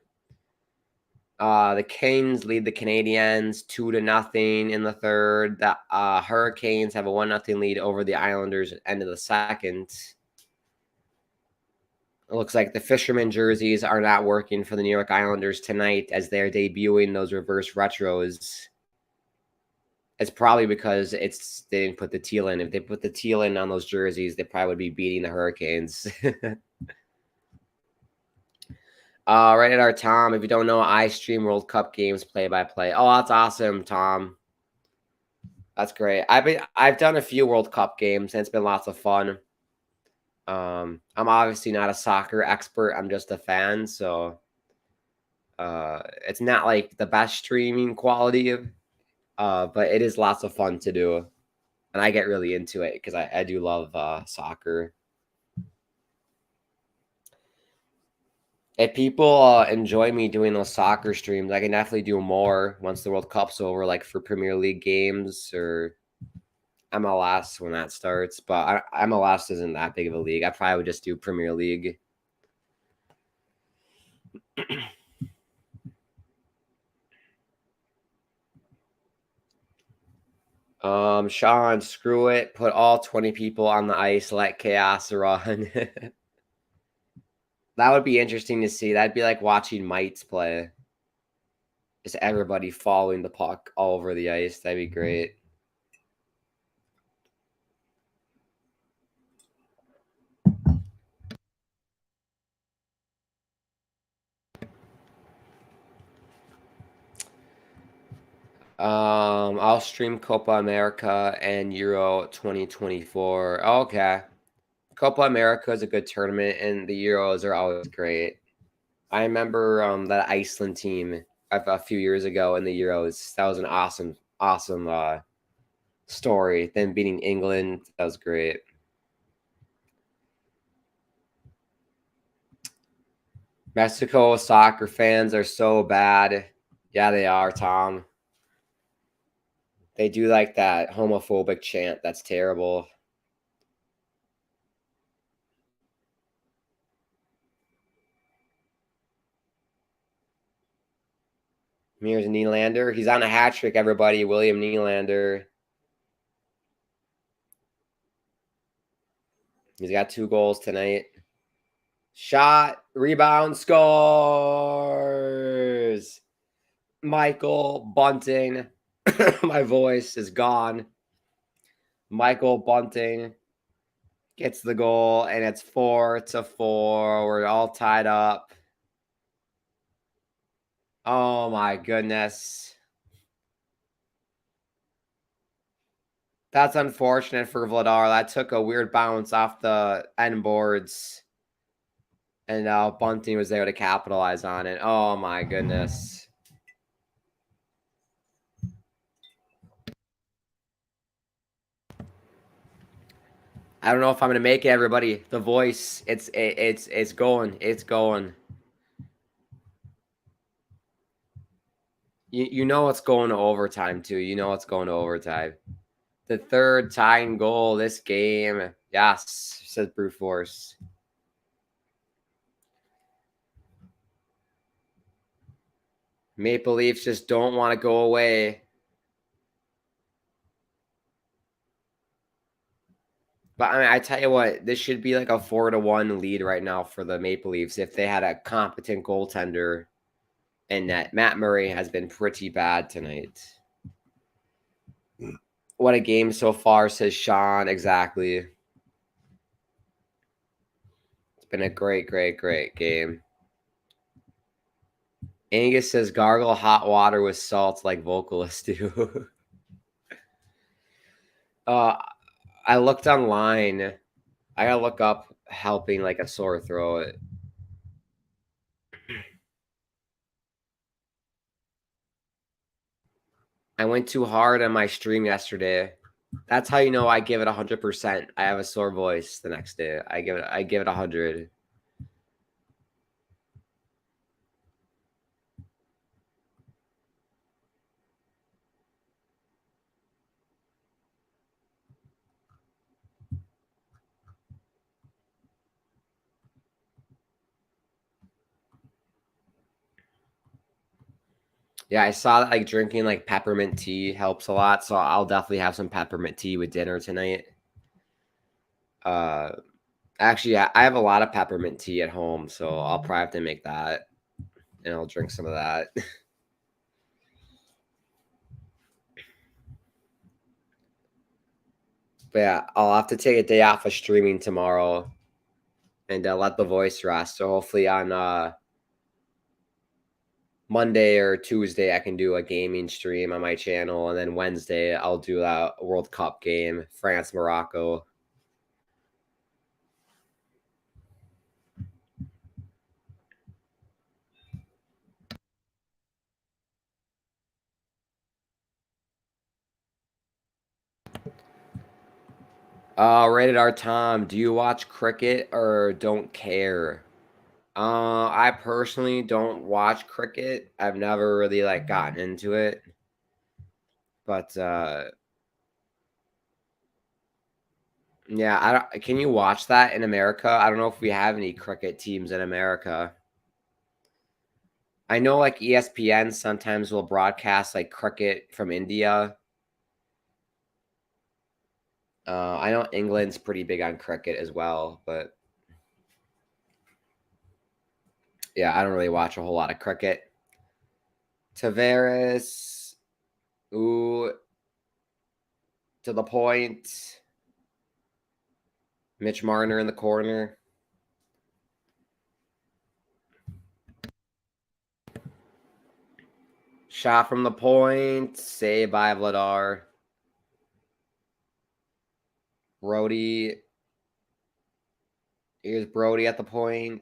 The Kings lead the Canadiens 2-0 in the third. The Hurricanes have a 1-0 lead over the Islanders at the end of the second. It looks like the Fisherman jerseys are not working for the New York Islanders tonight as they're debuting those reverse retros. It's probably because they didn't put the teal in. If they put the teal in on those jerseys, they probably would be beating the Hurricanes. Right at our Tom. If you don't know, I stream World Cup games play-by-play. Oh, that's awesome, Tom. That's great. I've done a few World Cup games and it's been lots of fun. I'm obviously not a soccer expert. I'm just a fan, so it's not like the best streaming quality, but it is lots of fun to do, and I get really into it because I do love soccer. If people enjoy me doing those soccer streams, I can definitely do more once the World Cup's over, like for Premier League games or MLS when that starts. But MLS isn't that big of a league. I probably would just do Premier League. Sean, screw it. Put all 20 people on the ice. Let chaos run. That would be interesting to see. That'd be like watching mites play. Just everybody following the puck all over the ice. That'd be great. I'll stream Copa America and Euro 2024. Okay. Copa America is a good tournament, and the Euros are always great. I remember that Iceland team a few years ago in the Euros. That was an awesome story. Then beating England, that was great. Mexico soccer fans are so bad. Yeah, they are, Tom. They do like that homophobic chant. That's terrible. Here's Nylander. He's on a hat trick, everybody. William Nylander. He's got 2 goals tonight. Shot, rebound, scores. Michael Bunting. My voice is gone. Michael Bunting gets the goal, and it's 4-4. We're all tied up. Oh, my goodness. That's unfortunate for Vladar. That took a weird bounce off the end boards. And Bunting was there to capitalize on it. Oh, my goodness. I don't know if I'm going to make it, everybody. The voice, it's going. It's going. You know it's going to overtime, too. You know it's going to overtime. The third tying goal this game. Yes, says Brute Force. Maple Leafs just don't want to go away. But I mean, I tell you what, this should be like a 4-1 lead right now for the Maple Leafs if they had a competent goaltender. And that Matt Murray has been pretty bad tonight. What a game so far, says Sean. Exactly. It's been a great game. Angus says gargle hot water with salt like vocalists do. I looked online. I gotta look up helping like a sore throat. I went too hard on my stream yesterday. That's how you know I give it 100%. I have a sore voice the next day. I give it 100. Yeah, I saw that like drinking like peppermint tea helps a lot, so I'll definitely have some peppermint tea with dinner tonight. Actually, I have a lot of peppermint tea at home, so I'll probably have to make that, and I'll drink some of that. But yeah, I'll have to take a day off of streaming tomorrow and let the voice rest. So hopefully on Monday or Tuesday I can do a gaming stream on my channel, and then Wednesday I'll do a World Cup game, France Morocco. Rated R Tom, do you watch cricket or don't care? I personally don't watch cricket. I've never really like gotten into it. But yeah, I don't, can you watch that in America? I don't know if we have any cricket teams in America. I know like ESPN sometimes will broadcast like cricket from India. I know England's pretty big on cricket as well, but yeah, I don't really watch a whole lot of cricket. Tavares, ooh, to the point. Mitch Marner in the corner. Shot from the point. Saved by Vladar. Brody. Here's Brody at the point.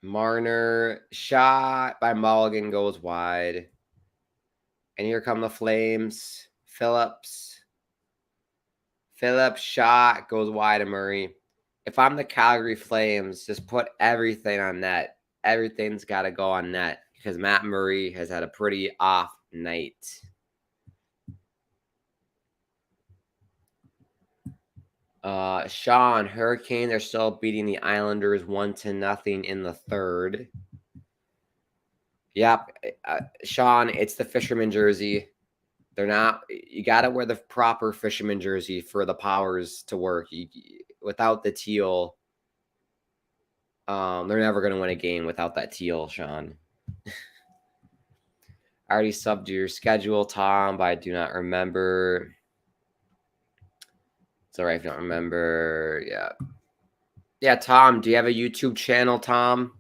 Marner. Shot by Mulligan goes wide. And here come the Flames. Phillips. Phillips shot goes wide to Murray. If I'm the Calgary Flames, just put everything on net. Everything's got to go on net because Matt Murray has had a pretty off night. Sean, Hurricanes are still beating the Islanders 1-0 in the third. Yep. Sean, it's the fisherman jersey. They're not, you got to wear the proper fisherman jersey for the powers to work. Without the teal, they're never going to win a game without that teal, Sean. I already subbed your schedule, Tom, but I do not remember. It's all right if you don't remember. Yeah. Yeah, Tom, do you have a YouTube channel, Tom?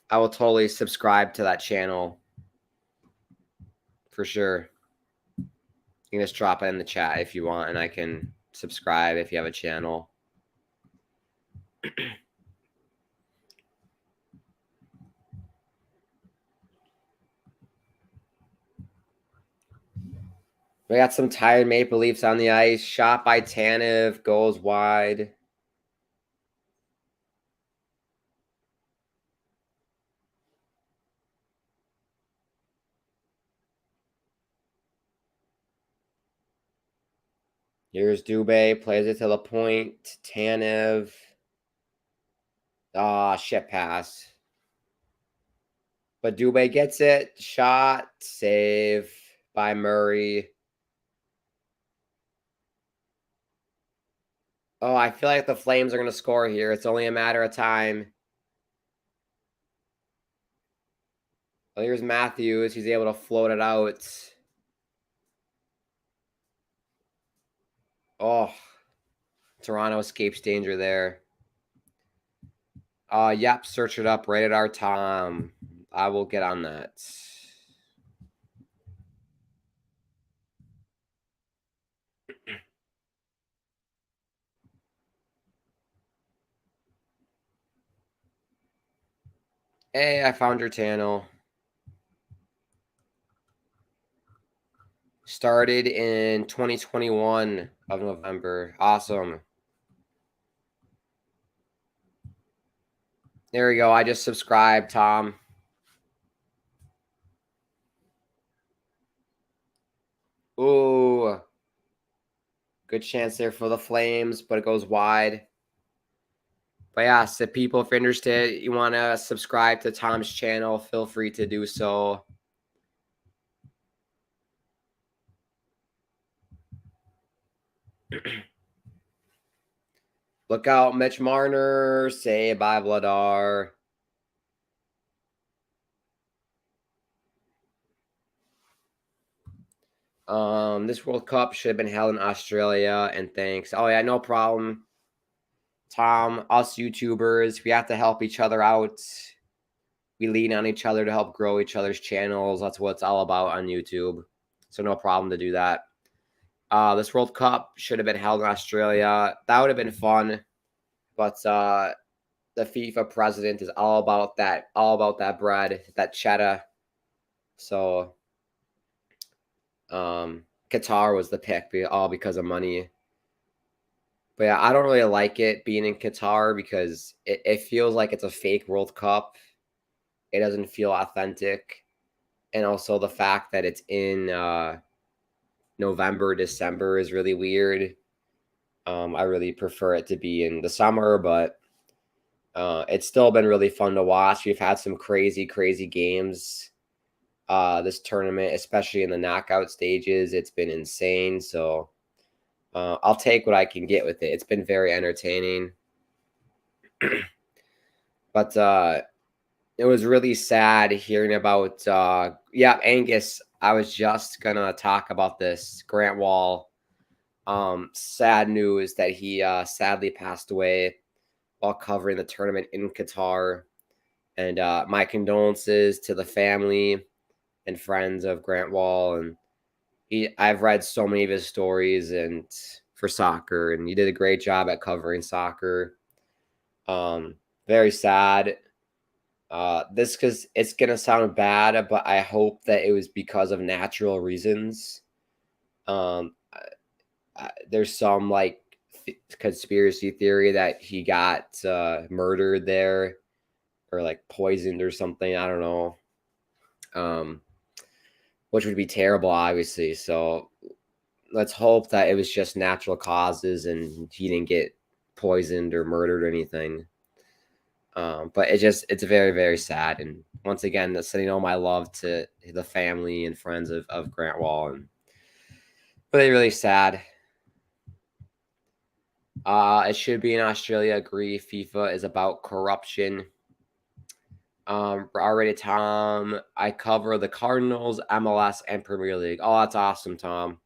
I will totally subscribe to that channel for sure. You can just drop it in the chat if you want, and I can subscribe if you have a channel. We got some tired Maple Leafs on the ice. Shot by Tanev, goes wide. Here's Dubé, plays it to the point. Tanev. Shit pass. But Dubé gets it. Shot, save by Murray. Oh, I feel like the Flames are going to score here. It's only a matter of time. Well, here's Matthews. He's able to float it out. Oh, Toronto escapes danger there. Yep, search it up. Rated R Tom. I will get on that. Hey, I found your channel. Started in 2021 of November. Awesome. There we go. I just subscribed, Tom. Ooh. Good chance there for the Flames, but it goes wide. But yeah, so people, if you're interested, you want to subscribe to Tom's channel, feel free to do so. Look out, Mitch Marner. Say bye, Vladar. This World Cup should have been held in Australia, and thanks. Oh yeah, no problem. Tom, us YouTubers, we have to help each other out. We lean on each other to help grow each other's channels. That's what it's all about on YouTube. So no problem to do that. This World Cup should have been held in Australia. That would have been fun. But the FIFA president is all about that bread, that cheddar. So Qatar was the pick, all because of money. But yeah, I don't really like it being in Qatar because it feels like it's a fake World Cup. It doesn't feel authentic. And also the fact that it's in November, December is really weird. I really prefer it to be in the summer, but it's still been really fun to watch. We've had some crazy, crazy games this tournament, especially in the knockout stages. It's been insane. So I'll take what I can get with it. It's been very entertaining. But it was really sad hearing about, Angus. I was just going to talk about this. Grant Wall. Sad news that he sadly passed away while covering the tournament in Qatar. And my condolences to the family and friends of Grant Wall. And I've read so many of his stories and for soccer, and he did a great job at covering soccer. Very sad. This, because it's gonna sound bad, but I hope that it was because of natural reasons. There's some conspiracy theory that he got murdered there or like poisoned or something. I don't know. Which would be terrible, obviously. So let's hope that it was just natural causes and he didn't get poisoned or murdered or anything. But it's very, very sad. And once again, sending all my love to the family and friends of Grant Wall. And really, really sad. It should be in Australia. Agree. FIFA is about corruption. R-rated Tom. I cover the Cardinals, MLS, and Premier League. Oh, that's awesome, Tom.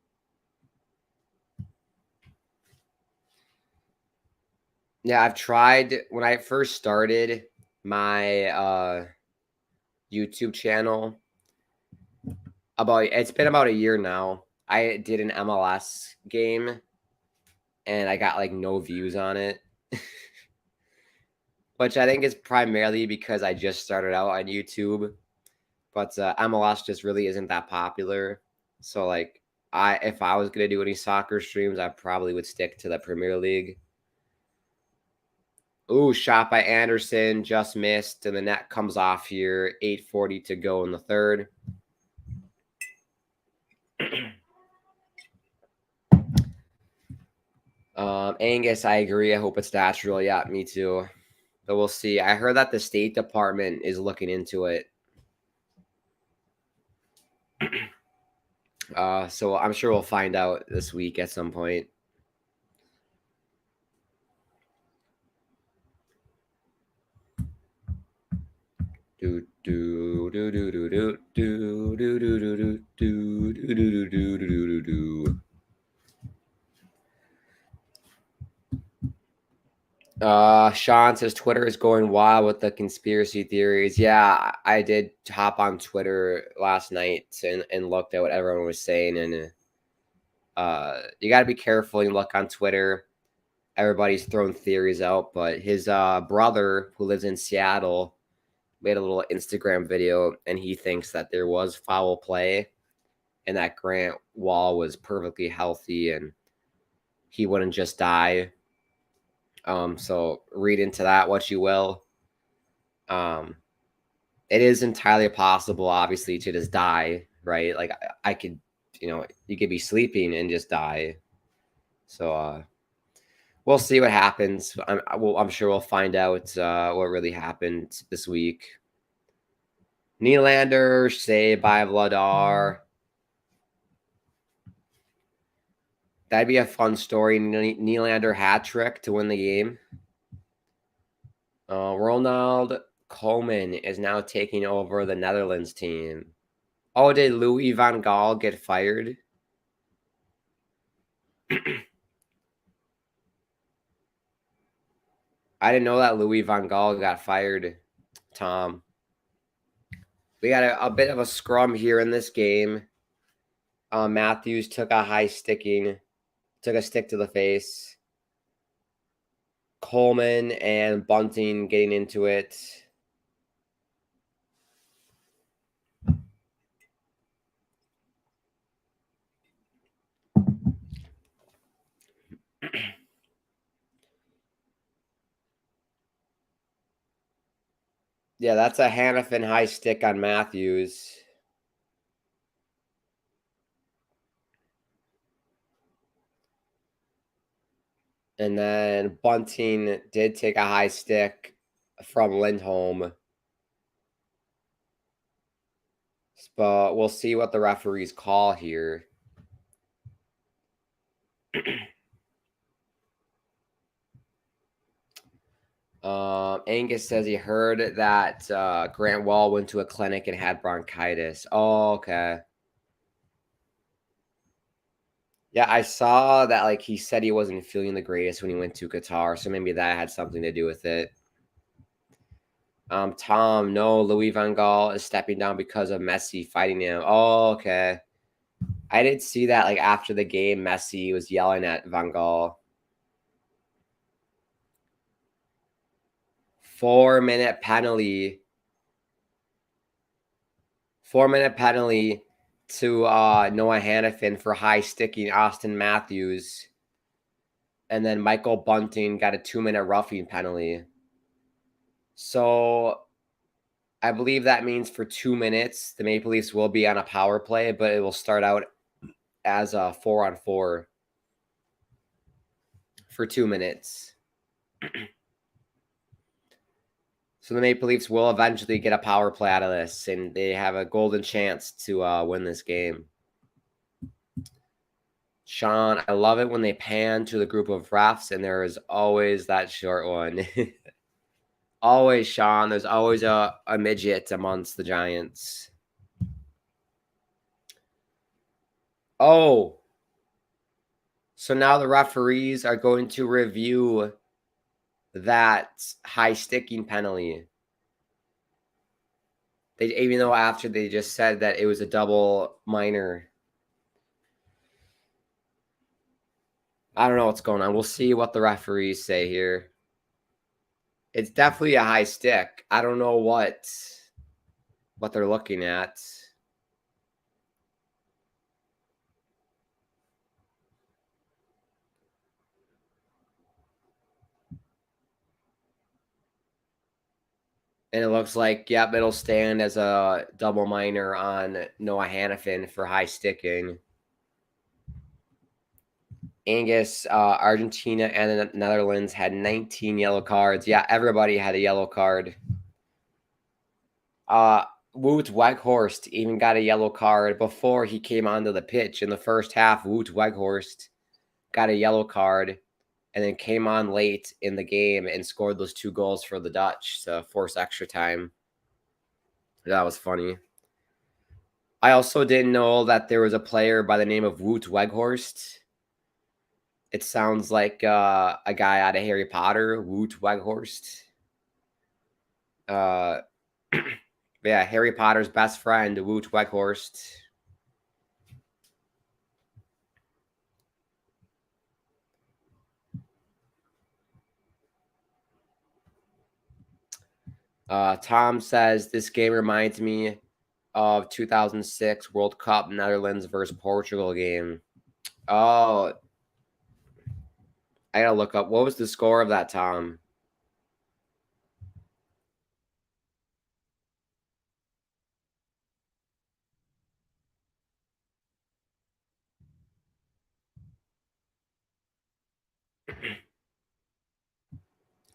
Yeah, I've tried when I first started my YouTube channel. It's been about a year now. I did an MLS game and I got like no views on it. Which I think is primarily because I just started out on YouTube. But MLS just really isn't that popular. So like if I was gonna do any soccer streams, I probably would stick to the Premier League. Ooh, shot by Anderson, just missed, and the net comes off here. 8:40 to go in the third. Angus, I agree. I hope it's natural. Yeah, me too. But we'll see. I heard that the State Department is looking into it. So I'm sure we'll find out this week at some point. Do do do do do do do do do do do do do do do do. Sean says Twitter is going wild with the conspiracy theories. Yeah, I did hop on Twitter last night and looked at what everyone was saying, and you got to be careful and look on Twitter. Everybody's throwing theories out, but his brother, who lives in Seattle, made a little Instagram video, and he thinks that there was foul play and that Grant Wall was perfectly healthy and he wouldn't just die. So read into that what you will. It is entirely possible, obviously, to just die, right? Like I could, you could be sleeping and just die. So we'll see what happens. I'm sure we'll find out what really happened this week. Nylander, say bye, Vladar. That'd be a fun story. Nylander hat trick to win the game. Ronald Koeman is now taking over the Netherlands team. Oh, did Louis van Gaal get fired? I didn't know that Louis van Gaal got fired, Tom. We got a bit of a scrum here in this game. Matthews took a stick to the face. Coleman and Bunting getting into it. Yeah, that's a Hannafin high stick on Matthews. And then Bunting did take a high stick from Lindholm. But we'll see what the referees call here. Angus says he heard that Grant Wall went to a clinic and had bronchitis. Oh, okay. Yeah, I saw that like he said he wasn't feeling the greatest when he went to Qatar, so maybe that had something to do with it. Tom, no, Louis van Gaal is stepping down because of Messi fighting him. Oh, okay. I did see that like after the game, Messi was yelling at van Gaal. 4-minute penalty. 4-minute penalty to Noah Hannafin for high sticking Austin Matthews. And then Michael Bunting got a 2-minute roughing penalty. So I believe that means for 2 minutes, the Maple Leafs will be on a power play, but it will start out as a 4-on-4 for 2 minutes. So the Maple Leafs will eventually get a power play out of this, and they have a golden chance to win this game. Sean, I love it when they pan to the group of refs, and there is always that short one. Always, Sean. There's always a midget amongst the Giants. Oh. So now the referees are going to review that high sticking penalty. Even though after they just said that it was a double minor. I don't know what's going on. We'll see what the referees say here. It's definitely a high stick. I don't know what they're looking at. And it looks like, yep, it'll stand as a double minor on Noah Hannafin for high sticking. Angus, Argentina, and the Netherlands had 19 yellow cards. Yeah, everybody had a yellow card. Wout Weghorst even got a yellow card before he came onto the pitch in the first half. Wout Weghorst got a yellow card and then came on late in the game and scored those 2 goals for the Dutch to force extra time. That was funny. I also didn't know that there was a player by the name of Wout Weghorst. It sounds like a guy out of Harry Potter, Woot Weghorst. Yeah, Harry Potter's best friend, Woot Weghorst. Tom says this game reminds me of 2006 World Cup Netherlands versus Portugal game. Oh, I gotta look up. What was the score of that, Tom?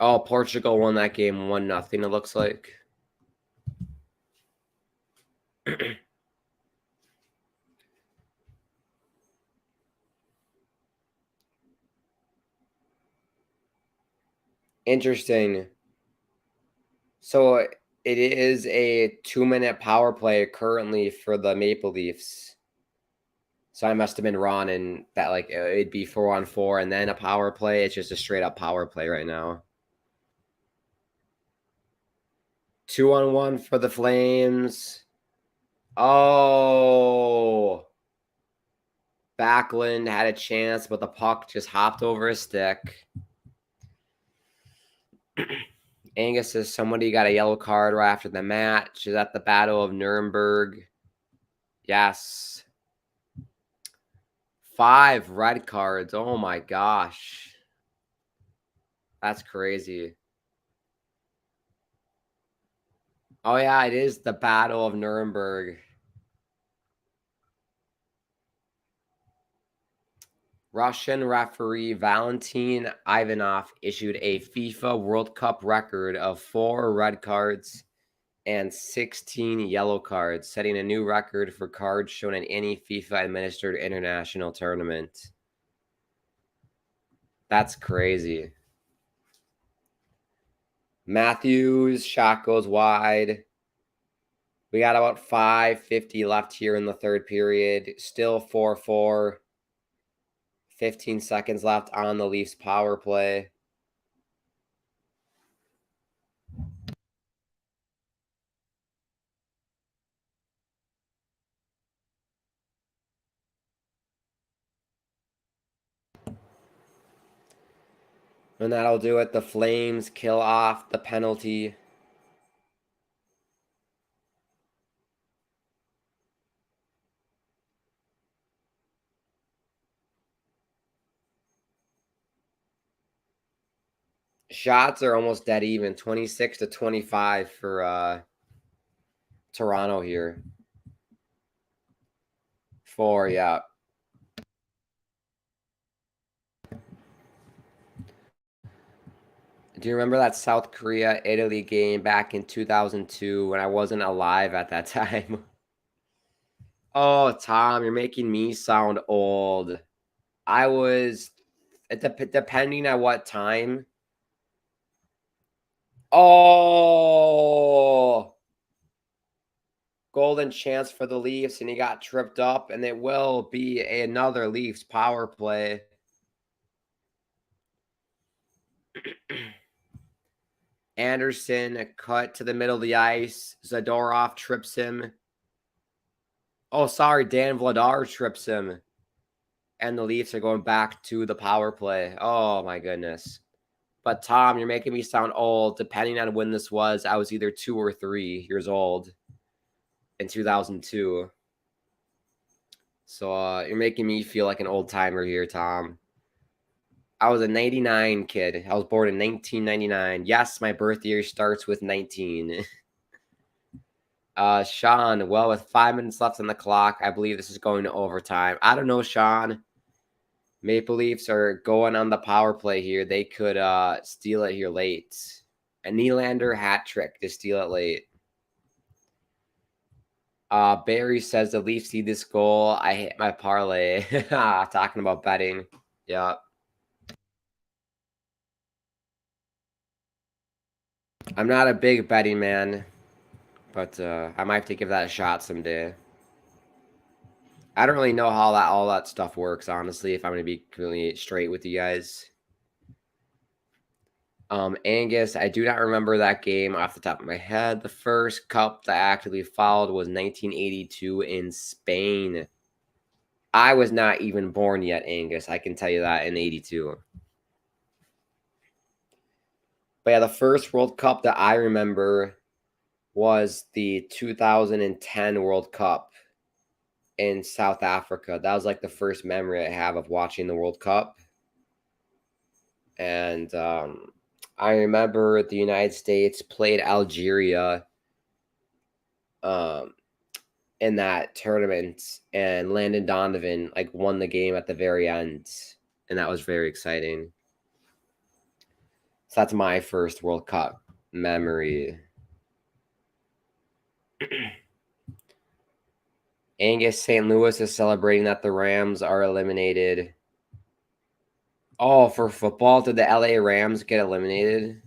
Oh, Portugal won that game 1-0, it looks like. Interesting. So it is a 2-minute power play currently for the Maple Leafs. So I must have been wrong in that, like, it'd be 4-on-4 and then a power play. It's just a straight up power play right now. 2-on-1 for the Flames. Oh. Backlund had a chance, but the puck just hopped over his stick. Angus says somebody got a yellow card right after the match. Is that the Battle of Nuremberg? Yes. 5 red cards. Oh my gosh. That's crazy. Oh yeah, it is the Battle of Nuremberg. Russian referee Valentin Ivanov issued a FIFA World Cup record of 4 red cards and 16 yellow cards, setting a new record for cards shown in any FIFA-administered international tournament. That's crazy. Matthews, shot goes wide. We got about 5:50 left here in the third period. Still 4-4. 15 seconds left on the Leafs power play. And that'll do it. The Flames kill off the penalty. Shots are almost dead even. 26-25 for Toronto here. 4, yeah. Do you remember that South Korea-Italy game back in 2002 when I wasn't alive at that time? Oh, Tom, you're making me sound old. I was, depending on what time. Oh, golden chance for the Leafs, and he got tripped up, and it will be another Leafs power play. Anderson cut to the middle of the ice. Zadorov trips him. Oh, sorry, Dan Vladar trips him. And the Leafs are going back to the power play. Oh, my goodness. But, Tom, you're making me sound old. Depending on when this was, I was either 2 or 3 years old in 2002. So you're making me feel like an old-timer here, Tom. I was a 99 kid. I was born in 1999. Yes, my birth year starts with 19. Sean, well, with 5 minutes left on the clock, I believe this is going to overtime. I don't know, Sean. Maple Leafs are going on the power play here. They could steal it here late. A Nylander hat trick to steal it late. Barry says the Leafs see this goal. I hit my parlay. Talking about betting. Yeah. I'm not a big betting man, but I might have to give that a shot someday. I don't really know how all that stuff works, honestly, if I'm going to be completely straight with you guys. Angus, I do not remember that game off the top of my head. The first cup that I actively followed was 1982 in Spain. I was not even born yet, Angus. I can tell you that in 82. But yeah, the first World Cup that I remember was the 2010 World Cup in South Africa. That was like the first memory I have of watching the World Cup. And I remember the United States played Algeria in that tournament, and Landon Donovan like won the game at the very end, and that was very exciting. So that's my first World Cup memory. Angus, St. Louis is celebrating that the Rams are eliminated. Oh, for football, did the LA Rams get eliminated?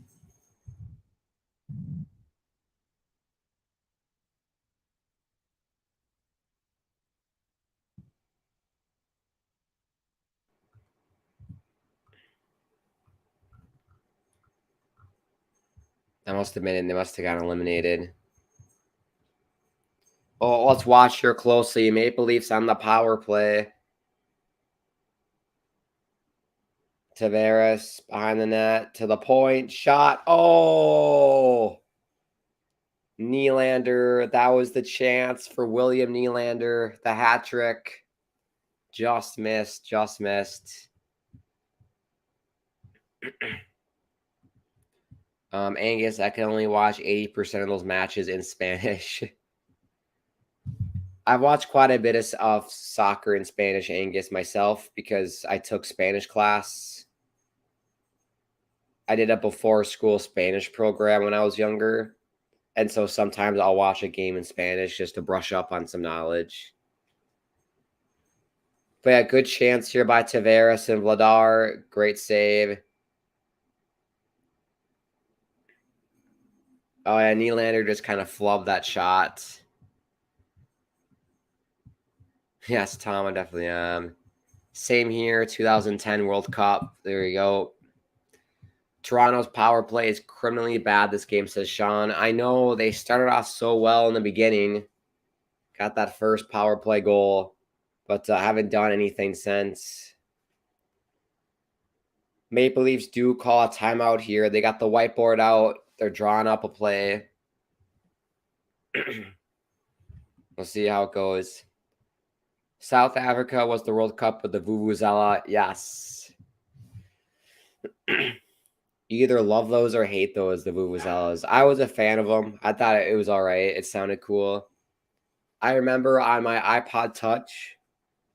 That must have been it. They must have gotten eliminated. Oh, let's watch here closely. Maple Leafs on the power play. Tavares behind the net to the point. Shot. Oh! Nylander. That was the chance for William Nylander. The hat trick. Just missed. Just missed. Angus, I can only watch 80% of those matches in Spanish. I've watched quite a bit of soccer in Spanish, Angus, myself, because I took Spanish class. I did a before school Spanish program when I was younger. And so sometimes I'll watch a game in Spanish just to brush up on some knowledge. But yeah, good chance here by Tavares and Vladar. Great save. Oh, yeah, Nylander just kind of flubbed that shot. Yes, Tom, I definitely am. Same here, 2010 World Cup. There you go. Toronto's power play is criminally bad this game, says Sean. I know they started off so well in the beginning. Got that first power play goal, but haven't done anything since. Maple Leafs do call a timeout here. They got the whiteboard out. They're drawing up a play. We'll see how it goes. South Africa was the World Cup with the Vuvuzela. Yes. You either love those or hate those, the Vuvuzelas. I was a fan of them. I thought it was all right. It sounded cool. I remember on my iPod Touch,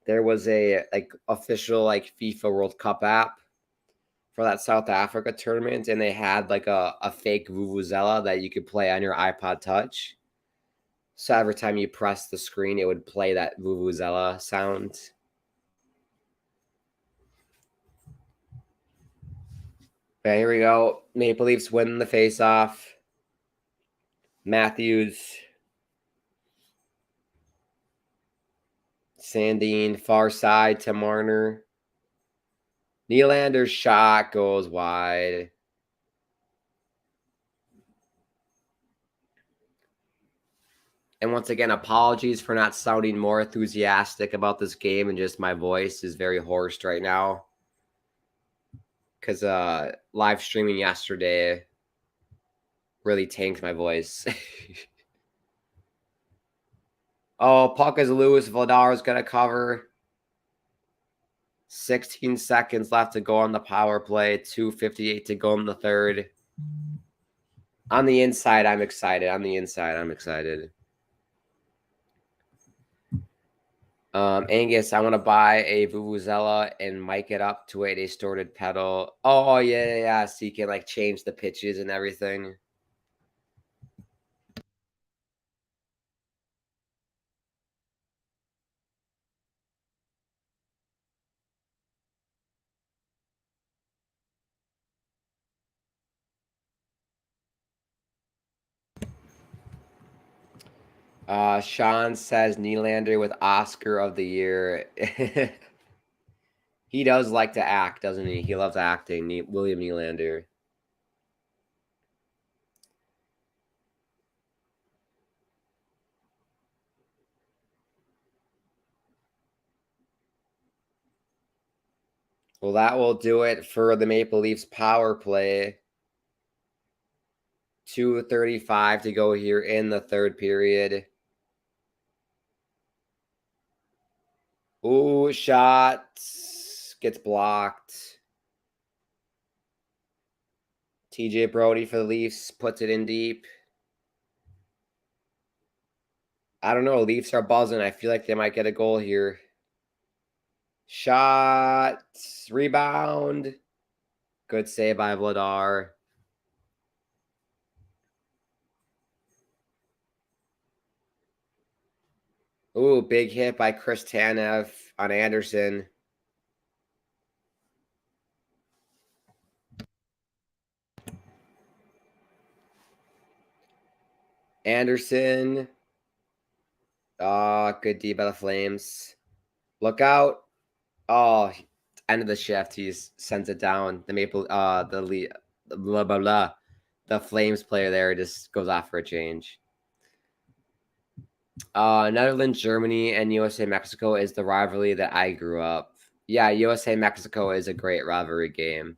there was a official FIFA World Cup app for that South Africa tournament, and they had a fake Vuvuzela that you could play on your iPod Touch. So every time you press the screen, it would play that Vuvuzela sound. Okay, here we go. Maple Leafs win the face-off. Matthews. Sandine, far side to Marner. Nylander's shot goes wide. And once again, apologies for not sounding more enthusiastic about this game, and just my voice is very hoarse right now. Because live streaming yesterday really tanked my voice. Oh, puck is loose. Vladar's going to cover. 16 seconds left to go on the power play. 2:58 to go in the third. On the inside, I'm excited. Angus, I want to buy a Vuvuzela and mic it up to a distorted pedal. Oh, yeah. So you can change the pitches and everything. Sean says Nylander with Oscar of the Year. He does like to act, doesn't he? He loves acting, William Nylander. Well, that will do it for the Maple Leafs power play. 2:35 to go here in the third period. Ooh, shot. Gets blocked. TJ Brody for the Leafs puts it in deep. I don't know. Leafs are buzzing. I feel like they might get a goal here. Shot. Rebound. Good save by Vladar. Ooh, big hit by Chris Tanev on Anderson. Anderson. Oh, good D by the Flames. Look out. Oh, end of the shift. He sends it down. The blah, blah, blah. The Flames player there just goes off for a change. Netherlands, Germany, and USA, Mexico is the rivalry that I grew up. Yeah, USA, Mexico is a great rivalry game.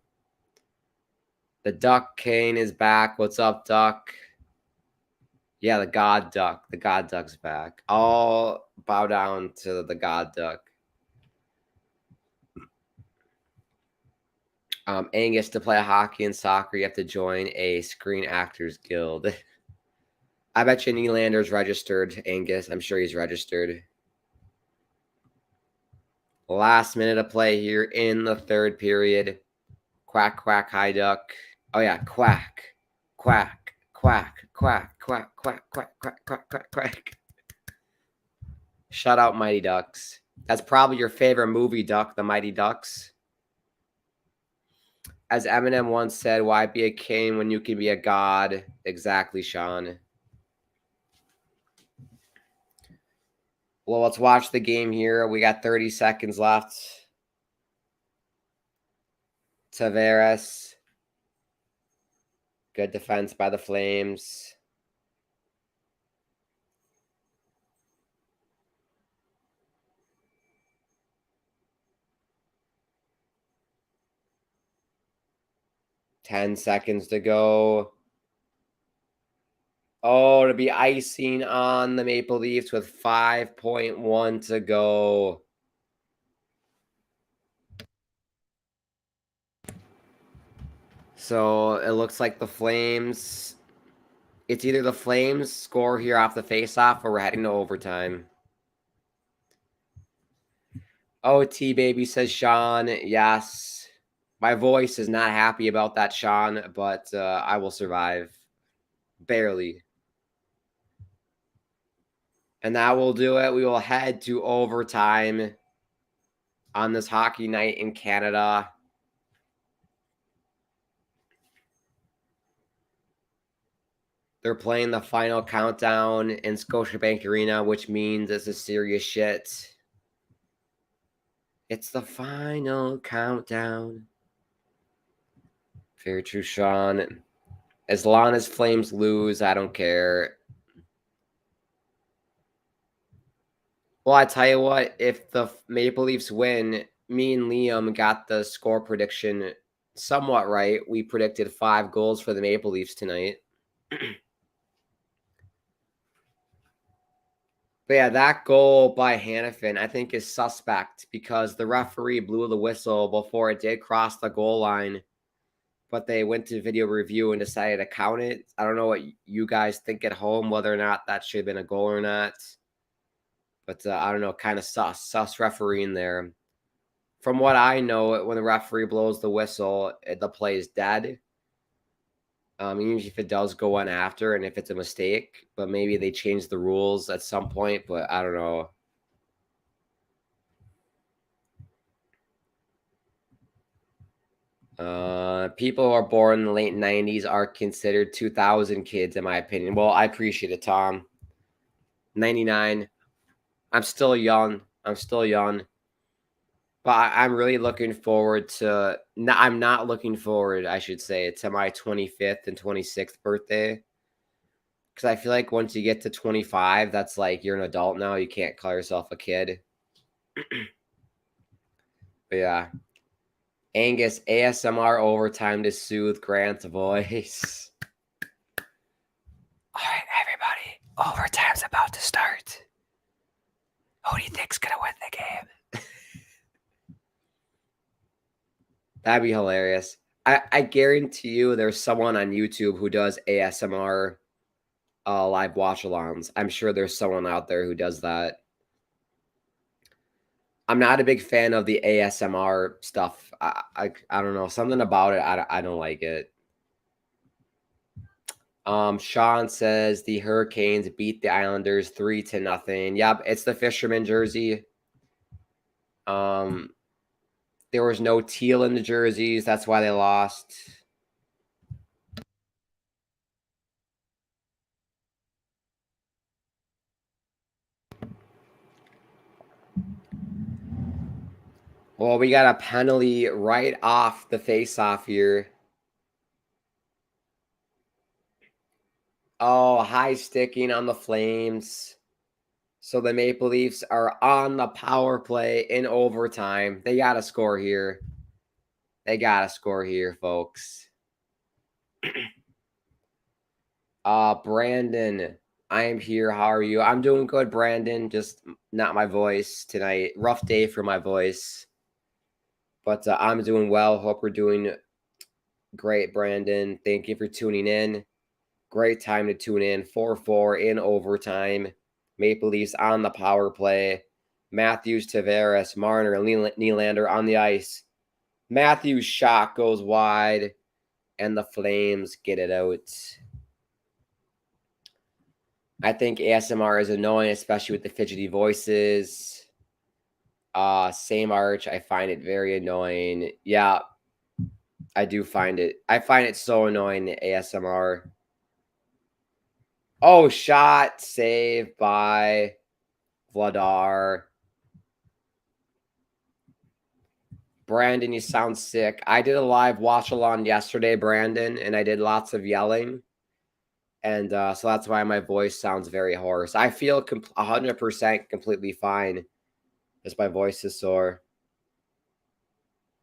The Duck Kane is back. What's up, Duck? Yeah, the God Duck. The God Duck's back. I'll bow down to the God Duck. Angus, to play hockey and soccer, you have to join a Screen Actors Guild. I bet you Nylander's registered, Angus. I'm sure he's registered. Last minute of play here in the third period. Quack, quack, high duck. Oh, yeah, quack, quack, quack, quack, quack, quack, quack, quack, quack, quack, quack. Shout out Mighty Ducks. That's probably your favorite movie, Duck, the Mighty Ducks. As Eminem once said, why be a king when you can be a god? Exactly, Sean. Well, let's watch the game here. We got 30 seconds left. Tavares. Good defense by the Flames. Ten seconds to go. Oh, to be icing on the Maple Leafs with 5.1 to go. So it looks like the Flames. It's either the Flames score here off the faceoff or we're heading to overtime. Oh, T-Baby, says Sean. Yes. My voice is not happy about that, Sean, but I will survive. Barely. And that will do it. We will head to overtime on this hockey night in Canada. They're playing the final countdown in Scotiabank Arena, which means it's a serious shit. It's the final countdown. Very true, Sean. As long as Flames lose, I don't care. Well, I tell you what, if the Maple Leafs win, me and Liam got the score prediction somewhat right. We predicted 5 goals for the Maple Leafs tonight. But yeah, that goal by Hanifin, I think, is suspect because the referee blew the whistle before it did cross the goal line. But they went to video review and decided to count it. I don't know what you guys think at home, whether or not that should have been a goal or not. But I don't know, kind of sus refereeing there. From what I know, when the referee blows the whistle, the play is dead. Even if it does go on after and if it's a mistake, but maybe they change the rules at some point, but I don't know. People who are born in the late 90s are considered 2000 kids, in my opinion. Well, I appreciate it, Tom. 99. I'm still young. But I'm really looking forward to. No, I'm not looking forward, I should say, to my 25th and 26th birthday. Because I feel like once you get to 25, that's like you're an adult now. You can't call yourself a kid. But yeah. Angus, ASMR overtime to soothe Grant's voice. All right, everybody. Overtime's about to start. Who do you think's going to win the game? That'd be hilarious. I guarantee you there's someone on YouTube who does ASMR live watch-alongs. I'm sure there's someone out there who does that. I'm not a big fan of the ASMR stuff. I don't know. Something about it, I don't like it. Sean says the Hurricanes beat the Islanders 3-0. Yep, it's the Fisherman jersey. There was no teal in the jerseys. That's why they lost. Well, we got a penalty right off the face-off here. Oh, high sticking on the Flames. So the Maple Leafs are on the power play in overtime. They got to score here. They got to score here, folks. Brandon, I am here. How are you? I'm doing good, Brandon. Just not my voice tonight. Rough day for my voice. But I'm doing well. Hope we're doing great, Brandon. Thank you for tuning in. Great time to tune in. 4-4 in overtime. Maple Leafs on the power play. Matthews, Tavares, Marner, and Nylander on the ice. Matthews' shot goes wide, and the Flames get it out. I think ASMR is annoying, especially with the fidgety voices. Same Arch. I find it very annoying. Yeah, I do find it. I find it so annoying, the ASMR. Oh, shot saved by Vladar. Brandon, you sound sick. I did a live watch-along yesterday, Brandon, and I did lots of yelling. And so that's why my voice sounds very hoarse. I feel 100% completely fine. Just my voice is sore.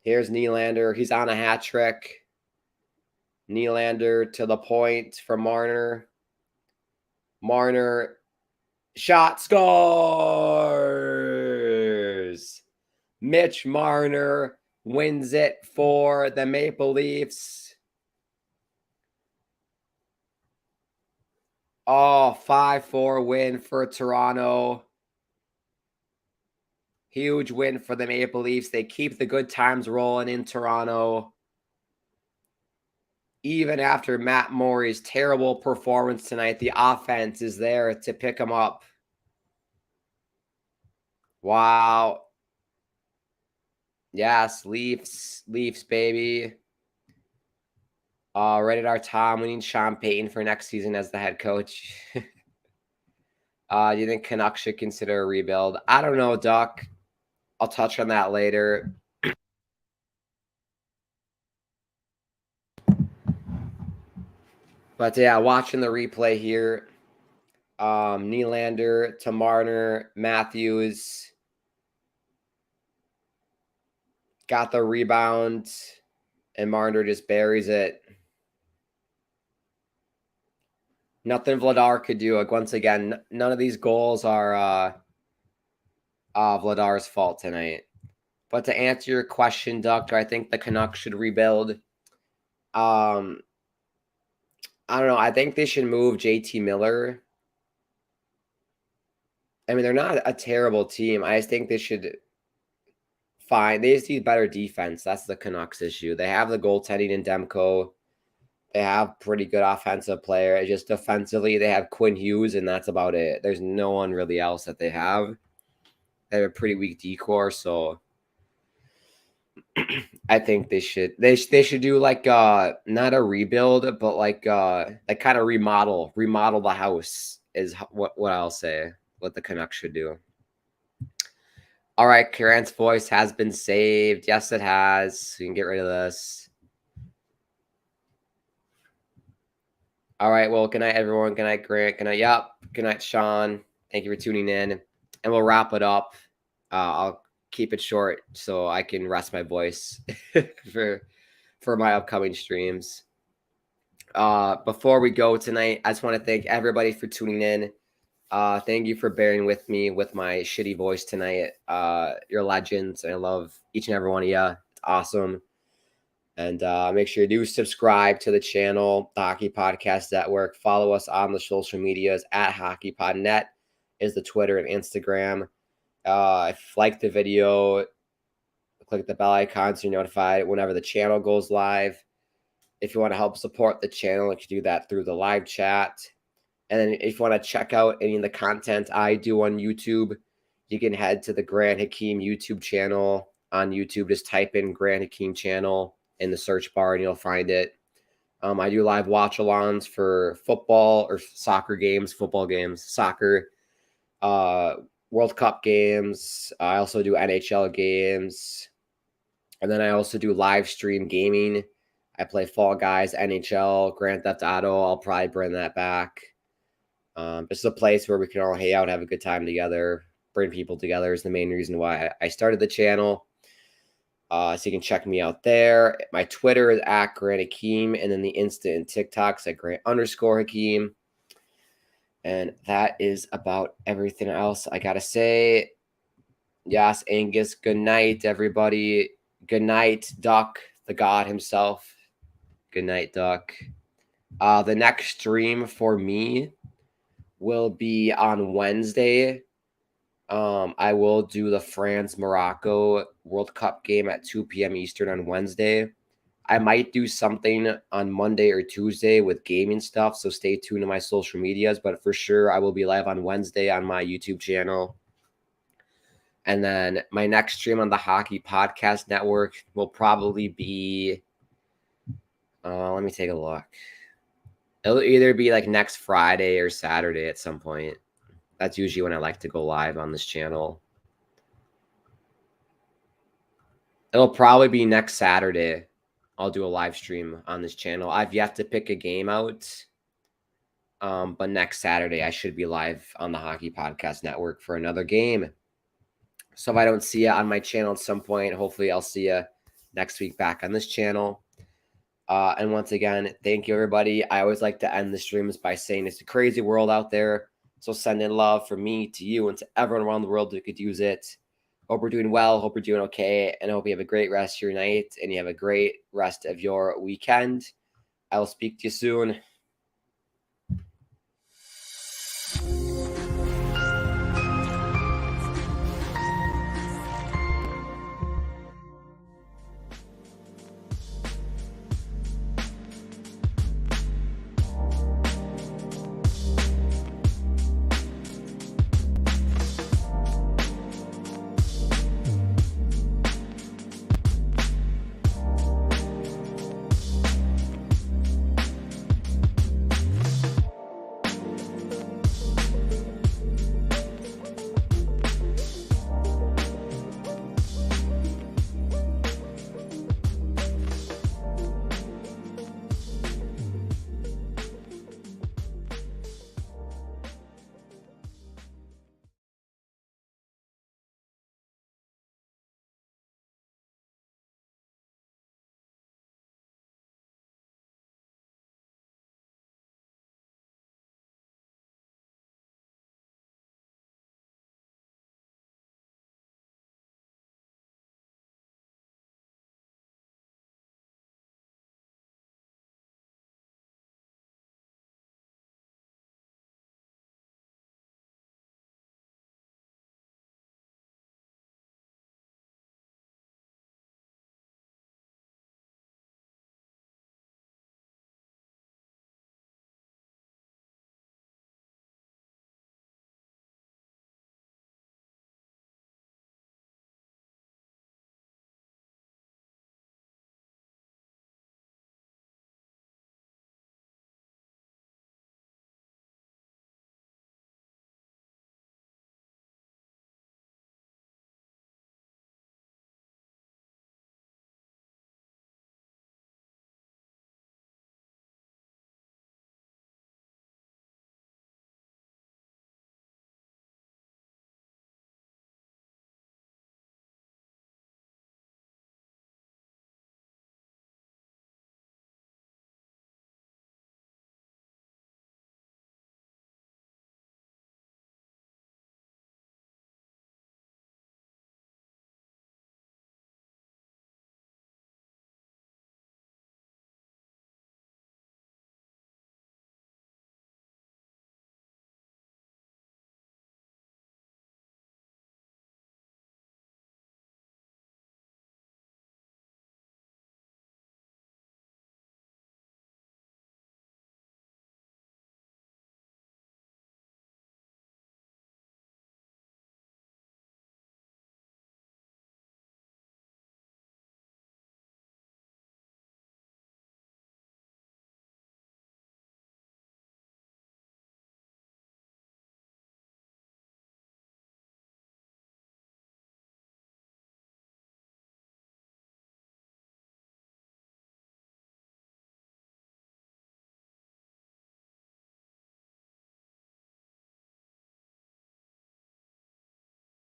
Here's Nylander. He's on a hat trick. Nylander to the point for Marner. Marner, shot, scores! Mitch Marner wins it for the Maple Leafs. Oh, 5-4 win for Toronto. Huge win for the Maple Leafs. They keep the good times rolling in Toronto. Even after Matt Morey's terrible performance tonight, the offense is there to pick him up. Wow. Yes, Leafs, baby. Rated our Tom. We need Sean Payton for next season as the head coach. Do you think Canucks should consider a rebuild? I don't know, Duck. I'll touch on that later. But yeah, watching the replay here. Nylander to Marner, Matthews got the rebound, and Marner just buries it. Nothing Vladar could do. Like, once again, none of these goals are Vladar's fault tonight. But to answer your question, Duck, do I think the Canucks should rebuild? I don't know. I think they should move JT Miller. I mean, they're not a terrible team. I just think they should they just need better defense. That's the Canucks issue. They have the goaltending in Demko. They have pretty good offensive player. It's just defensively, they have Quinn Hughes, and that's about it. There's no one really else that they have. They have a pretty weak decor, so I think they should do like not a rebuild, but like kind of remodel the house is what I'll say. What the Canucks should do. All right, Grant's voice has been saved. Yes, it has. So you can get rid of this. All right. Well, good night, everyone. Good night, Grant. Good night. Yep. Good night, Sean. Thank you for tuning in. And we'll wrap it up. I'll keep it short so I can rest my voice for my upcoming streams. Before we go tonight, I just want to thank everybody for tuning in. Thank you for bearing with me with my shitty voice tonight. You're legends. I love each and every one of you. It's awesome. And make sure you do subscribe to the channel, the Hockey Podcast Network. Follow us on the social medias at HockeyPodNet is the Twitter and Instagram. If you like the video, click the bell icon so you're notified whenever the channel goes live. If you want to help support the channel, you can do that through the live chat. And then if you want to check out any of the content I do on YouTube, you can head to the Grant Hakeem YouTube channel on YouTube. Just type in Grant Hakeem channel in the search bar and you'll find it. I do live watch-alongs for football or soccer games, football games, soccer, World Cup games. I also do NHL games. And then I also do live stream gaming. I play Fall Guys, NHL, Grand Theft Auto. I'll probably bring that back. This is a place where we can all hang out, have a good time together, bring people together is the main reason why I started the channel. So you can check me out there. My Twitter is at Grant Hakeem, and then the Insta and TikTok's at Grant_Hakeem. And that is about everything else I gotta say. Yes, Angus, good night, everybody. Good night, Duck, the god himself. Good night, Duck. The next stream for me will be on Wednesday. I will do the France-Morocco World Cup game at 2 p.m. Eastern on Wednesday. I might do something on Monday or Tuesday with gaming stuff, so stay tuned to my social medias. But for sure, I will be live on Wednesday on my YouTube channel. And then my next stream on the Hockey Podcast Network will probably be, let me take a look. It'll either be like next Friday or Saturday at some point. That's usually when I like to go live on this channel. It'll probably be next Saturday. I'll do a live stream on this channel. I've yet to pick a game out. But next Saturday, I should be live on the Hockey Podcast Network for another game. So if I don't see you on my channel at some point, hopefully I'll see you next week back on this channel. And once again, thank you, everybody. I always like to end the streams by saying it's a crazy world out there. So send in love from me to you and to everyone around the world who could use it. Hope we're doing well. Hope we're doing okay. And I hope you have a great rest of your night and you have a great rest of your weekend. I will speak to you soon.